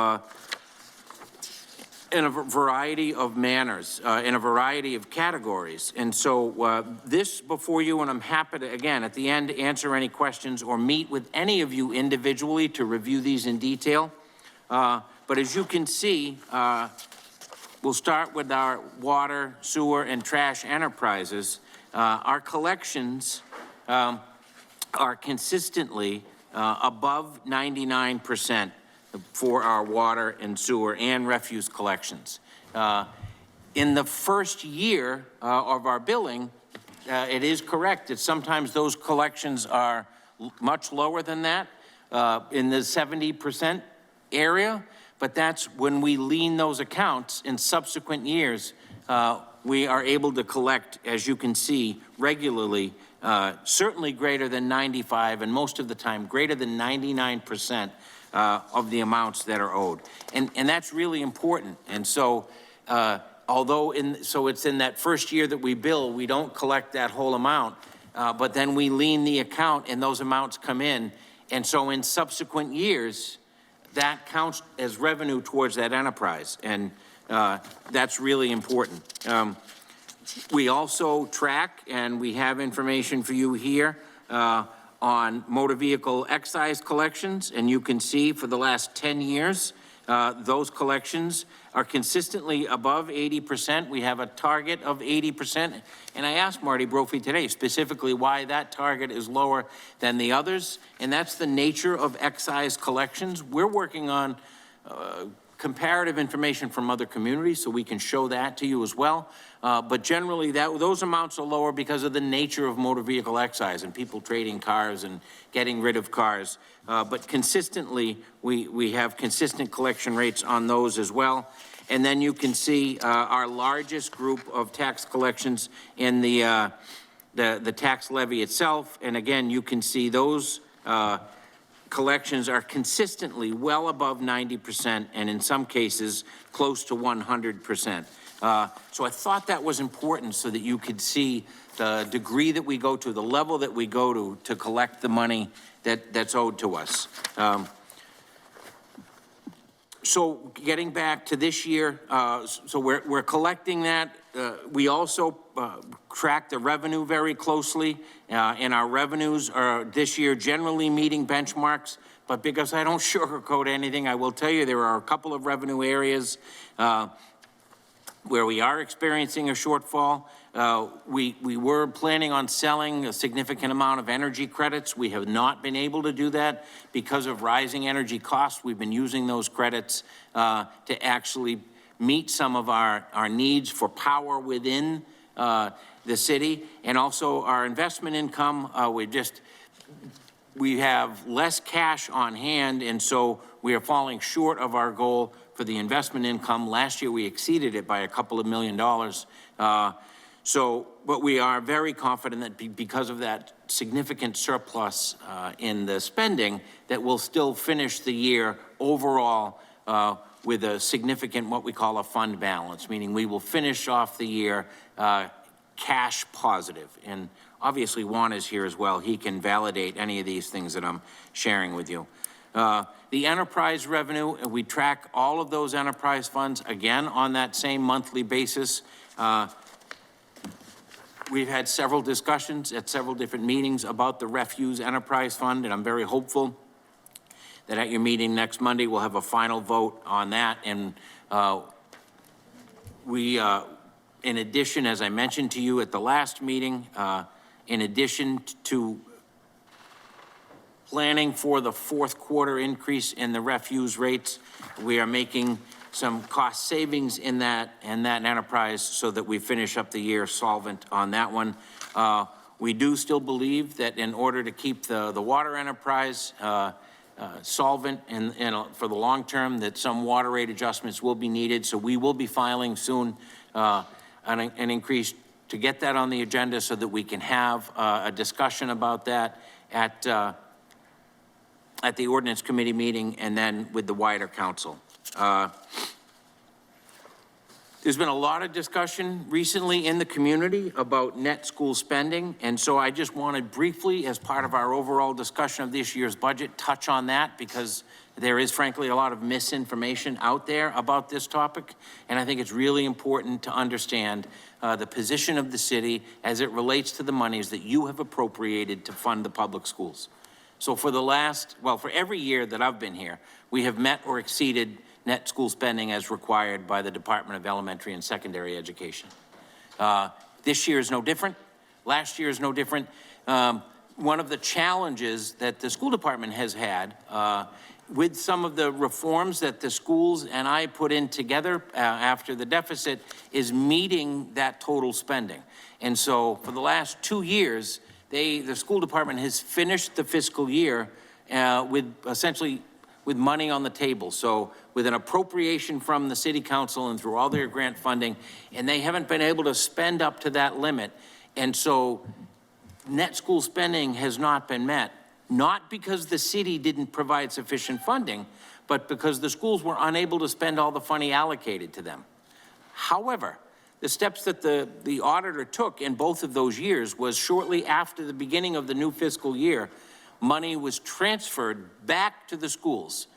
Speaker 20: manners, in a variety of categories. And so this before you, and I'm happy to, again, at the end, answer any questions or meet with any of you individually to review these in detail. But as you can see, we'll start with our water, sewer, and trash enterprises. Our collections are consistently above 99% for our water and sewer and refuse collections. In the first year of our billing, it is correct that sometimes those collections are much lower than that, in the 70% area, but that's when we lean those accounts in subsequent years. We are able to collect, as you can see, regularly, certainly greater than 95, and most of the time greater than 99% of the amounts that are owed. And that's really important. And so, so it's in that first year that we bill, we don't collect that whole amount, but then we lean the account and those amounts come in. And so in subsequent years, that counts as revenue towards that enterprise. And that's really important. We also track, and we have information for you here, on motor vehicle excise collections, and you can see for the last 10 years, those collections are consistently above 80%. We have a target of 80%, and I asked Marty Brophy today specifically why that target is lower than the others, and that's the nature of excise collections. We're working on comparative information from other communities, so we can show that to you as well. But generally, those amounts are lower because of the nature of motor vehicle excise and people trading cars and getting rid of cars. But consistently, we have consistent collection rates on those as well. And then you can see our largest group of tax collections in the tax levy itself. And again, you can see those collections are consistently well above 90%, and in some cases, close to 100%. So I thought that was important so that you could see the degree that we go to, the level that we go to collect the money that's owed to us. So getting back to this year, so we're collecting that. We also track the revenue very closely, and our revenues are this year generally meeting benchmarks. But because I don't sugarcoat anything, I will tell you there are a couple of revenue areas where we are experiencing a shortfall. We were planning on selling a significant amount of energy credits. We have not been able to do that because of rising energy costs. We've been using those credits to actually meet some of our needs for power within the city, and also our investment income. We have less cash on hand, and so we are falling short of our goal for the investment income. Last year, we exceeded it by a couple of $1 million. But we are very confident that because of that significant surplus in the spending, that we'll still finish the year overall with a significant, what we call a fund balance, meaning we will finish off the year cash positive. And obviously, Juan is here as well. He can validate any of these things that I'm sharing with you. The enterprise revenue, we track all of those enterprise funds, again, on that same monthly basis. We've had several discussions at several different meetings about the Refuse Enterprise Fund, and I'm very hopeful that at your meeting next Monday, we'll have a final vote on that. And in addition, as I mentioned to you at the last meeting, in addition to planning for the fourth quarter increase in the refuse rates, we are making some cost savings in that enterprise so that we finish up the year solvent on that one. We do still believe that in order to keep the water enterprise solvent and for the long term, that some water rate adjustments will be needed. So we will be filing soon an increase to get that on the agenda so that we can have a discussion about that at the ordinance committee meeting and then with the wider council. There's been a lot of discussion recently in the community about net school spending, and so I just wanted briefly, as part of our overall discussion of this year's budget, touch on that because there is frankly a lot of misinformation out there about this topic, and I think it's really important to understand the position of the city as it relates to the monies that you have appropriated to fund the public schools. So for for every year that I've been here, we have met or exceeded net school spending as required by the Department of Elementary and Secondary Education. This year is no different. Last year is no different. One of the challenges that the school department has had with some of the reforms that the schools and I put in together after the deficit is meeting that total spending. And so for the last 2 years, the school department has finished the fiscal year with essentially with money on the table. So with an appropriation from the city council and through all their grant funding, and they haven't been able to spend up to that limit. And so net school spending has not been met, not because the city didn't provide sufficient funding, but because the schools were unable to spend all the money allocated to them. However, the steps that the auditor took in both of those years was shortly after the beginning of the new fiscal year, money was transferred back to the schools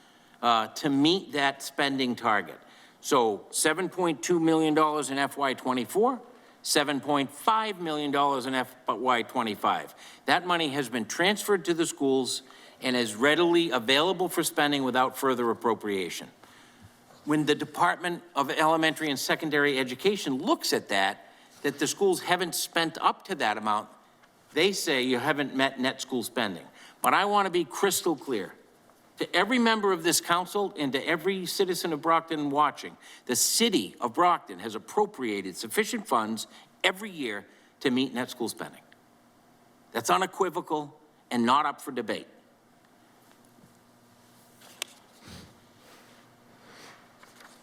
Speaker 20: to meet that spending target. So $7.2 million in FY24, $7.5 million in FY25. That money has been transferred to the schools and is readily available for spending without further appropriation. When the Department of Elementary and Secondary Education looks at that the schools haven't spent up to that amount, they say you haven't met net school spending. But I want to be crystal clear to every member of this council and to every citizen of Brockton watching. The city of Brockton has appropriated sufficient funds every year to meet net school spending. That's unequivocal and not up for debate.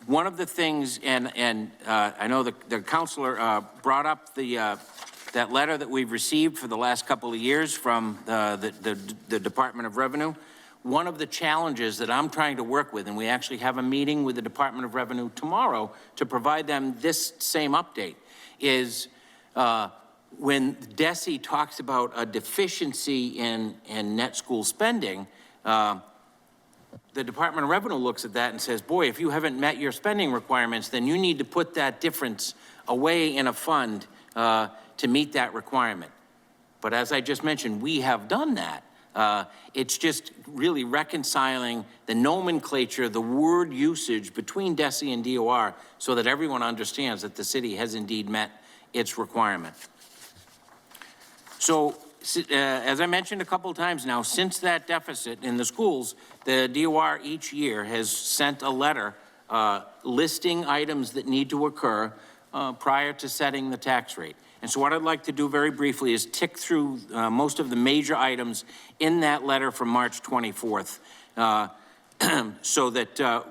Speaker 20: One of the things, and I know the councilor brought up that letter that we've received for the last couple of years from the Department of Revenue. One of the challenges that I'm trying to work with, and we actually have a meeting with the Department of Revenue tomorrow to provide them this same update, is when DESE talks about a deficiency in net school spending, the Department of Revenue looks at that and says, boy, if you haven't met your spending requirements, then you need to put that difference away in a fund to meet that requirement. But as I just mentioned, we have done that. It's just really reconciling the nomenclature, the word usage between DESE and DOR so that everyone understands that the city has indeed met its requirement. So, as I mentioned a couple of times now, since that deficit in the schools, the DOR each year has sent a letter listing items that need to occur prior to setting the tax rate. And so what I'd like to do very briefly is tick through most of the major items in that letter from March 24th so that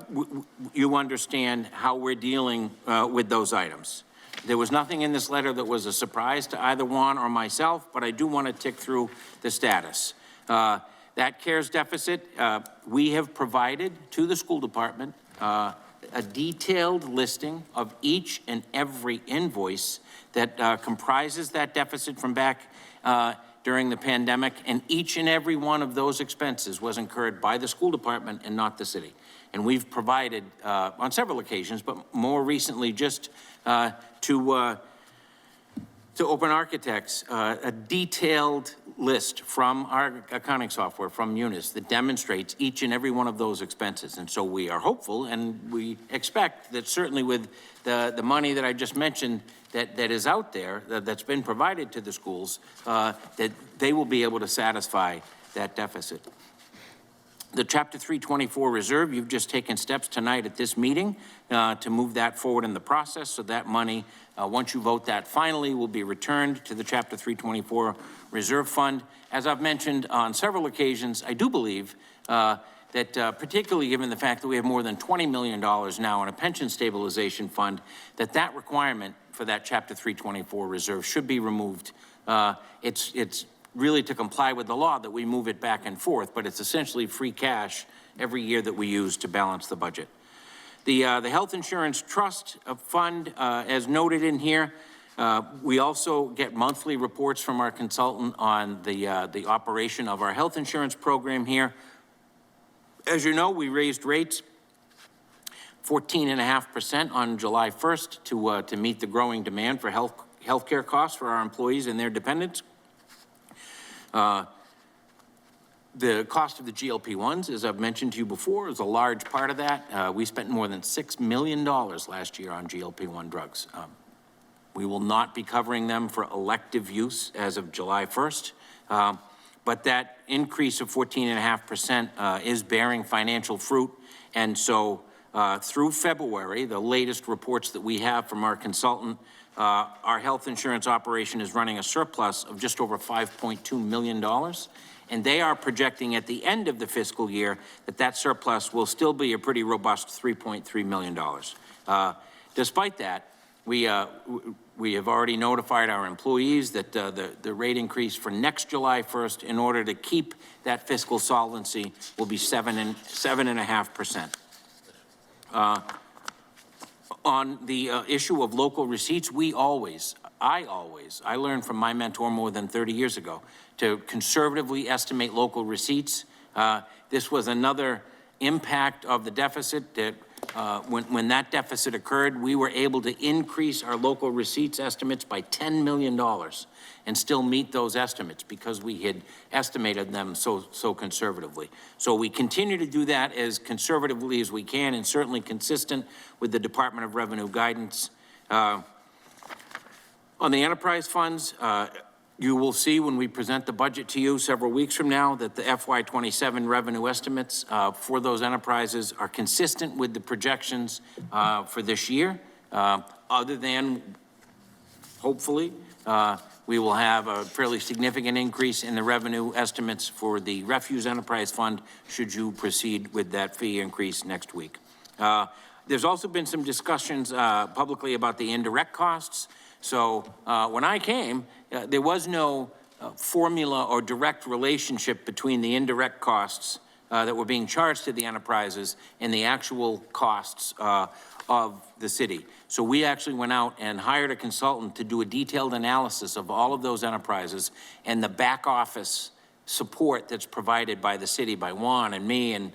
Speaker 20: you understand how we're dealing with those items. There was nothing in this letter that was a surprise to either Juan or myself, but I do want to tick through the status. That CARES deficit, we have provided to the school department a detailed listing of each and every invoice that comprises that deficit from back during the pandemic, and each and every one of those expenses was incurred by the school department and not the city. And we've provided, on several occasions, but more recently just to Open Architects, a detailed list from our accounting software, from Munis, that demonstrates each and every one of those expenses. And so we are hopeful, and we expect that certainly with the money that I just mentioned that is out there, that's been provided to the schools, that they will be able to satisfy that deficit. The Chapter 324 reserve, you've just taken steps tonight at this meeting to move that forward in the process, so that money, once you vote that finally, will be returned to the Chapter 324 reserve fund. As I've mentioned on several occasions, I do believe that particularly given the fact that we have more than $20 million now in a pension stabilization fund, that requirement for that Chapter 324 reserve should be removed. It's really to comply with the law that we move it back and forth, but it's essentially free cash every year that we use to balance the budget. The Health Insurance Trust Fund, as noted in here, we also get monthly reports from our consultant on the operation of our health insurance program here. As you know, we raised rates 14.5% on July 1st to meet the growing demand for healthcare costs for our employees and their dependents. The cost of the GLP-1s, as I've mentioned to you before, is a large part of that. We spent more than $6 million last year on GLP-1 drugs. We will not be covering them for elective use as of July 1st, but that increase of 14.5% is bearing financial fruit. And so through February, the latest reports that we have from our consultant, our health insurance operation is running a surplus of just over $5.2 million. And they are projecting at the end of the fiscal year that surplus will still be a pretty robust $3.3 million. Despite that, we have already notified our employees that the rate increase for next July 1st, in order to keep that fiscal solvency, will be 7.5%. On the issue of local receipts, I learned from my mentor more than 30 years ago to conservatively estimate local receipts. This was another impact of the deficit that when that deficit occurred, we were able to increase our local receipts estimates by $10 million and still meet those estimates because we had estimated them so conservatively. So we continue to do that as conservatively as we can, and certainly consistent with the Department of Revenue guidance. On the enterprise funds, you will see when we present the budget to you several weeks from now that the FY27 revenue estimates for those enterprises are consistent with the projections for this year, other than, hopefully, we will have a fairly significant increase in the revenue estimates for the Refuse Enterprise Fund should you proceed with that fee increase next week. There's also been some discussions publicly about the indirect costs. So when I came, there was no formula or direct relationship between the indirect costs that were being charged to the enterprises and the actual costs of the city. So we actually went out and hired a consultant to do a detailed analysis of all of those enterprises and the back office support that's provided by the city, by Juan and me and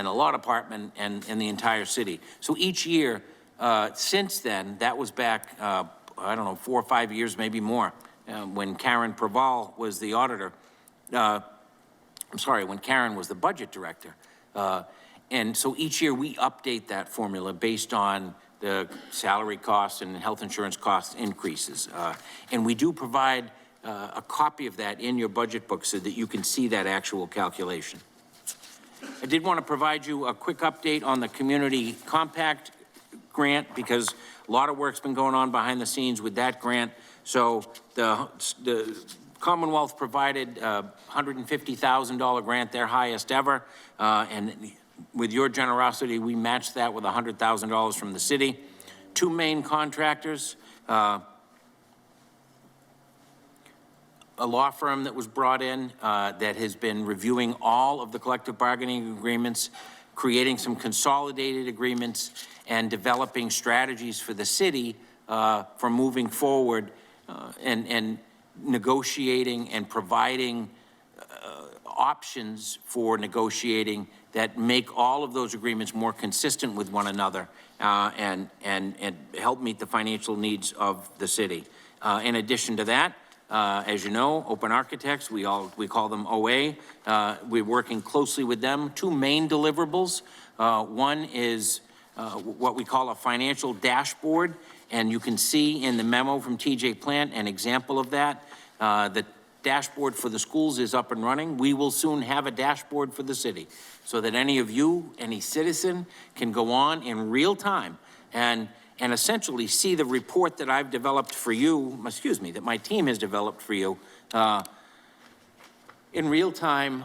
Speaker 20: a law department and the entire city. So each year since then, that was back, I don't know, 4 or 5 years, maybe more, when Karen Praval was the auditor. When Karen was the budget director. And so each year we update that formula based on the salary costs and health insurance cost increases. And we do provide a copy of that in your budget book so that you can see that actual calculation. I did want to provide you a quick update on the Community Compact grant because a lot of work's been going on behind the scenes with that grant. So the Commonwealth provided a $150,000 grant, their highest ever, and with your generosity, we matched that with $100,000 from the city. Two main contractors, a law firm that was brought in that has been reviewing all of the collective bargaining agreements, creating some consolidated agreements, and developing strategies for the city for moving forward and negotiating and providing options for negotiating that make all of those agreements more consistent with one another and help meet the financial needs of the city. In addition to that, as you know, Open Architects, we call them OA. We're working closely with them. Two main deliverables. One is what we call a financial dashboard, and you can see in the memo from TJ Plant an example of that. The dashboard for the schools is up and running. We will soon have a dashboard for the city so that any of you, any citizen, can go on in real time and essentially see the report that I've developed for you, that my team has developed for you in real time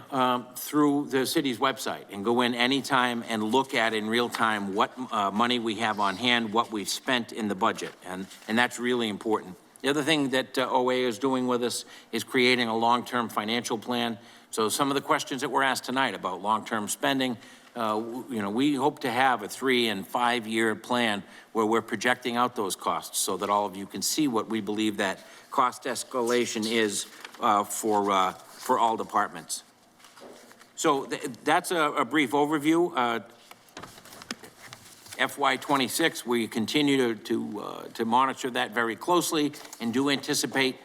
Speaker 20: through the city's website, and go in anytime and look at in real time what money we have on hand, what we've spent in the budget, and that's really important. The other thing that OA is doing with us is creating a long-term financial plan. So some of the questions that were asked tonight about long-term spending, we hope to have a 3- and 5-year plan where we're projecting out those costs so that all of you can see what we believe that cost escalation is for all departments. So that's a brief overview. FY26, we continue to monitor that very closely and do anticipate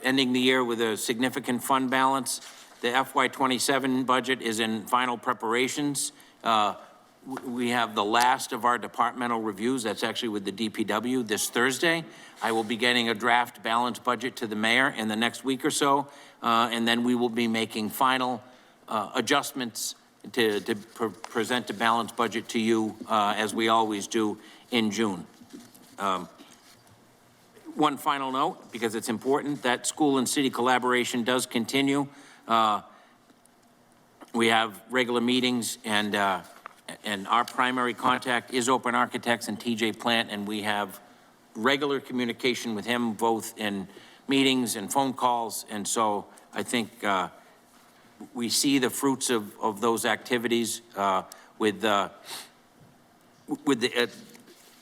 Speaker 20: ending the year with a significant fund balance. The FY27 budget is in final preparations. We have the last of our departmental reviews. That's actually with the DPW this Thursday. I will be getting a draft balanced budget to the mayor in the next week or so, and then we will be making final adjustments to present a balanced budget to you, as we always do in June. One final note, because it's important, that school and city collaboration does continue. We have regular meetings, and our primary contact is Open Architects and TJ Plant, and we have regular communication with him, both in meetings and phone calls, and so I think we see the fruits of those activities with the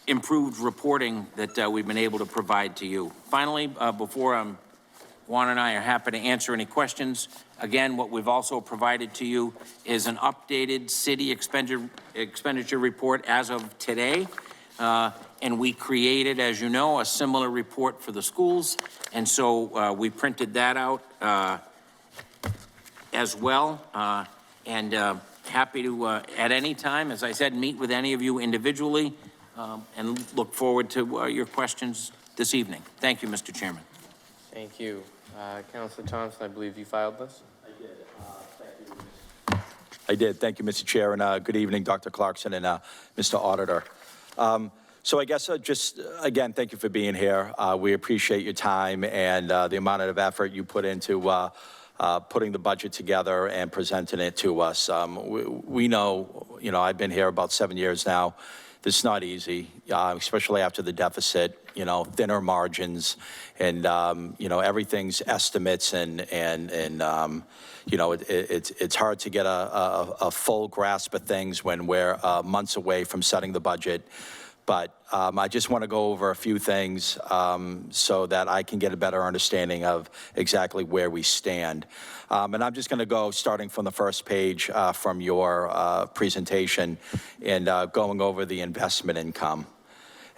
Speaker 20: improved reporting that we've been able to provide to you. Finally, before Juan and I are happy to answer any questions. Again, what we've also provided to you is an updated city expenditure report as of today. And we created, as you know, a similar report for the schools. And so we printed that out as well. Happy to, at any time, as I said, meet with any of you individually and look forward to your questions this evening. Thank you, Mr. Chairman.
Speaker 1: Thank you. Councilor Thompson, I believe you filed this?
Speaker 4: I did. Thank you. I did. Thank you, Mr. Chair, and good evening, Dr. Clarkson and Mr. Auditor. So I guess just, again, thank you for being here. We appreciate your time and the amount of effort you put into putting the budget together and presenting it to us. We know, I've been here about 7 years now. This is not easy, especially after the deficit, thinner margins, and, everything's estimates, and it's hard to get a full grasp of things when we're months away from setting the budget. But I just want to go over a few things so that I can get a better understanding of exactly where we stand. And I'm just going to go starting from the first page from your presentation and going over the investment income.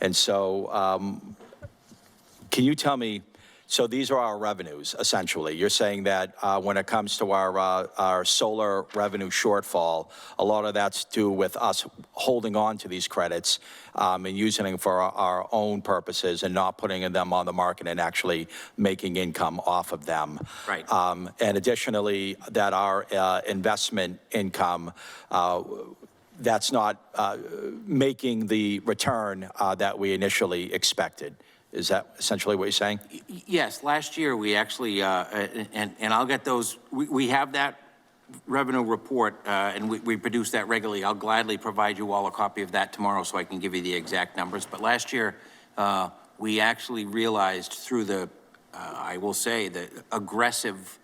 Speaker 4: And so can you tell me, So these are our revenues, essentially. You're saying that when it comes to our solar revenue shortfall, a lot of that's due with us holding on to these credits and using them for our own purposes and not putting them on the market and actually making income off of them.
Speaker 20: Right.
Speaker 4: And additionally, that our investment income, that's not making the return that we initially expected. Is that essentially what you're saying?
Speaker 20: Yes, last year we actually, and I'll get those, we have that revenue report, and we produce that regularly. I'll gladly provide you all a copy of that tomorrow so I can give you the exact numbers. But last year, we actually realized through the, I will say, the aggressive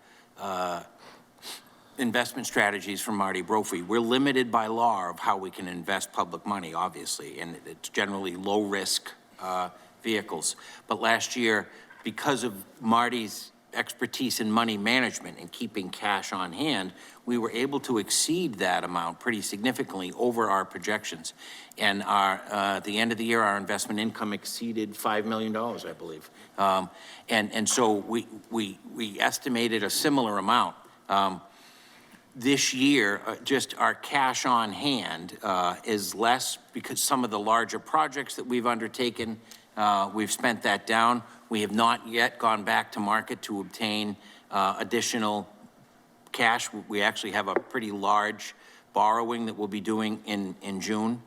Speaker 20: investment strategies from Marty Brophy. We're limited by law of how we can invest public money, obviously, and it's generally low-risk vehicles. But last year, because of Marty's expertise in money management and keeping cash on hand, we were able to exceed that amount pretty significantly over our projections. And at the end of the year, our investment income exceeded $5 million, I believe. And so we estimated a similar amount. This year, just our cash on hand is less because some of the larger projects that we've undertaken, we've spent that down. We have not yet gone back to market to obtain additional cash. We actually have a pretty large borrowing that we'll be doing in June,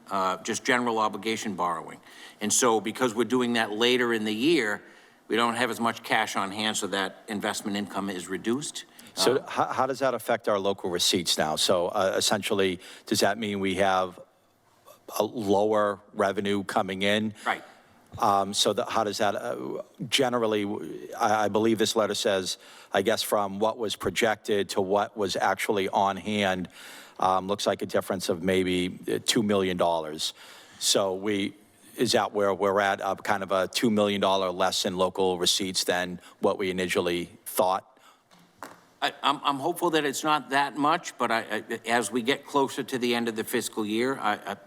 Speaker 20: just general obligation borrowing. And so because we're doing that later in the year, we don't have as much cash on hand, so that investment income is reduced.
Speaker 4: So how does that affect our local receipts now? So essentially, does that mean we have a lower revenue coming in?
Speaker 20: Right.
Speaker 4: So how does that, generally, I believe this letter says, I guess from what was projected to what was actually on hand, looks like a difference of maybe $2 million. So is that where we're at, kind of a $2 million less in local receipts than what we initially thought?
Speaker 20: I'm hopeful that it's not that much, but as we get closer to the end of the fiscal year,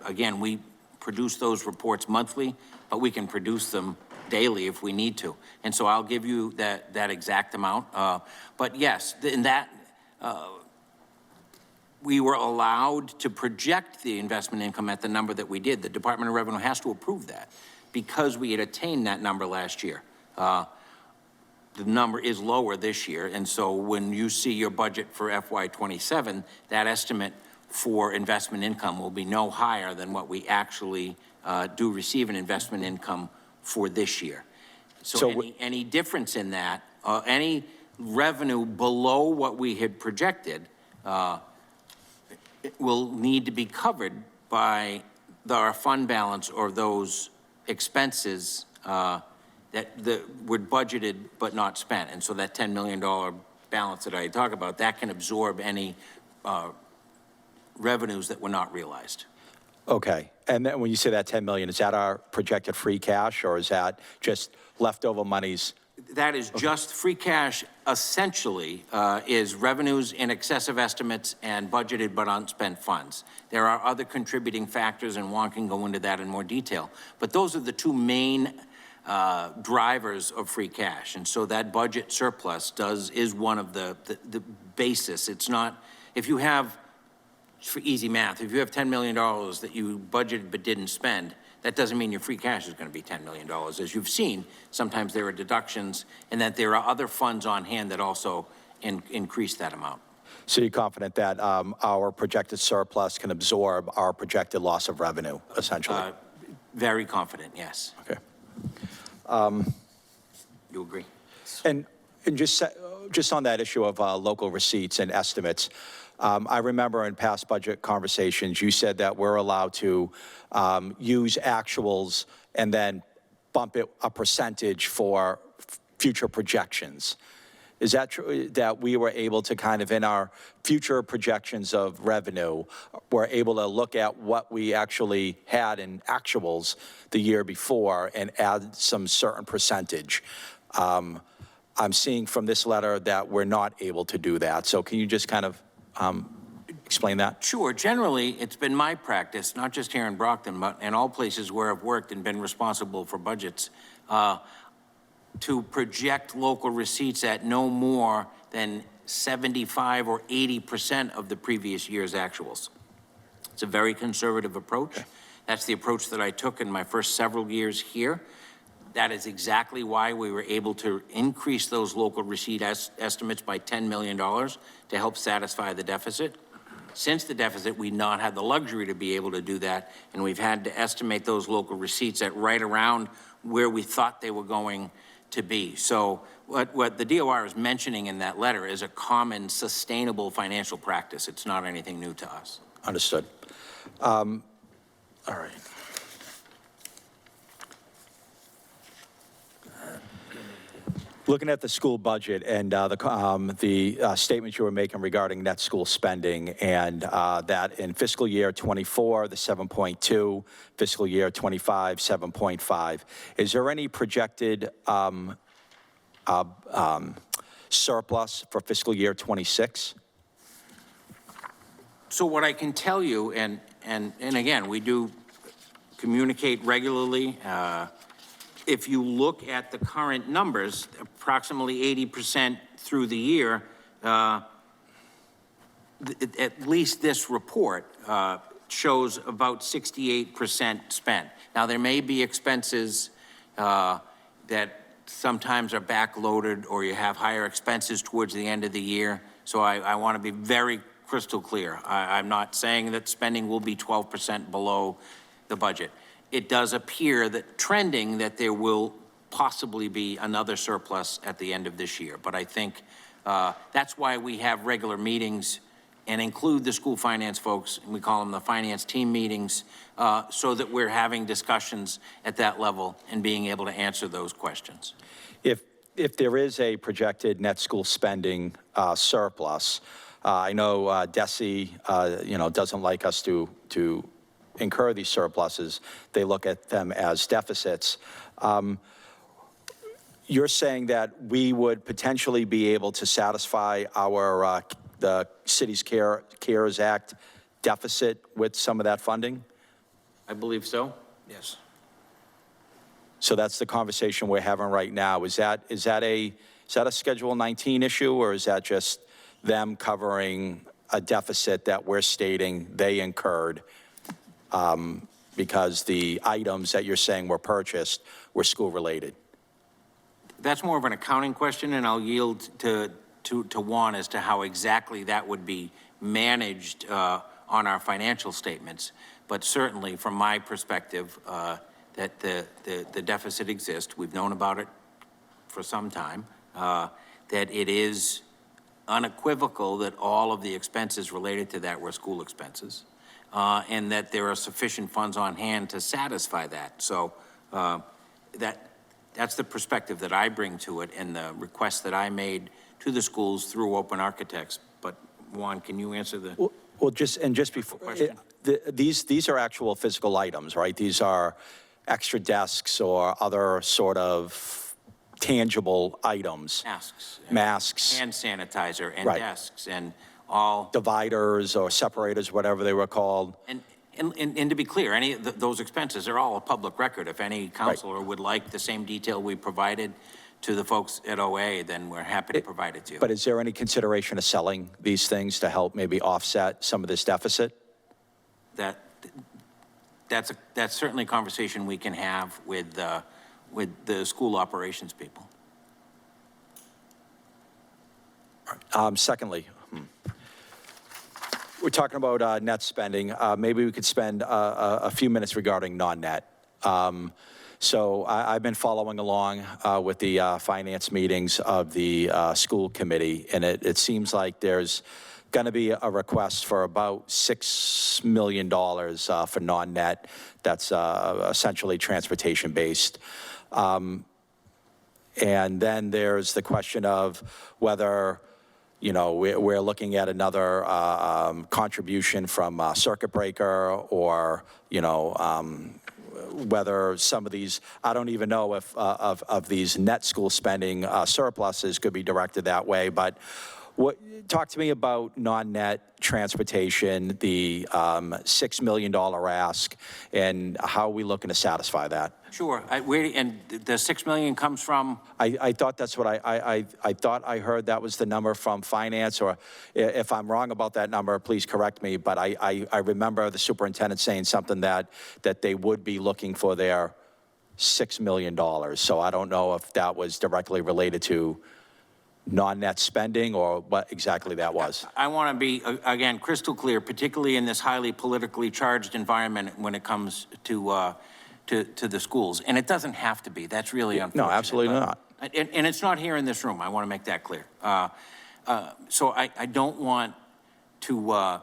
Speaker 20: again, we produce those reports monthly, but we can produce them daily if we need to. And so I'll give you that exact amount. But yes, in that, we were allowed to project the investment income at the number that we did. The Department of Revenue has to approve that because we had attained that number last year. The number is lower this year, and so when you see your budget for FY27, that estimate for investment income will be no higher than what we actually do receive in investment income for this year. So any difference in that, any revenue below what we had projected will need to be covered by our fund balance or those expenses that were budgeted but not spent. And so that $10 million balance that I talk about, that can absorb any revenues that were not realized.
Speaker 4: Okay. And then when you say that 10 million, is that our projected free cash, or is that just leftover monies?
Speaker 20: That is just free cash, essentially, is revenues in excess of estimates and budgeted but unspent funds. There are other contributing factors, and Juan can go into that in more detail. But those are the two main drivers of free cash. And so that budget surplus is one of the basis. It's not, if you have, for easy math, if you have $10 million that you budgeted but didn't spend, that doesn't mean your free cash is going to be $10 million. As you've seen, sometimes there are deductions and that there are other funds on hand that also increase that amount.
Speaker 4: So you're confident that our projected surplus can absorb our projected loss of revenue, essentially?
Speaker 20: Very confident, yes.
Speaker 4: Okay.
Speaker 20: You agree?
Speaker 4: And just on that issue of local receipts and estimates, I remember in past budget conversations, you said that we're allowed to use actuals and then bump it a percentage for future projections. Is that true, that we were able to kind of, in our future projections of revenue, we're able to look at what we actually had in actuals the year before and add some certain percentage? I'm seeing from this letter that we're not able to do that. So can you just kind of explain that?
Speaker 20: Sure. Generally, it's been my practice, not just here in Brockton, but in all places where I've worked and been responsible for budgets. to project local receipts at no more than 75 or 80% of the previous year's actuals. It's a very conservative approach. That's the approach that I took in my first several years here. That is exactly why we were able to increase those local receipt estimates by $10 million to help satisfy the deficit. Since the deficit, we've not had the luxury to be able to do that, and we've had to estimate those local receipts at right around where we thought they were going to be. So what the DOR is mentioning in that letter is a common, sustainable financial practice. It's not anything new to us.
Speaker 4: Understood. All right. Looking at the school budget and the statements you were making regarding net school spending, and that in fiscal year 24, the 7.2, fiscal year 25, 7.5. Is there any projected surplus for fiscal year 26?
Speaker 20: So what I can tell you, and again, we do communicate regularly. If you look at the current numbers, approximately 80% through the year, at least this report shows about 68% spent. Now, there may be expenses that sometimes are backloaded, or you have higher expenses towards the end of the year. So I want to be very crystal clear. I'm not saying that spending will be 12% below the budget. It does appear that trending that there will possibly be another surplus at the end of this year. But I think that's why we have regular meetings and include the school finance folks, and we call them the finance team meetings, so that we're having discussions at that level and being able to answer those questions.
Speaker 4: If there is a projected net school spending surplus, I know DESE, doesn't like us to incur these surpluses. They look at them as deficits. You're saying that we would potentially be able to satisfy our the city's CARES Act deficit with some of that funding?
Speaker 20: I believe so, yes.
Speaker 4: So that's the conversation we're having right now. Is that a Schedule 19 issue, or is that just them covering a deficit that we're stating they incurred because the items that you're saying were purchased were school-related?
Speaker 20: That's more of an accounting question, and I'll yield to Juan as to how exactly that would be managed on our financial statements. But certainly, from my perspective, that the deficit exists. We've known about it for some time, that it is unequivocal that all of the expenses related to that were school expenses. And that there are sufficient funds on hand to satisfy that. So that's the perspective that I bring to it, and the request that I made to the schools through Open Architects. But Juan, can you answer the
Speaker 4: just before, these are actual physical items, right? These are extra desks or other sort of tangible items. Masks.
Speaker 20: Hand sanitizer and
Speaker 4: Right.
Speaker 20: desks and all.
Speaker 4: Dividers or separators, whatever they were called.
Speaker 20: And to be clear, any of those expenses are all a public record. If any counselor would like the same detail we provided to the folks at OA, then we're happy to provide it to you.
Speaker 4: But is there any consideration of selling these things to help maybe offset some of this deficit?
Speaker 20: That's certainly a conversation we can have with the school operations people.
Speaker 4: Secondly, we're talking about net spending. Maybe we could spend a few minutes regarding non-net. So I've been following along with the finance meetings of the school committee, and it seems like there's going to be a request for about $6 million for non-net. That's essentially transportation-based. And then there's the question of whether, we're looking at another contribution from circuit breaker, or, whether some of these, I don't even know if of these net school spending surpluses could be directed that way. But Talk to me about non-net transportation, the $6 million ask, and how are we looking to satisfy that?
Speaker 20: Sure. And the 6 million comes from?
Speaker 4: I thought that's what I thought I heard that was the number from finance, or if I'm wrong about that number, please correct me, but I remember the superintendent saying something that they would be looking for their $6 million. So I don't know if that was directly related to non-net spending or what exactly that was.
Speaker 20: I want to be, again, crystal clear, particularly in this highly politically charged environment when it comes to the schools. And it doesn't have to be. That's really unfortunate.
Speaker 4: No, absolutely not.
Speaker 20: And it's not here in this room. I want to make that clear. So I don't want to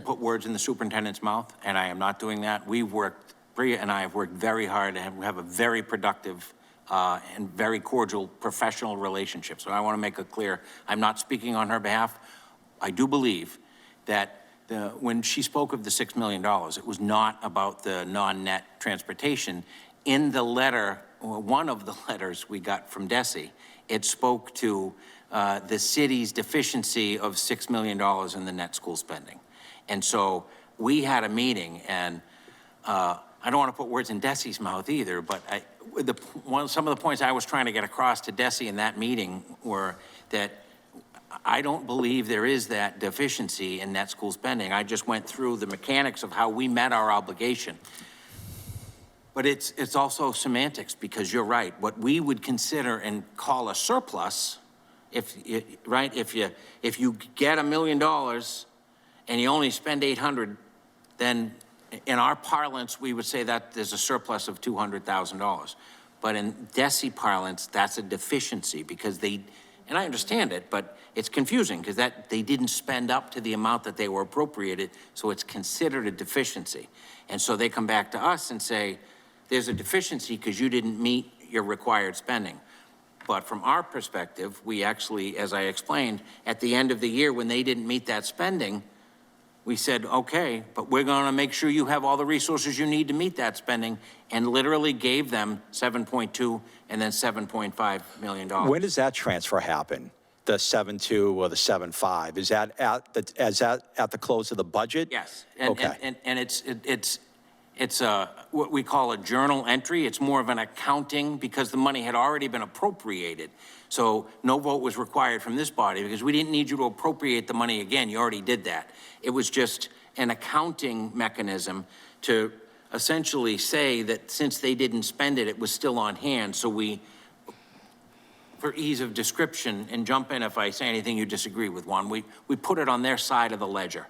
Speaker 20: put words in the superintendent's mouth, and I am not doing that. Bria and I have worked very hard and have a very productive and very cordial professional relationship. So I want to make it clear, I'm not speaking on her behalf. I do believe that when she spoke of the $6 million, it was not about the non-net transportation. In the letter, or one of the letters we got from DESE, it spoke to the city's deficiency of $6 million in the net school spending. And so we had a meeting, and I don't want to put words in DESE's mouth either, but some of the points I was trying to get across to DESE in that meeting were that I don't believe there is that deficiency in net school spending. I just went through the mechanics of how we met our obligation. But it's also semantics, because you're right. What we would consider and call a surplus, if you get $1 million and you only spend 800, then in our parlance, we would say that there's a surplus of $200,000. But in DESE parlance, that's a deficiency, because and I understand it, but it's confusing because they didn't spend up to the amount that they were appropriated, so it's considered a deficiency. And so they come back to us and say, there's a deficiency because you didn't meet your required spending. But from our perspective, we actually, as I explained, at the end of the year when they didn't meet that spending, we said, okay, but we're going to make sure you have all the resources you need to meet that spending, and literally gave them 7.2 and then $7.5 million.
Speaker 4: When does that transfer happen? The 7.2 or the 7.5? Is that at the close of the budget?
Speaker 20: Yes.
Speaker 4: Okay.
Speaker 20: And it's what we call a journal entry. It's more of an accounting, because the money had already been appropriated. So no vote was required from this body, because we didn't need you to appropriate the money again. You already did that. It was just an accounting mechanism to essentially say that since they didn't spend it, it was still on hand. So we, for ease of description, and jump in if I say anything you disagree with, Juan, we put it on their side of the ledger.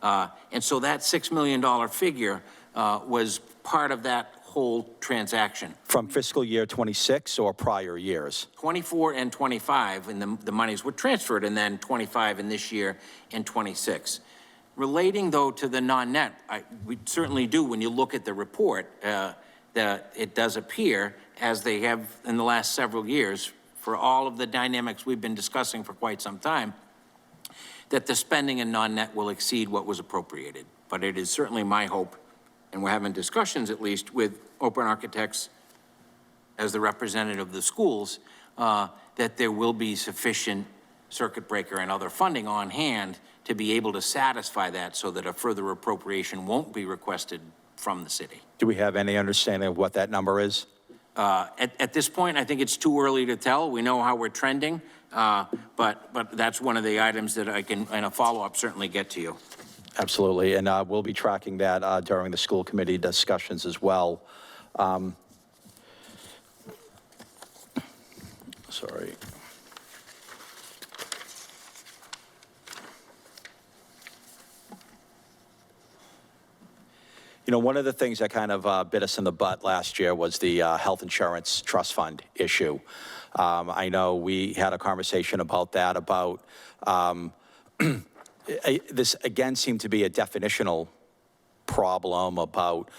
Speaker 20: And so that $6 million figure was part of that whole transaction.
Speaker 4: From fiscal year 26 or prior years? 24
Speaker 20: and 25, and the monies were transferred, and then 25 in this year and 26. Relating, though, to the non-net, we certainly do, when you look at the report, that it does appear, as they have in the last several years, for all of the dynamics we've been discussing for quite some time, that the spending in non-net will exceed what was appropriated. But it is certainly my hope, and we're having discussions at least with Open Architects as the representative of the schools, that there will be sufficient circuit breaker and other funding on hand to be able to satisfy that, so that a further appropriation won't be requested from the city.
Speaker 4: Do we have any understanding of what that number is?
Speaker 20: At this point, I think it's too early to tell. We know how we're trending, but that's one of the items that I can, in a follow-up, certainly get to you.
Speaker 4: Absolutely, and we'll be tracking that during the school committee discussions as well. Sorry. You know, one of the things that kind of bit us in the butt last year was the health insurance trust fund issue. I know we had a conversation about that, about this, again, seemed to be a definitional problem about,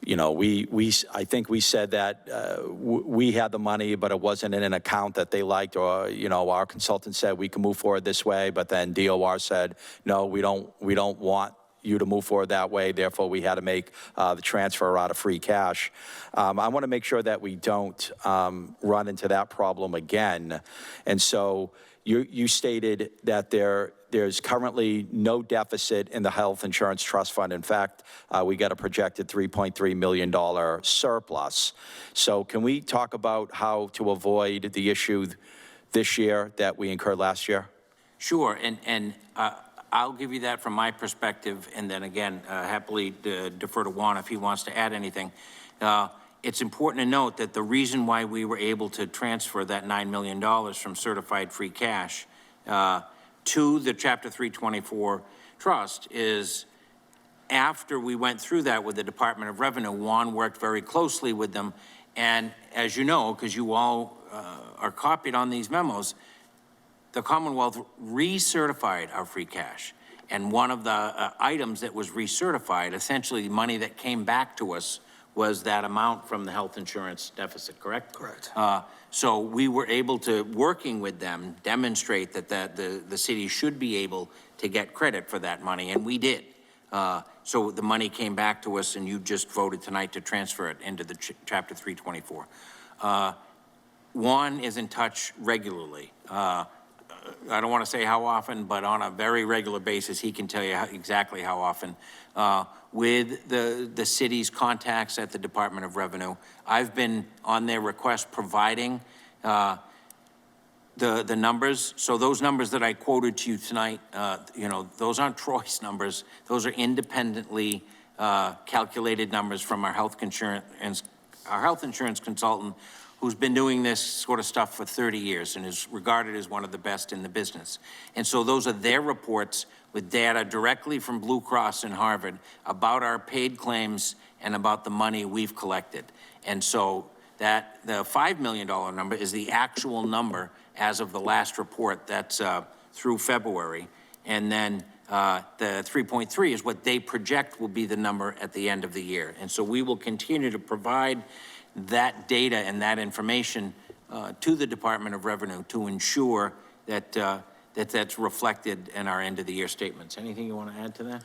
Speaker 4: you know, I think we said that we had the money, but it wasn't in an account that they liked, or, you know, our consultant said we can move forward this way, but then DOR said, no, we don't want you to move forward that way, therefore we had to make the transfer out of free cash. I want to make sure that we don't run into that problem again. And so, You stated that there's currently no deficit in the health insurance trust fund. In fact, we got a projected $3.3 million surplus. So can we talk about how to avoid the issue this year that we incurred last year?
Speaker 20: Sure, and I'll give you that from my perspective, and then again, happily defer to Juan if he wants to add anything. It's important to note that the reason why we were able to transfer that $9 million from certified free cash to the Chapter 324 trust is after we went through that with the Department of Revenue, Juan worked very closely with them, and as you know, because you all are copied on these memos, the Commonwealth recertified our free cash. And one of the items that was recertified, essentially money that came back to us, was that amount from the health insurance deficit, correct?
Speaker 9: Correct.
Speaker 20: So we were able to, working with them, demonstrate that the city should be able to get credit for that money, and we did. So the money came back to us, and you just voted tonight to transfer it into the Chapter 324. Juan is in touch regularly. I don't want to say how often, but on a very regular basis, he can tell you exactly how often. With the city's contacts at the Department of Revenue, I've been on their request providing the numbers. So those numbers that I quoted to you tonight, you know, those aren't Troy's numbers. Those are independently calculated numbers from our health insurance consultant, who's been doing this sort of stuff for 30 years and is regarded as one of the best in the business. And so those are their reports with data directly from Blue Cross and Harvard about our paid claims and about the money we've collected. And so that the $5 million number is the actual number as of the last report. That's through February. And then the 3.3 is what they project will be the number at the end of the year. And so we will continue to provide that data and that information to the Department of Revenue to ensure that that's reflected in our end of the year statements. Anything you want to add to that?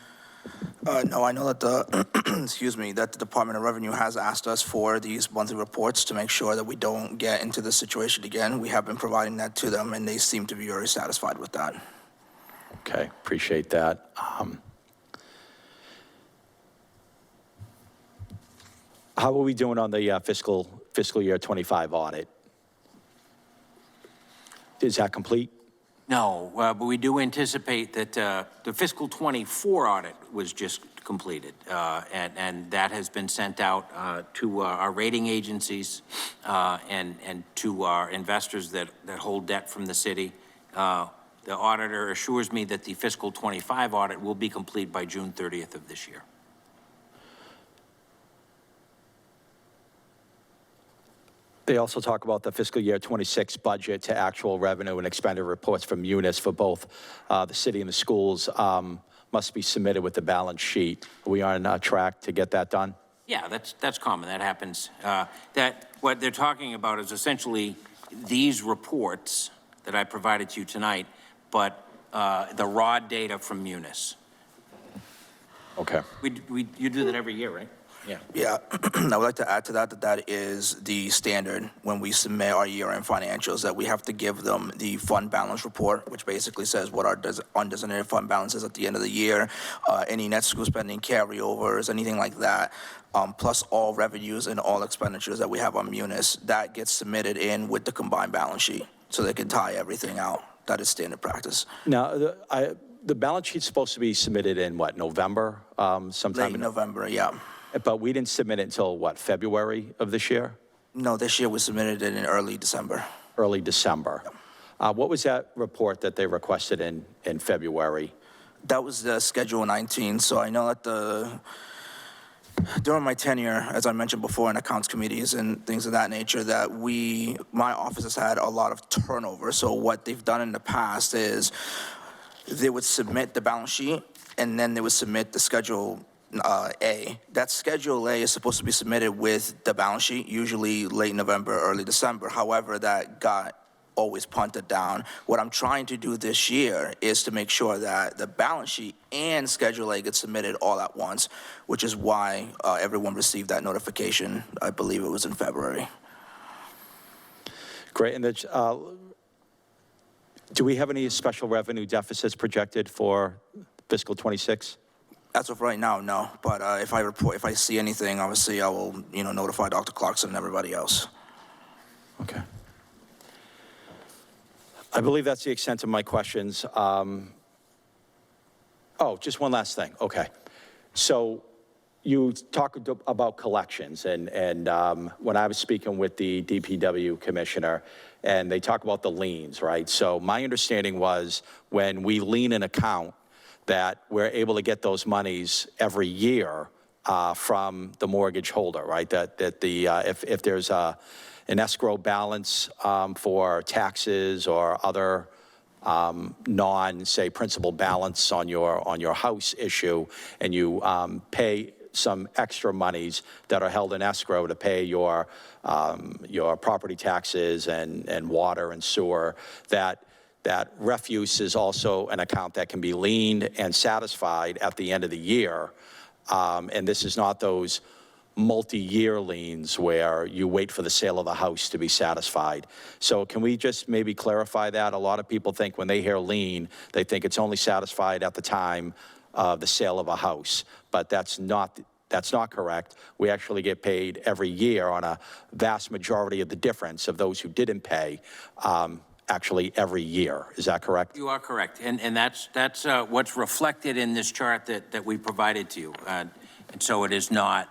Speaker 9: No, I know that the, excuse me, that the Department of Revenue has asked us for these monthly reports to make sure that we don't get into this situation again. We have been providing that to them, and they seem to be very satisfied with that.
Speaker 4: Okay, appreciate that. How are we doing on the fiscal year 25 audit? Is that complete?
Speaker 20: No, but we do anticipate that the fiscal 24 audit was just completed, and that has been sent out to our rating agencies and to our investors that hold debt from the city. The auditor assures me that the fiscal 25 audit will be complete by June 30th of this year.
Speaker 4: They also talk about the fiscal year 26 budget to actual revenue and expenditure reports from Munis for both the city and the schools must be submitted with the balance sheet. Are we on track to get that done?
Speaker 20: Yeah, that's common. That happens. That what they're talking about is essentially these reports that I provided to you tonight, but the raw data from Munis.
Speaker 4: Okay.
Speaker 20: You do that every year, right? Yeah.
Speaker 9: Yeah, I would like to add to that that is the standard when we submit our year-end financials, that we have to give them the fund balance report, which basically says what our undesignated fund balance is at the end of the year, any net school spending carryovers, anything like that, plus all revenues and all expenditures that we have on Munis. That gets submitted in with the combined balance sheet, so they can tie everything out. That is standard practice.
Speaker 4: Now, the balance sheet's supposed to be submitted in what, November? Sometime
Speaker 9: Late November, yeah.
Speaker 4: But we didn't submit it until, what, February of this year?
Speaker 9: No, this year we submitted it in early December.
Speaker 4: Early December. Yep. What was that report that they requested in February?
Speaker 9: That was the Schedule 19. So I know that during my tenure, as I mentioned before, in accounts committees and things of that nature, that my office has had a lot of turnover. So what they've done in the past is they would submit the balance sheet, and then they would submit the Schedule A. That Schedule A is supposed to be submitted with the balance sheet, usually late November, early December. However, that got always punted down. What I'm trying to do this year is to make sure that the balance sheet and Schedule A get submitted all at once, which is why everyone received that notification. I believe it was in February.
Speaker 4: Great. And Do we have any special revenue deficits projected for fiscal '26?
Speaker 9: As of right now, no. But if I see anything, obviously I will, notify Dr. Clarkson and everybody else.
Speaker 4: Okay. I believe that's the extent of my questions. Oh, just one last thing. Okay. So you talked about collections, and when I was speaking with the DPW commissioner, and they talk about the liens, right? So my understanding was when we lien an account, that we're able to get those monies every year from the mortgage holder, right? That if there's an escrow balance for taxes or other say, principal balance on your house issue, and you pay some extra monies that are held in escrow to pay your property taxes and water and sewer, that refuse is also an account that can be liened and satisfied at the end of the year. And this is not those multi-year liens where you wait for the sale of the house to be satisfied. So can we just maybe clarify that? A lot of people think when they hear lien, they think it's only satisfied at the time of the sale of a house, but that's not correct. We actually get paid every year on a vast majority of the difference of those who didn't pay, actually every year. Is that correct?
Speaker 20: You are correct, and that's what's reflected in this chart that we provided to you. And so it is not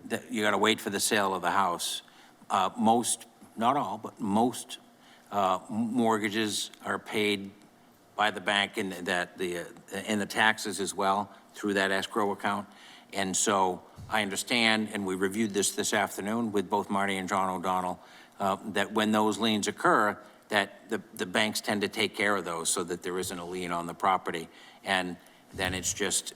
Speaker 20: that you got to wait for the sale of the house. Most, not all, but most mortgages are paid by the bank, and the taxes as well through that escrow account. And so I understand, and we reviewed this afternoon with both Marty and John O'Donnell, that when those liens occur, that the banks tend to take care of those so that there isn't a lien on the property. And then it's just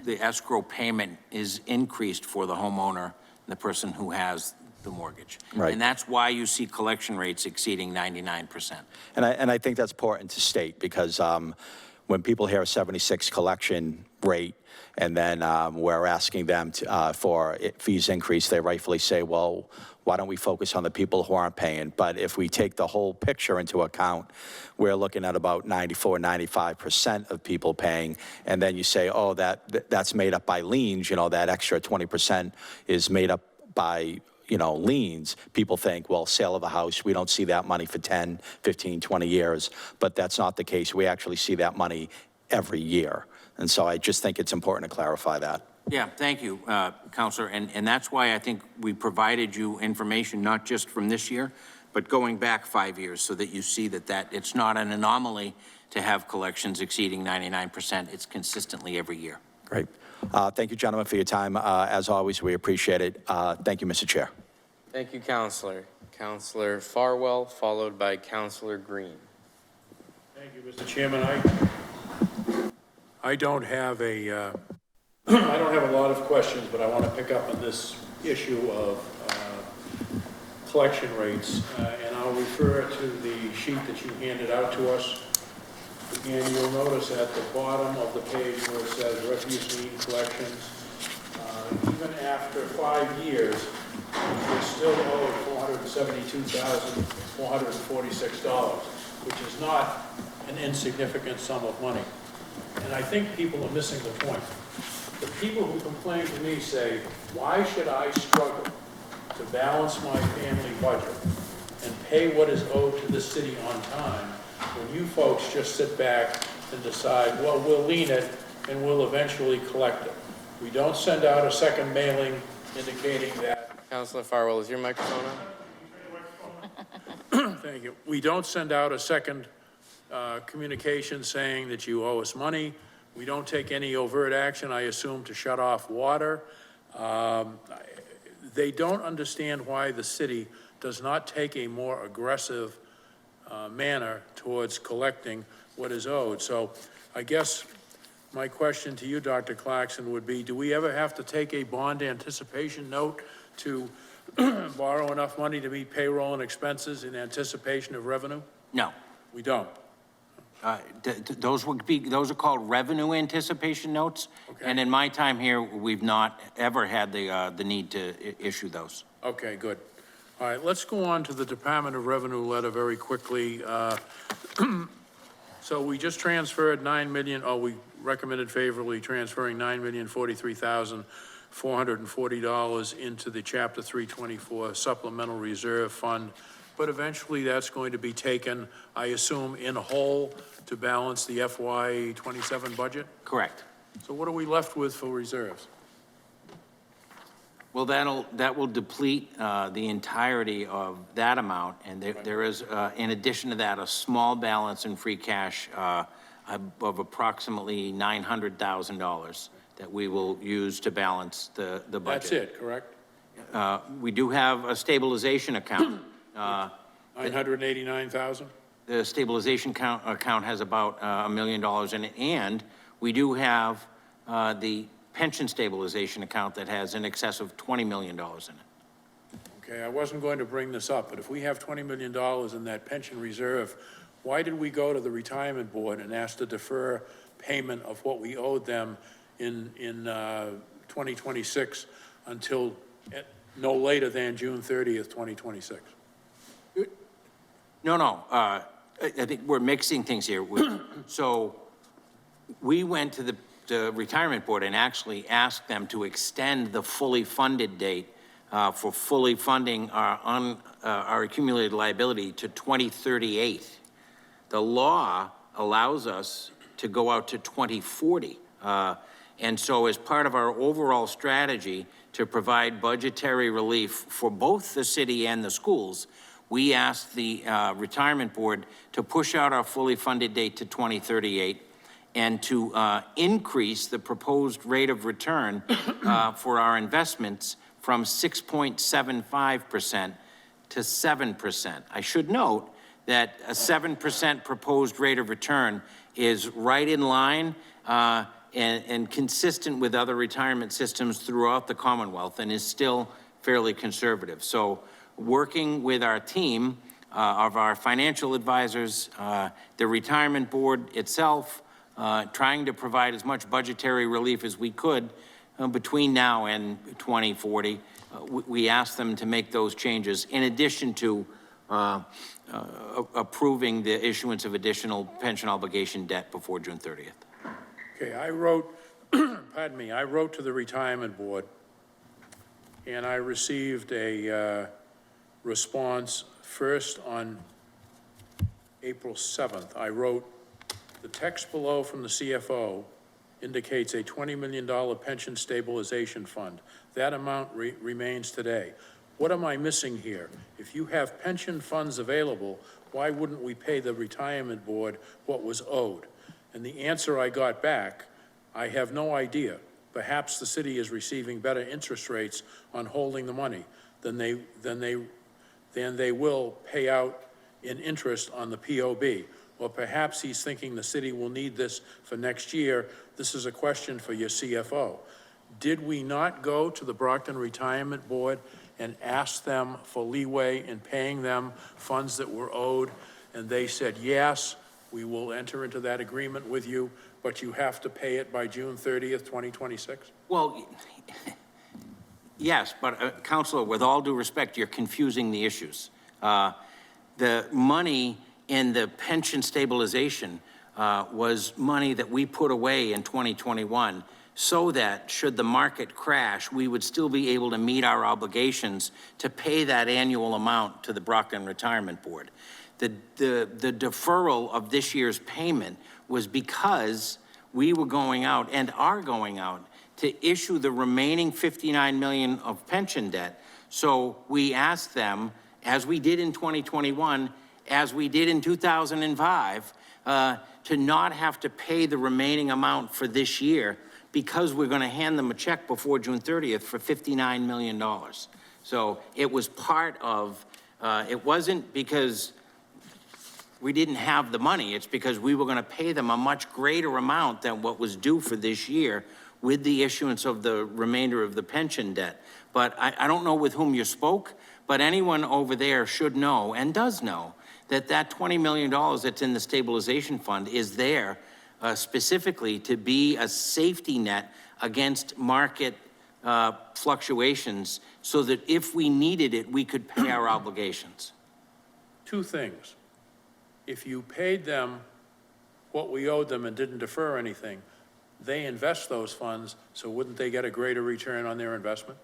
Speaker 20: the escrow payment is increased for the homeowner, the person who has the mortgage.
Speaker 4: Right.
Speaker 20: And that's why you see collection rates exceeding 99%.
Speaker 4: And I think that's important to state, because when people hear a 76 collection rate, and then we're asking them for fees increase, they rightfully say, well, why don't we focus on the people who aren't paying? But if we take the whole picture into account, we're looking at about 94, 95% of people paying. And then you say, oh, that's made up by liens, that extra 20% is made up by, liens. People think, well, sale of a house, we don't see that money for 10, 15, 20 years. But that's not the case. We actually see that money every year. And so I just think it's important to clarify that.
Speaker 20: Yeah, thank you, Counselor. And that's why I think we provided you information, not just from this year, but going back 5 years, so that you see that it's not an anomaly to have collections exceeding 99%. It's consistently every year.
Speaker 4: Great. Thank you, gentlemen, for your time. As always, we appreciate it. Thank you, Mr. Chair.
Speaker 1: Thank you, Counselor. Counselor Farwell, followed by Counselor Green.
Speaker 5: Thank you, Mr. Chairman. I don't have a lot of questions, but I want to pick up on this issue of collection rates, and I'll refer to the sheet that you handed out to us. And you'll notice at the bottom of the page where it says refuse lien collections, even after 5 years, we still owe $472,446, which is not an insignificant sum of money. And I think people are missing the point. The people who complain to me say, why should I struggle to balance my family budget and pay what is owed to the city on time when you folks just sit back and decide, well, we'll lien it and we'll eventually collect it. We don't send out a second mailing indicating that.
Speaker 1: Counselor Farwell, is your microphone
Speaker 5: on? Thank you. We don't send out a second communication saying that you owe us money. We don't take any overt action, I assume, to shut off water. They don't understand why the city does not take a more aggressive manner towards collecting what is owed. So I guess my question to you, Dr. Clarkson, would be, do we ever have to take a bond anticipation note to borrow enough money to meet payroll and expenses in anticipation of revenue?
Speaker 20: No.
Speaker 5: We don't.
Speaker 20: Those are called revenue anticipation notes. Okay. And in my time here, we've not ever had the need to issue those.
Speaker 5: Okay, good. All right, let's go on to the Department of Revenue letter very quickly. So we just transferred 9 million, we recommended favorably transferring $9,043,440 into the Chapter 324 Supplemental Reserve Fund. But eventually that's going to be taken, I assume, in whole to balance the FY '27 budget?
Speaker 20: Correct.
Speaker 5: So what are we left with for reserves?
Speaker 20: Well, that will deplete the entirety of that amount, and there is, in addition to that, a small balance in free cash of approximately $900,000 that we will use to balance the budget.
Speaker 5: That's it, correct?
Speaker 20: We do have a stabilization account.
Speaker 5: 989,000?
Speaker 20: The stabilization account has about $1 million in it, and we do have the pension stabilization account that has in excess of $20 million in it.
Speaker 5: Okay, I wasn't going to bring this up, but if we have $20 million in that pension reserve, why did we go to the retirement board and ask to defer payment of what we owed them in 2026 until no later than June 30th, 2026?
Speaker 20: No, I think we're mixing things here. So we went to the retirement board and actually asked them to extend the fully funded date for fully funding our accumulated liability to 2038. The law allows us to go out to 2040. And so as part of our overall strategy to provide budgetary relief for both the city and the schools, we asked the retirement board to push out our fully funded date to 2038 and to increase the proposed rate of return for our investments from 6.75% to 7%. I should note that a 7% proposed rate of return is right in line and consistent with other retirement systems throughout the Commonwealth and is still fairly conservative. So working with our team of our financial advisors, the retirement board itself, trying to provide as much budgetary relief as we could between now and 2040. We asked them to make those changes in addition to approving the issuance of additional pension obligation debt before June 30th.
Speaker 5: Okay, I wrote, pardon me, I wrote to the retirement board and I received a response first on April 7th. I wrote, the text below from the CFO indicates a $20 million pension stabilization fund. That amount remains today. What am I missing here? If you have pension funds available, why wouldn't we pay the retirement board what was owed? And the answer I got back, I have no idea. Perhaps the city is receiving better interest rates on holding the money than they will pay out in interest on the POB. Or perhaps he's thinking the city will need this for next year. This is a question for your CFO. Did we not go to the Brockton Retirement Board and ask them for leeway in paying them funds that were owed? And they said, yes, we will enter into that agreement with you, but you have to pay it by June 30th, 2026?
Speaker 20: Well, yes, but Councilor, with all due respect, you're confusing the issues. The money in the pension stabilization was money that we put away in 2021 so that should the market crash, we would still be able to meet our obligations to pay that annual amount to the Brockton Retirement Board. The deferral of this year's payment was because we were going out and are going out to issue the remaining $59 million of pension debt. So we asked them, as we did in 2021, as we did in 2005, to not have to pay the remaining amount for this year because we're going to hand them a check before June 30th for $59 million. So it was part of, it wasn't because we didn't have the money, it's because we were going to pay them a much greater amount than what was due for this year with the issuance of the remainder of the pension debt. But I don't know with whom you spoke, but anyone over there should know and does know that that $20 million that's in the stabilization fund is there specifically to be a safety net against market fluctuations so that if we needed it, we could pay our obligations.
Speaker 5: Two things. If you paid them what we owed them and didn't defer anything, they invest those funds, so wouldn't they get a greater return on their investment?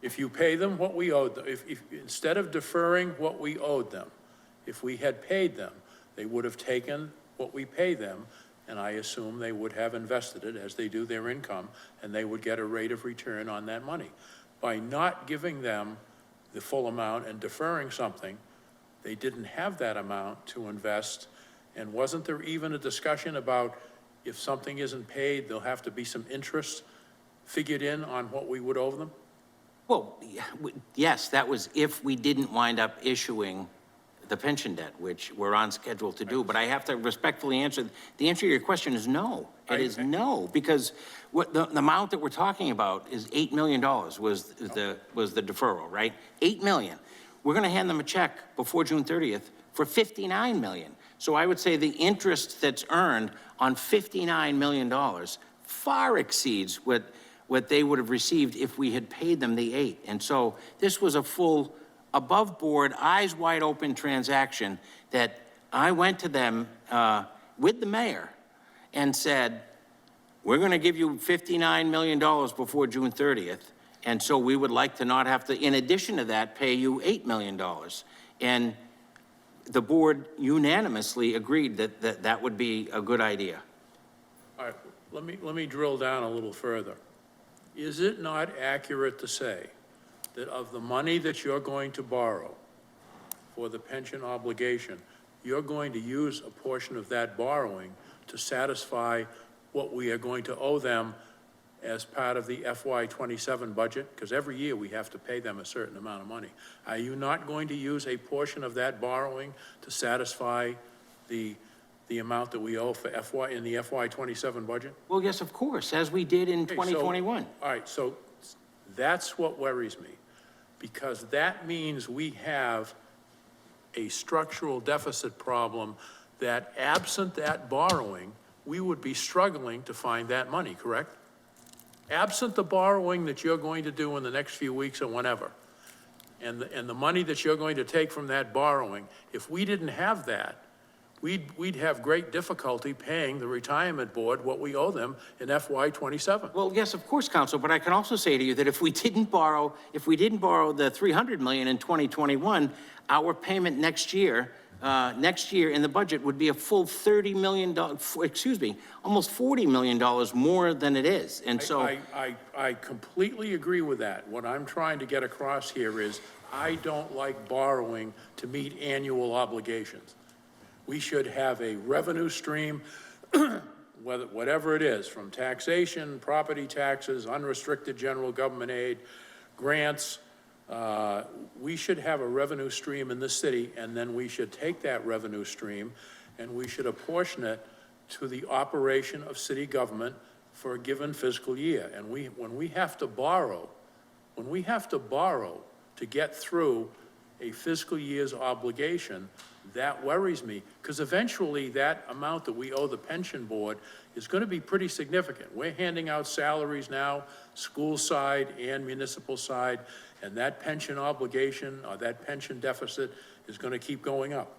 Speaker 5: If you pay them what we owed them, if instead of deferring what we owed them, if we had paid them, they would have taken what we pay them, and I assume they would have invested it as they do their income, and they would get a rate of return on that money. By not giving them the full amount and deferring something, they didn't have that amount to invest. And wasn't there even a discussion about if something isn't paid, there'll have to be some interest figured in on what we would owe them?
Speaker 20: Well, yes, that was if we didn't wind up issuing the pension debt, which we're on schedule to do. But I have to respectfully answer, the answer to your question is no. It is no, because what the amount that we're talking about is $8 million was the deferral, right? $8 million. We're going to hand them a check before June 30th for $59 million. So I would say the interest that's earned on $59 million far exceeds what they would have received if we had paid them the 8. And so this was a full, above board, eyes wide open transaction that I went to them with the mayor and said, we're going to give you $59 million before June 30th. And so we would like to not have to, in addition to that, pay you $8 million. And the board unanimously agreed that that would be a good idea.
Speaker 5: All right, let me drill down a little further. Is it not accurate to say that of the money that you're going to borrow for the pension obligation, you're going to use a portion of that borrowing to satisfy what we are going to owe them as part of the FY27 budget? Because every year we have to pay them a certain amount of money. Are you not going to use a portion of that borrowing to satisfy the amount that we owe for in the FY27 budget?
Speaker 20: Well, yes, of course, as we did in 2021.
Speaker 5: All right, so that's what worries me, because that means we have a structural deficit problem that, absent that borrowing, we would be struggling to find that money, correct? Absent the borrowing that you're going to do in the next few weeks or whenever, and the money that you're going to take from that borrowing, if we didn't have that, we'd have great difficulty paying the retirement board what we owe them in FY27.
Speaker 20: Well, yes, of course, Council, but I can also say to you that if we didn't borrow the $300 million in 2021, our payment next year in the budget would be a full $30 million, almost $40 million more than it is. And so
Speaker 5: I completely agree with that. What I'm trying to get across here is I don't like borrowing to meet annual obligations. We should have a revenue stream, whatever it is, from taxation, property taxes, unrestricted general government aid, grants. We should have a revenue stream in this city, and then we should take that revenue stream and we should apportion it to the operation of city government for a given fiscal year. And when we have to borrow to get through a fiscal year's obligation, that worries me, because eventually that amount that we owe the pension board is going to be pretty significant. We're handing out salaries now, school side and municipal side, and that pension obligation or that pension deficit is going to keep going up.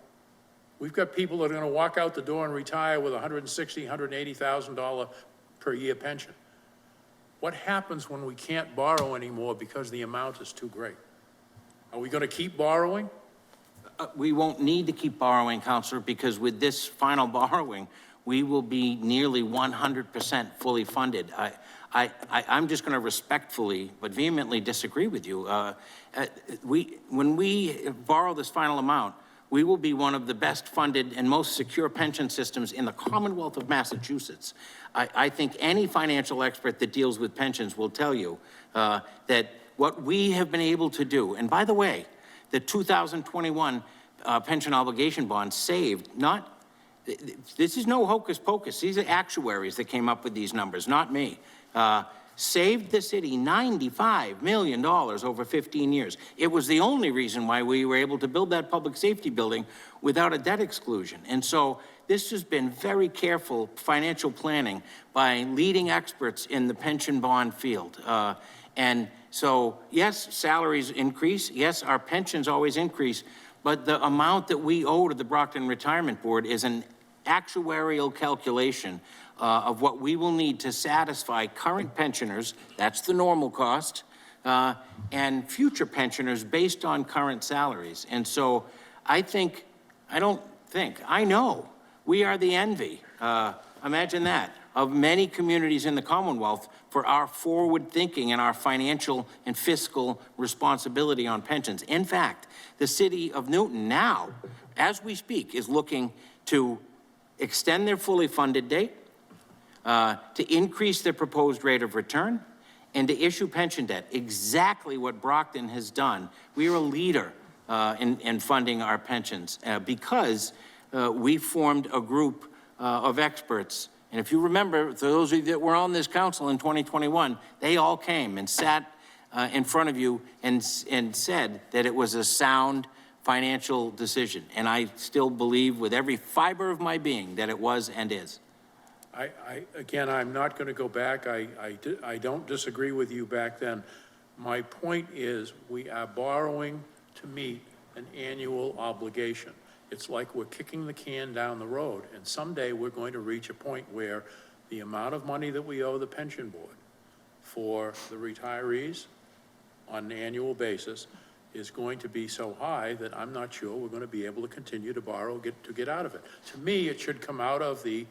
Speaker 5: We've got people that are going to walk out the door and retire with $160,000, $180,000 per year pension. What happens when we can't borrow anymore because the amount is too great? Are we going to keep borrowing?
Speaker 20: we won't need to keep borrowing, Counselor, because with this final borrowing, we will be nearly 100% fully funded. I'm just going to respectfully but vehemently disagree with you. When we borrow this final amount, we will be one of the best funded and most secure pension systems in the Commonwealth of Massachusetts. I think any financial expert that deals with pensions will tell you that what we have been able to do, and by the way, the 2021 pension obligation bond saved, this is no hocus pocus. These are actuaries that came up with these numbers, not me. Saved the city $95 million over 15 years. It was the only reason why we were able to build that public safety building without a debt exclusion. And so this has been very careful financial planning by leading experts in the pension bond field. And so, yes, salaries increase. Yes, our pensions always increase. but the amount that we owe to the Brockton Retirement Board is an actuarial calculation of what we will need to satisfy current pensioners, that's the normal cost, and future pensioners based on current salaries. And so I know we are the envy, imagine that, of many communities in the Commonwealth for our forward thinking and our financial and fiscal responsibility on pensions. In fact, the city of Newton now, as we speak, is looking to extend their fully funded date, to increase their proposed rate of return, and to issue pension debt, exactly what Brockton has done. We are a leader in funding our pensions because we formed a group of experts. And if you remember, those of you that were on this council in 2021, they all came and sat in front of you and said that it was a sound financial decision. And I still believe with every fiber of my being that it was and is.
Speaker 5: Again, I'm not going to go back. I don't disagree with you back then. My point is we are borrowing to meet an annual obligation. It's like we're kicking the can down the road, and someday we're going to reach a point where the amount of money that we owe the pension board for the retirees on an annual basis is going to be so high that I'm not sure we're going to be able to continue to borrow to get out of it. To me, it should come out of the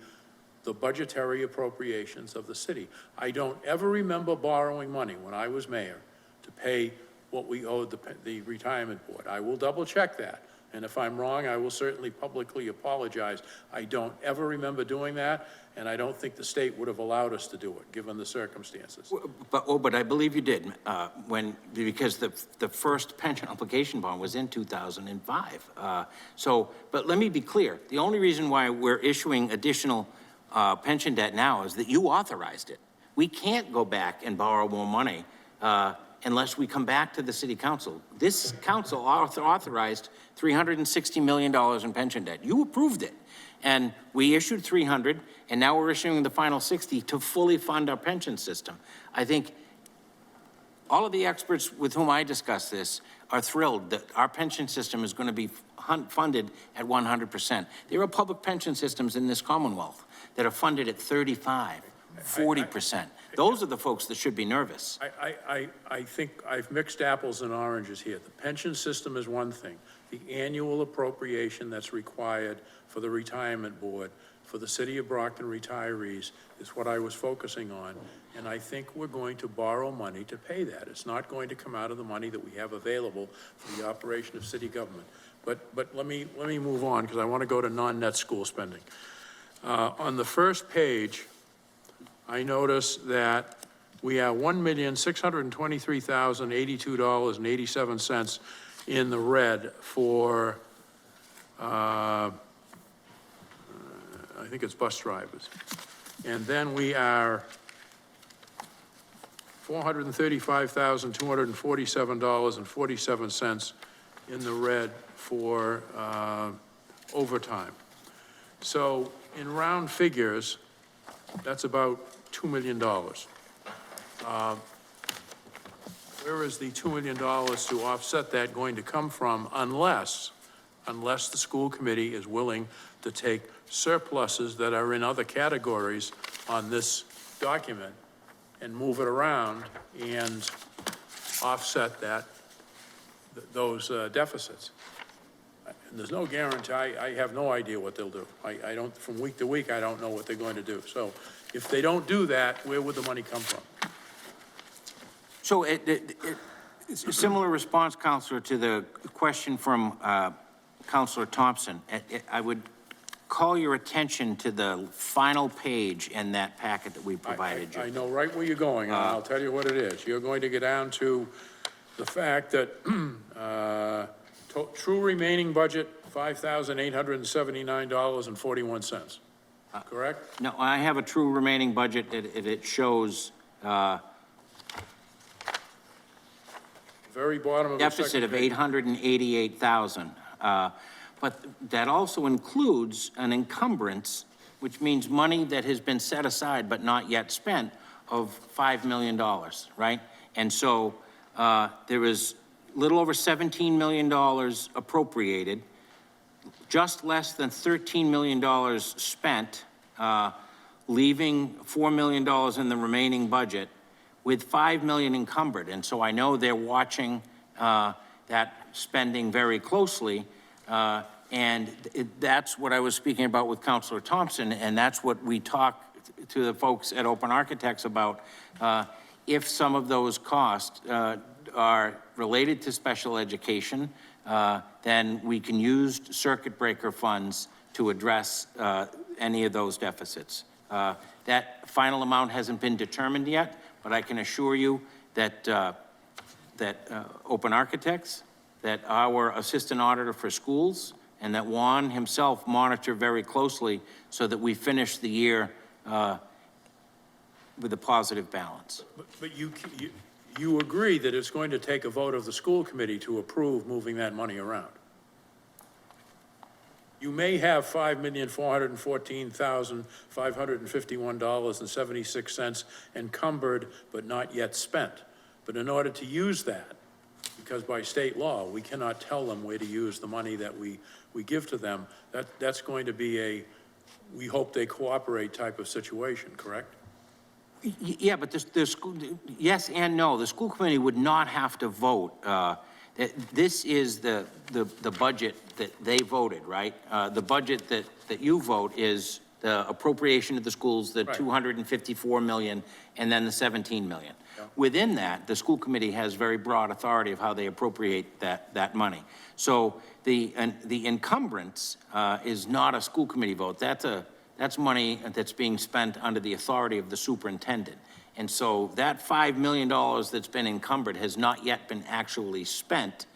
Speaker 5: budgetary appropriations of the city. I don't ever remember borrowing money when I was mayor to pay what we owed the retirement board. I will double check that. And if I'm wrong, I will certainly publicly apologize. I don't ever remember doing that, and I don't think the state would have allowed us to do it, given the circumstances.
Speaker 20: But I believe you did, because the first pension obligation bond was in 2005. But let me be clear. The only reason why we're issuing additional pension debt now is that you authorized it. We can't go back and borrow more money unless we come back to the city council. This council authorized $360 million in pension debt. You approved it. And we issued 300, and now we're issuing the final 60 to fully fund our pension system. I think all of the experts with whom I discuss this are thrilled that our pension system is going to be funded at 100%. There are public pension systems in this Commonwealth that are funded at 35, 40%. Those are the folks that should be nervous.
Speaker 5: I think I've mixed apples and oranges here. The pension system is one thing. The annual appropriation that's required for the retirement board for the city of Brockton retirees is what I was focusing on. And I think we're going to borrow money to pay that. It's not going to come out of the money that we have available for the operation of city government. But let me move on, because I want to go to non-net school spending. On the first page, I notice that we have $1,623,082.87 in the red for, I think it's bus drivers. And then we are $435,247.47 in the red for overtime. So in round figures, that's about $2 million. Where is the $2 million to offset that going to come from unless the school committee is willing to take surpluses that are in other categories on this document and move it around and offset those deficits? And there's no guarantee. I have no idea what they'll do. I don't, from week to week, I don't know what they're going to do. So if they don't do that, where would the money come from?
Speaker 20: So it's a similar response, Councilor, to the question from Councilor Thompson. I would call your attention to the final page in that packet that we provided you.
Speaker 5: I know right where you're going, and I'll tell you what it is. You're going to get down to the fact that true remaining budget, $5,879.41. Correct?
Speaker 20: No, I have a true remaining budget. It shows
Speaker 5: very bottom of the
Speaker 20: deficit of $888,000. But that also includes an encumbrance, which means money that has been set aside but not yet spent, of $5 million, right? And so there is little over $17 million appropriated, just less than $13 million spent, leaving $4 million in the remaining budget, with $5 million encumbered. And so I know they're watching that spending very closely. And that's what I was speaking about with Councilor Thompson, and that's what we talk to the folks at Open Architects about. If some of those costs are related to special education, then we can use circuit breaker funds to address any of those deficits. That final amount hasn't been determined yet, but I can assure you that Open Architects, that our assistant auditor for schools, and that Juan himself monitor very closely so that we finish the year with a positive balance.
Speaker 5: But you agree that it's going to take a vote of the school committee to approve moving that money around? You may have $5,414,551.76 encumbered but not yet spent. But in order to use that, because by state law, we cannot tell them where to use the money that we give to them, that's going to be a, we hope they cooperate type of situation, correct?
Speaker 20: Yeah, but the school, yes and no. The school committee would not have to vote. This is the budget that they voted, right? The budget that you vote is the appropriation to the schools, the
Speaker 5: Right.
Speaker 20: $254 million, and then the $17 million.
Speaker 5: Yeah.
Speaker 20: Within that, the school committee has very broad authority of how they appropriate that money. So the encumbrance is not a school committee vote. That's money that's being spent under the authority of the superintendent. And so that $5 million that's been encumbered has not yet been actually spent.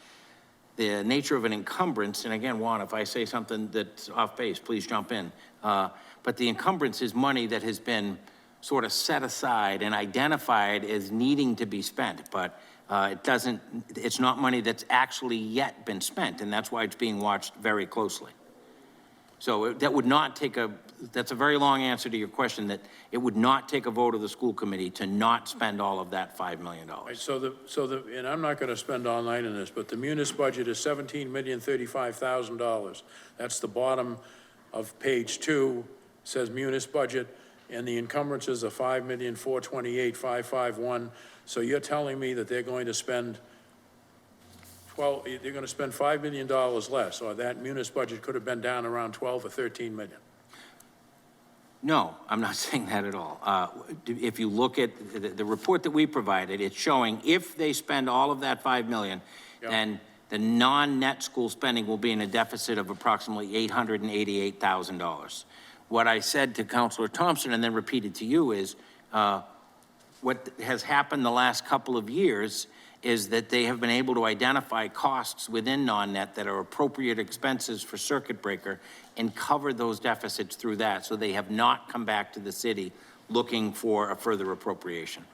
Speaker 20: The nature of an encumbrance, and again, Juan, if I say something that's off base, please jump in. But the encumbrance is money that has been sort of set aside and identified as needing to be spent, but it's not money that's actually yet been spent, and that's why it's being watched very closely. So that would not take that's a very long answer to your question, that it would not take a vote of the school committee to not spend all of that $5 million.
Speaker 5: Right, and I'm not gonna spend all night in this, but the munis budget is $17,035,000. That's the bottom of page 2, says munis budget, and the encumbrances are $5,428,551. So you're telling me that they're going to spend $5 million less, or that munis budget could have been down around 12 or 13 million?
Speaker 20: No, I'm not saying that at all. If you look at the report that we provided, it's showing if they spend all of that $5 million,
Speaker 5: Yep.
Speaker 20: then the non-net school spending will be in a deficit of approximately $888,000. What I said to Councilor Thompson and then repeated to you is what has happened the last couple of years is that they have been able to identify costs within non-net that are appropriate expenses for circuit breaker and cover those deficits through that. So they have not come back to the city looking for a further appropriation.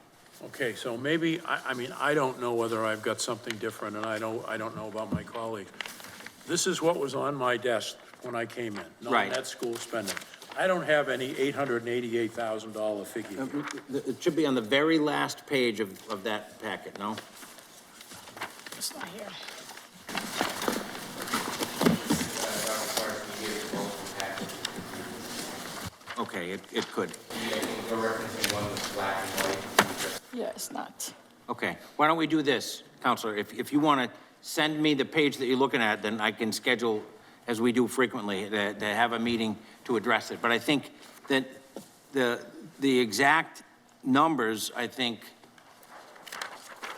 Speaker 5: Okay, so maybe, I mean, I don't know whether I've got something different, and I don't know about my colleagues. This is what was on my desk when I came in,
Speaker 20: Right.
Speaker 5: non-net school spending. I don't have any $888,000 figure.
Speaker 20: It should be on the very last page of that packet, no?
Speaker 13: It's not here.
Speaker 20: Okay, it could.
Speaker 13: Yeah, it's not.
Speaker 20: Okay, why don't we do this, Counselor? If you want to send me the page that you're looking at, then I can schedule, as we do frequently, to have a meeting to address it. But I think that the exact numbers, I think,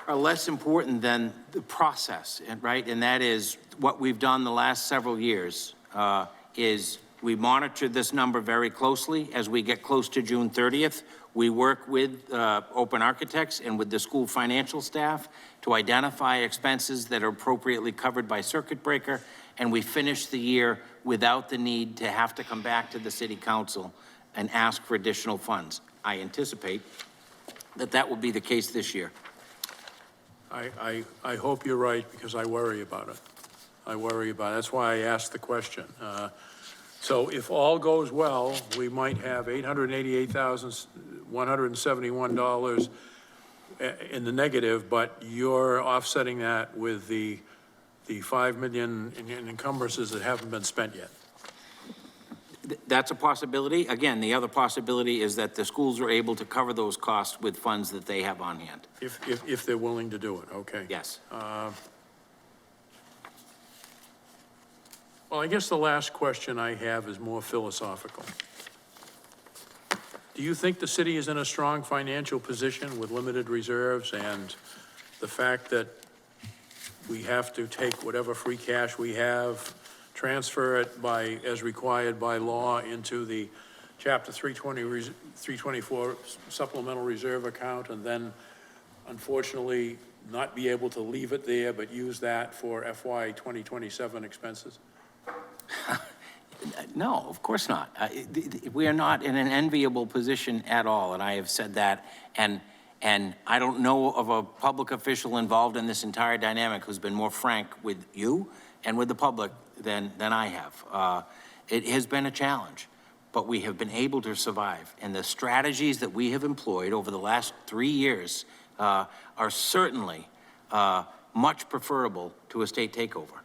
Speaker 20: are less important than the process, right? And that is what we've done the last several years, is we monitor this number very closely. As we get close to June 30th, we work with Open Architects and with the school financial staff to identify expenses that are appropriately covered by circuit breaker, and we finish the year without the need to have to come back to the city council and ask for additional funds. I anticipate that that will be the case this year.
Speaker 5: I hope you're right, because I worry about it. I worry about it. That's why I asked the question. So if all goes well, we might have $888,171 in the negative, but you're offsetting that with the 5 million in encumbrances that haven't been spent yet.
Speaker 20: That's a possibility. Again, the other possibility is that the schools are able to cover those costs with funds that they have on hand.
Speaker 5: If they're willing to do it, okay.
Speaker 20: Yes.
Speaker 5: Well, I guess the last question I have is more philosophical. Do you think the city is in a strong financial position with limited reserves and the fact that we have to take whatever free cash we have, transfer it as required by law into the Chapter 324 supplemental reserve account, and then unfortunately not be able to leave it there, but use that for FY 2027 expenses?
Speaker 20: No, of course not. We are not in an enviable position at all, and I have said that. And I don't know of a public official involved in this entire dynamic who's been more frank with you and with the public than I have. It has been a challenge, but we have been able to survive. And the strategies that we have employed over the last 3 years are certainly much preferable to a state takeover.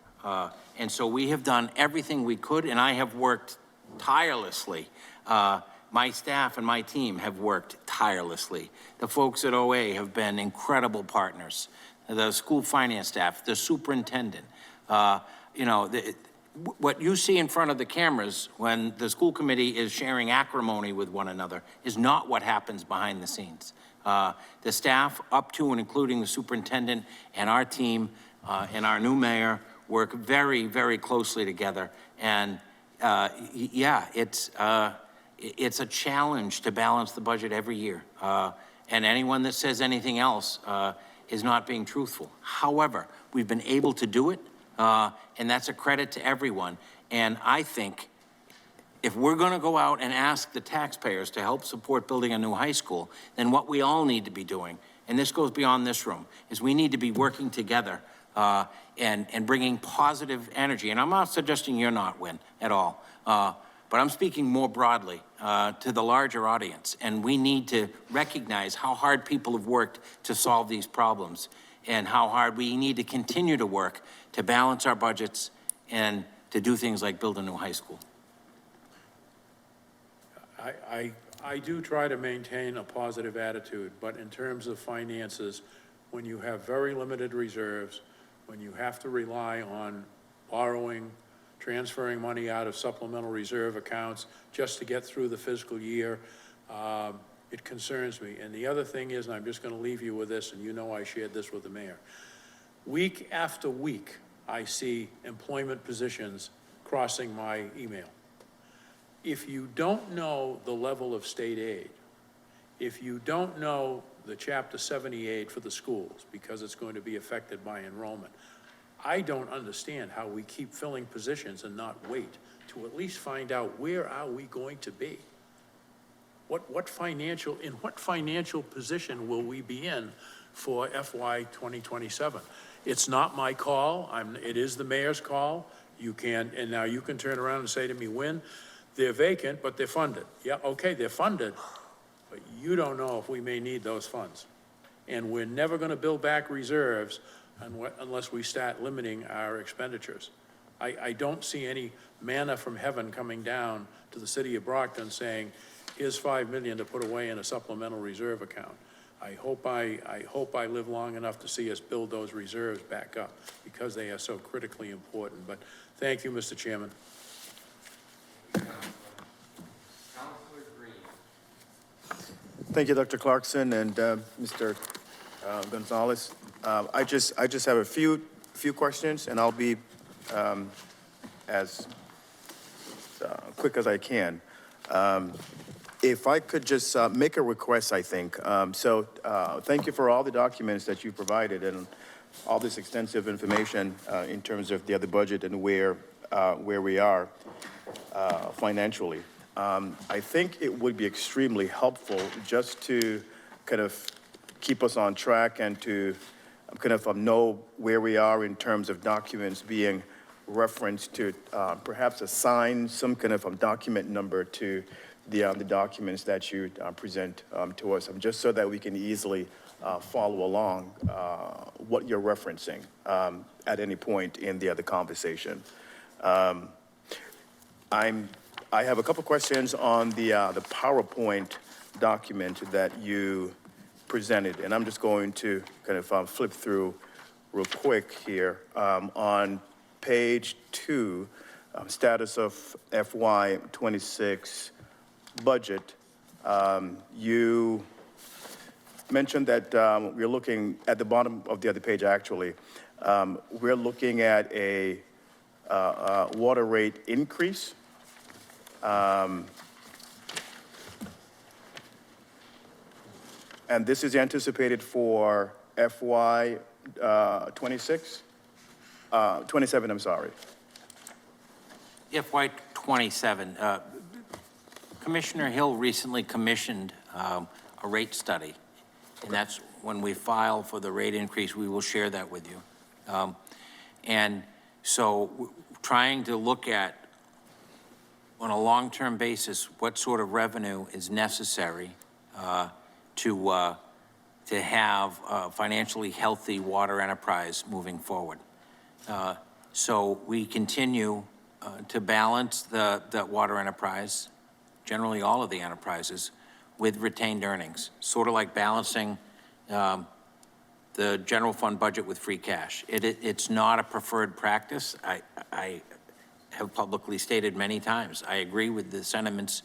Speaker 20: And so we have done everything we could, and I have worked tirelessly. My staff and my team have worked tirelessly. The folks at OA have been incredible partners. The school finance staff, the superintendent. You know, what you see in front of the cameras when the school committee is sharing acrimony with one another is not what happens behind the scenes. The staff, up to and including the superintendent and our team and our new mayor, work very, very closely together. And yeah, it's a challenge to balance the budget every year. And anyone that says anything else is not being truthful. However, we've been able to do it, and that's a credit to everyone. And I think if we're gonna go out and ask the taxpayers to help support building a new high school, then what we all need to be doing, and this goes beyond this room, is we need to be working together and bringing positive energy. And I'm not suggesting you're not win at all, but I'm speaking more broadly to the larger audience. And we need to recognize how hard people have worked to solve these problems and how hard we need to continue to work to balance our budgets and to do things like build a new high school.
Speaker 5: I do try to maintain a positive attitude, but in terms of finances, when you have very limited reserves, when you have to rely on borrowing, transferring money out of supplemental reserve accounts just to get through the fiscal year, it concerns me. And the other thing is, and I'm just going to leave you with this, and you know I shared this with the mayor. Week after week, I see employment positions crossing my email. If you don't know the level of state aid, if you don't know the Chapter 70 aid for the schools, because it's going to be affected by enrollment, I don't understand how we keep filling positions and not wait to at least find out where are we going to be? In what financial position will we be in for FY 2027? It's not my call. It is the mayor's call. And now you can turn around and say to me, Win, they're vacant, but they're funded. Yeah, okay, they're funded, but you don't know if we may need those funds. And we're never going to build back reserves unless we start limiting our expenditures. I don't see any manna from heaven coming down to the city of Brockton saying, here's $5 million to put away in a supplemental reserve account. I hope I live long enough to see us build those reserves back up because they are so critically important. But thank you, Mr. Chairman.
Speaker 12: Thank you, Dr. Clarkson and Mr. Gonzalez. I just have a few questions, and I'll be as quick as I can. If I could just make a request, I think. Thank you for all the documents that you provided and all this extensive information in terms of the other budget and where we are financially. I think it would be extremely helpful just to kind of keep us on track and to kind of know where we are in terms of documents being reference to perhaps assign some kind of document number to the documents that you present to us, just so that we can easily follow along what you're referencing at any point in the conversation. I have a couple questions on the PowerPoint document that you presented, and I'm just going to kind of flip through real quick here. On page 2, status of FY26 budget, you mentioned that we're looking at the bottom of the other page, actually. We're looking at a water rate increase. And this is anticipated for FY 26? 27, I'm sorry.
Speaker 20: FY 27, Commissioner Hill recently commissioned a rate study, and that's when we file for the rate increase, we will share that with you. And so trying to look at, on a long-term basis, what sort of revenue is necessary to have a financially healthy water enterprise moving forward. So we continue to balance the water enterprise, generally all of the enterprises, with retained earnings, sort of like balancing the general fund budget with free cash. It's not a preferred practice. I have publicly stated many times, I agree with the sentiments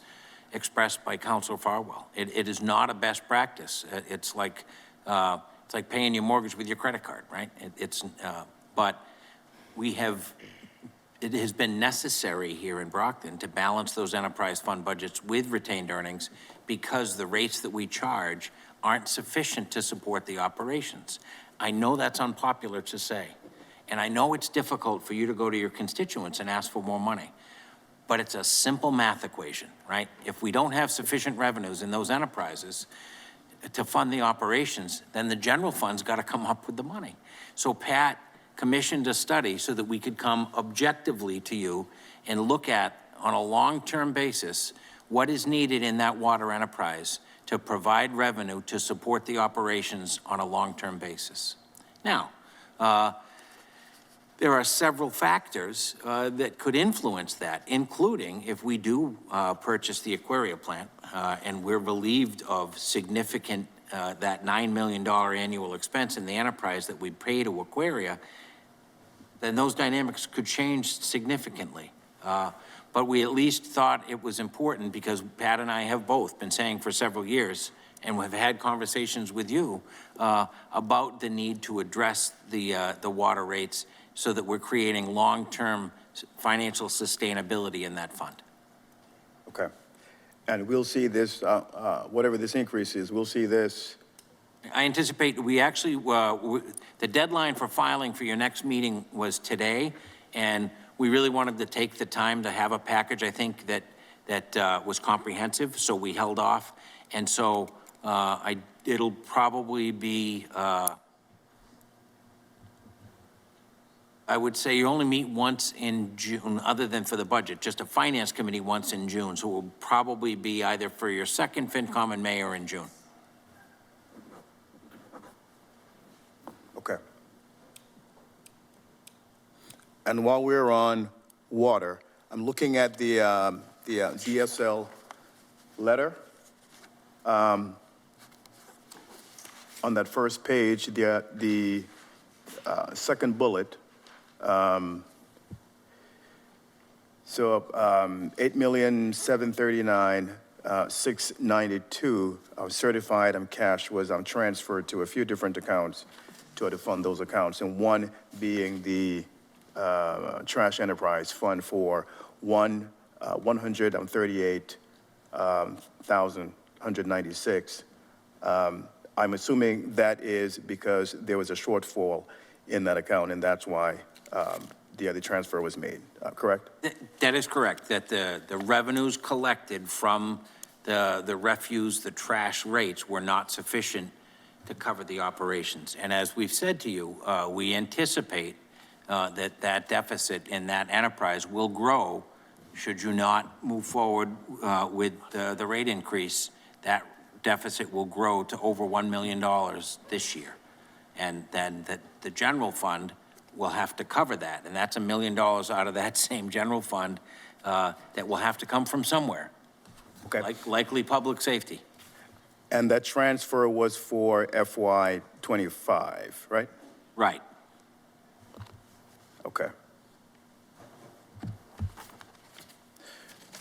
Speaker 20: expressed by Councilor Farwell. It is not a best practice. It's like paying your mortgage with your credit card, right? But it has been necessary here in Brockton to balance those enterprise fund budgets with retained earnings because the rates that we charge aren't sufficient to support the operations. I know that's unpopular to say, and I know it's difficult for you to go to your constituents and ask for more money, but it's a simple math equation, right? If we don't have sufficient revenues in those enterprises to fund the operations, then the general fund's got to come up with the money. So Pat commissioned a study so that we could come objectively to you and look at, on a long-term basis, what is needed in that water enterprise to provide revenue to support the operations on a long-term basis. Now, there are several factors that could influence that, including if we do purchase the Aquaria plant and we're relieved of significant, that $9 million annual expense in the enterprise that we pay to Aquaria, then those dynamics could change significantly. But we at least thought it was important because Pat and I have both been saying for several years, and we've had conversations with you about the need to address the water rates so that we're creating long-term financial sustainability in that fund.
Speaker 12: Okay. And we'll see this, whatever this increase is, we'll see this.
Speaker 20: I anticipate we actually, the deadline for filing for your next meeting was today, and we really wanted to take the time to have a package, I think, that was comprehensive, so we held off. And so it'll probably be, I would say you only meet once in June, other than for the budget, just a finance committee once in June. So it will probably be either for your second FinCom in May or in June.
Speaker 12: Okay. And while we're on water, I'm looking at the DSL letter. On that first page, the second bullet. So $8,739,692 certified cash was transferred to a few different accounts to fund those accounts, and one being the trash enterprise fund for $138,196. I'm assuming that is because there was a shortfall in that account, and that's why the other transfer was made, correct?
Speaker 20: That is correct, that the revenues collected from the refuse, the trash rates were not sufficient to cover the operations. And as we've said to you, we anticipate that deficit in that enterprise will grow should you not move forward with the rate increase. That deficit will grow to over $1 million this year. And then the general fund will have to cover that. And that's $1 million out of that same general fund that will have to come from somewhere.
Speaker 12: Okay.
Speaker 20: Likely public safety.
Speaker 12: And that transfer was for FY '25, right?
Speaker 20: Right.
Speaker 12: Okay.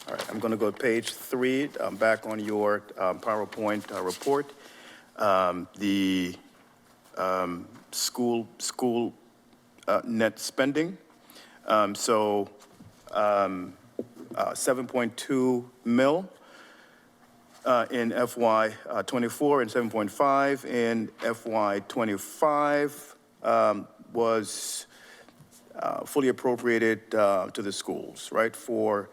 Speaker 12: All right, I'm going to go to page 3, back on your PowerPoint report. The school net spending. 7.2 mil in FY '24 and 7.5 in FY '25 was fully appropriated to the schools, right, for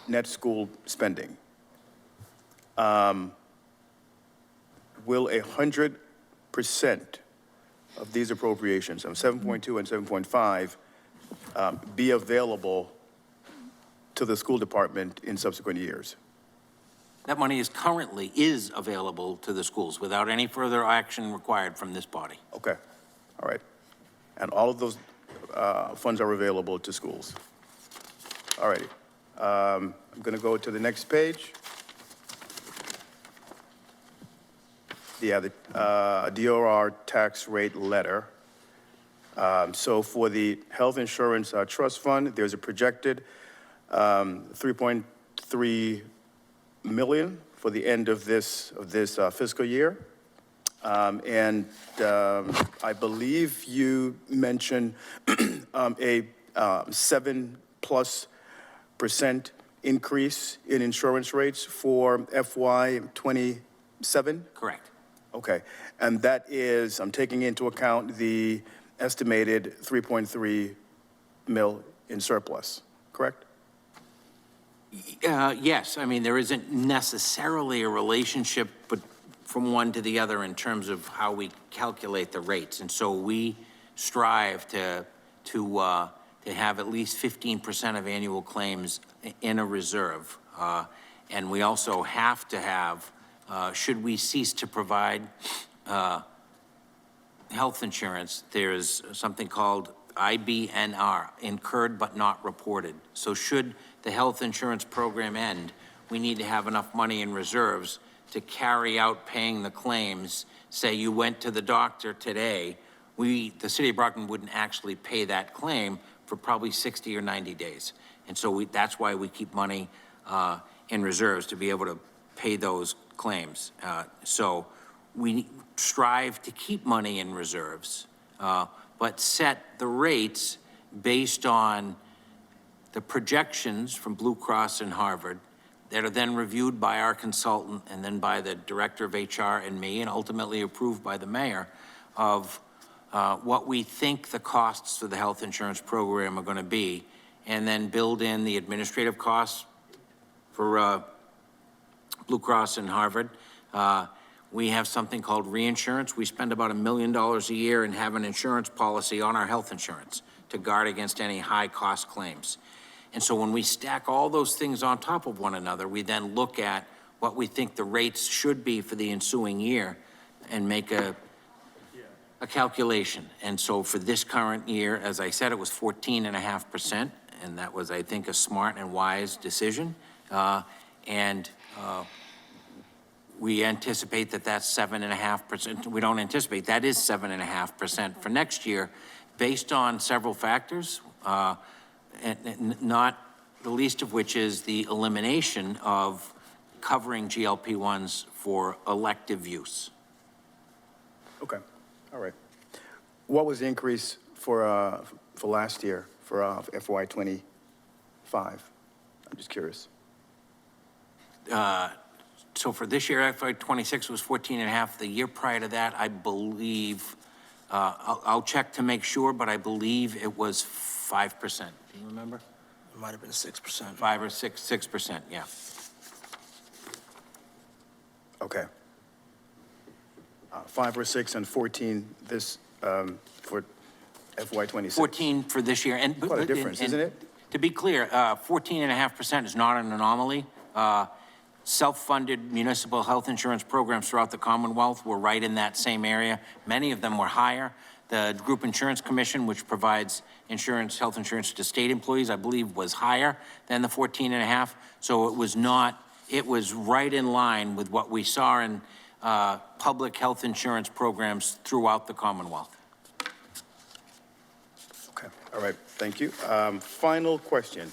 Speaker 12: net school spending. Will 100% of these appropriations, 7.2 and 7.5, be available to the school department in subsequent years?
Speaker 20: That money is currently available to the schools without any further action required from this body.
Speaker 12: Okay, all right. And all of those funds are available to schools. All righty. I'm going to go to the next page. Yeah, the DOR tax rate letter. So for the health insurance trust fund, there's a projected 3.3 million for the end of this fiscal year. And I believe you mentioned a 7+% increase in insurance rates for FY '27?
Speaker 20: Correct.
Speaker 12: Okay, and that is, I'm taking into account the estimated 3.3 mil in surplus, correct?
Speaker 20: Yes, I mean, there isn't necessarily a relationship but from one to the other in terms of how we calculate the rates. And so we strive to have at least 15% of annual claims in a reserve. And we also have to have, should we cease to provide health insurance, there's something called IBNR, incurred but not reported. So should the health insurance program end, we need to have enough money in reserves to carry out paying the claims. Say you went to the doctor today, the city of Brockton wouldn't actually pay that claim for probably 60 or 90 days. And so that's why we keep money in reserves, to be able to pay those claims. So we strive to keep money in reserves, but set the rates based on the projections from Blue Cross and Harvard that are then reviewed by our consultant and then by the director of HR and me, and ultimately approved by the mayor, of what we think the costs for the health insurance program are going to be, and then build in the administrative costs for Blue Cross and Harvard. We have something called reinsurance. We spend about $1 million a year and have an insurance policy on our health insurance to guard against any high cost claims. And so when we stack all those things on top of one another, we then look at what we think the rates should be for the ensuing year and make a calculation. And so for this current year, as I said, it was 14.5%, and that was, I think, a smart and wise decision. We anticipate that that's 7.5%. We don't anticipate, that is 7.5% for next year, based on several factors, and not the least of which is the elimination of covering GLP-1s for elective use.
Speaker 12: Okay, all right. What was the increase for last year, for FY '25? I'm just curious.
Speaker 20: So for this year, FY '26 was 14.5. The year prior to that, I believe, I'll check to make sure, but I believe it was 5%. Do you remember?
Speaker 9: It might have been 6%.
Speaker 20: 5 or 6%, yeah.
Speaker 12: Okay. 5 or 6 and 14 this for FY '26?
Speaker 20: 14 for this year. And
Speaker 12: Quite a difference, isn't it?
Speaker 20: To be clear, 14.5% is not an anomaly. Self-funded municipal health insurance programs throughout the Commonwealth were right in that same area. Many of them were higher. The Group Insurance Commission, which provides insurance, health insurance to state employees, I believe was higher than the 14.5. So it was not, it was right in line with what we saw in public health insurance programs throughout the Commonwealth.
Speaker 12: Okay, all right, thank you. Final question.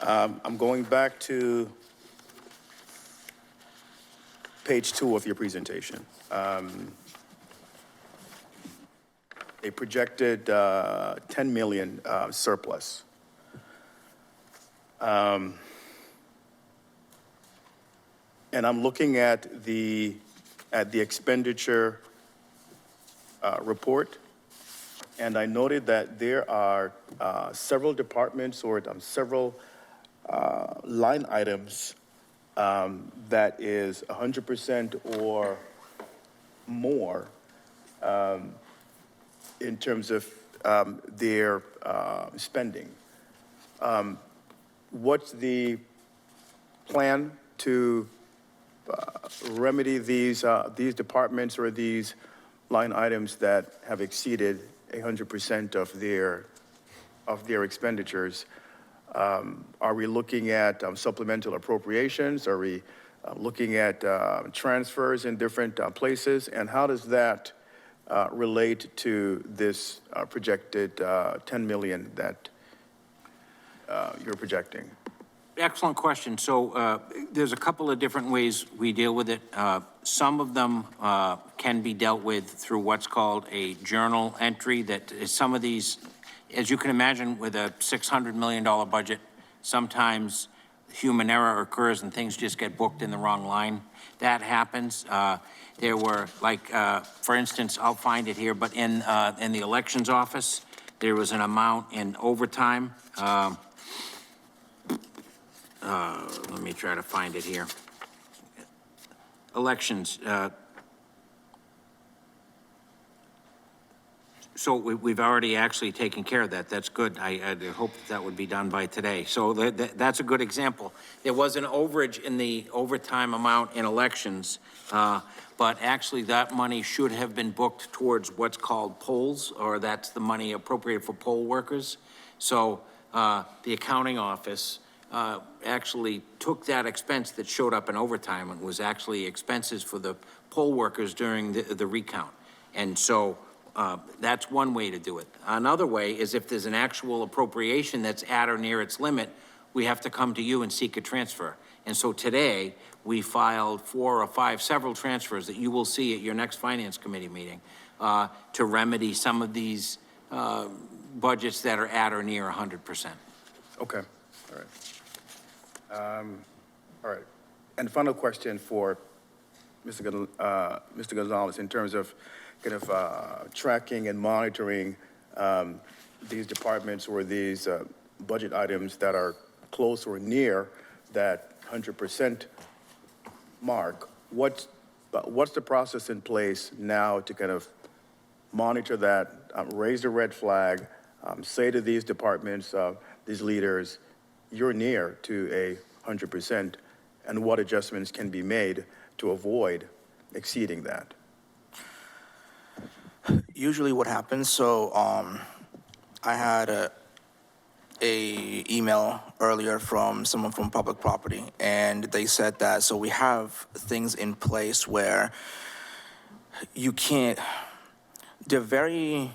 Speaker 12: I'm going back to page 2 of your presentation. A projected 10 million surplus. And I'm looking at the expenditure report, and I noted that there are several departments or several line items that is 100% or more in terms of their spending. What's the plan to remedy these departments or these line items that have exceeded 100% of their expenditures? Are we looking at supplemental appropriations? Are we looking at transfers in different places? And how does that relate to this projected 10 million that you're projecting?
Speaker 20: Excellent question. So there's a couple of different ways we deal with it. Some of them can be dealt with through what's called a journal entry. That is, some of these, as you can imagine, with a $600 million budget, sometimes human error occurs and things just get booked in the wrong line. That happens. There were, like, for instance, I'll find it here, but in the elections office, there was an amount in overtime. Let me try to find it here. Elections. So we've already actually taken care of that. That's good. I hope that would be done by today. So that's a good example. There was an overage in the overtime amount in elections, but actually that money should have been booked towards what's called polls, or that's the money appropriated for poll workers. So the accounting office actually took that expense that showed up in overtime and was actually expenses for the poll workers during the recount. And so that's one way to do it. Another way is if there's an actual appropriation that's at or near its limit, we have to come to you and seek a transfer. And so today, we filed 4 or 5 several transfers that you will see at your next Finance Committee meeting to remedy some of these budgets that are at or near 100%.
Speaker 12: Okay, all right. All right. And final question for Mr. Gonzalez in terms of kind of tracking and monitoring these departments or these budget items that are close or near that 100% mark. What's the process in place now to kind of monitor that, raise the red flag, say to these departments, these leaders, you're near to 100%, and what adjustments can be made to avoid exceeding that?
Speaker 9: Usually what happens, so I had a email earlier from someone from public property, and they said that, so we have things in place where you can't, they're very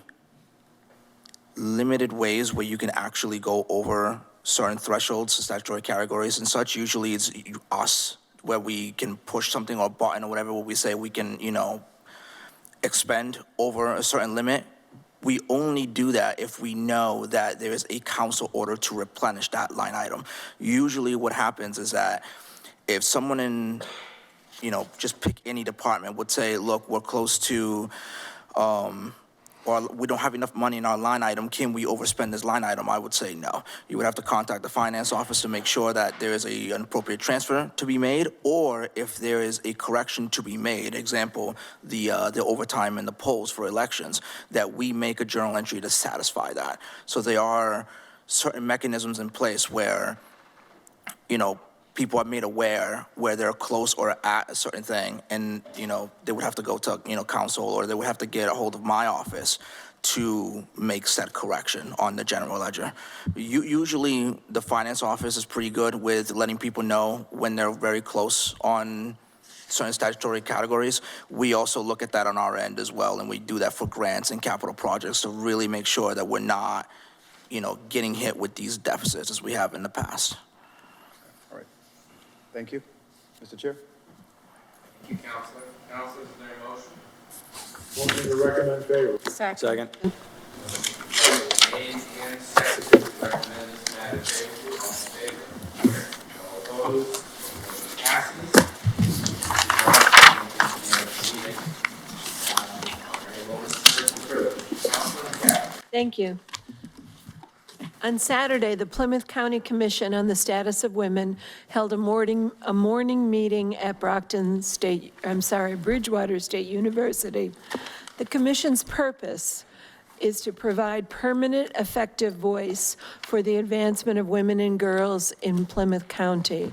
Speaker 9: limited ways where you can actually go over certain thresholds, statutory categories and such. Usually it's us, where we can push something or button or whatever, where we say we can, expend over a certain limit. We only do that if we know that there is a council order to replenish that line item. Usually what happens is that if someone in, just pick any department, would say, look, we're close to or we don't have enough money in our line item, can we overspend this line item? I would say no. You would have to contact the finance office to make sure that there is an appropriate transfer to be made, or if there is a correction to be made, example, the overtime and the polls for elections, that we make a journal entry to satisfy that. So there are certain mechanisms in place where, you know, people are made aware where they're close or at a certain thing, and, you know, they would have to go to, you know, council, or they would have to get a hold of my office to make said correction on the general ledger. Usually, the finance office is pretty good with letting people know when they're very close on certain statutory categories. We also look at that on our end as well, and we do that for grants and capital projects to really make sure that we're not, you know, getting hit with these deficits as we have in the past.
Speaker 12: Thank you. Mr. Chair?
Speaker 1: Thank you, Counselor. Counselor, is there a motion?
Speaker 5: Motion to recommend favorable.
Speaker 4: Second.
Speaker 1: Made and seconded to recommend this matter favorably. All in favor? All opposed? Motion passes.
Speaker 10: Thank you. On Saturday, the Plymouth County Commission on the Status of Women held a morning meeting at Bridgewater State University. The commission's purpose is to provide permanent, effective voice for the advancement of women and girls in Plymouth County.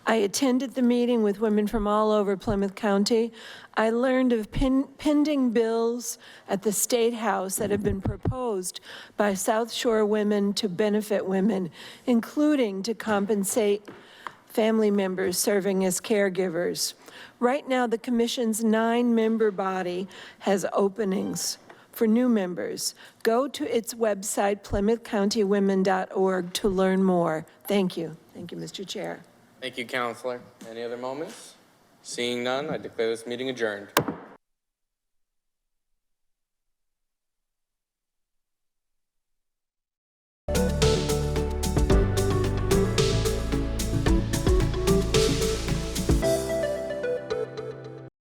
Speaker 10: I attended the meeting with women from all over Plymouth County. I learned of pending bills at the State House that have been proposed by South Shore women to benefit women, including to compensate family members serving as caregivers. Right now, the commission's 9-member body has openings for new members. Go to its website, plymouthcountywomen.org, to learn more. Thank you. Thank you, Mr. Chair.
Speaker 1: Thank you, Counselor. Any other moments? Seeing none, I declare this meeting adjourned.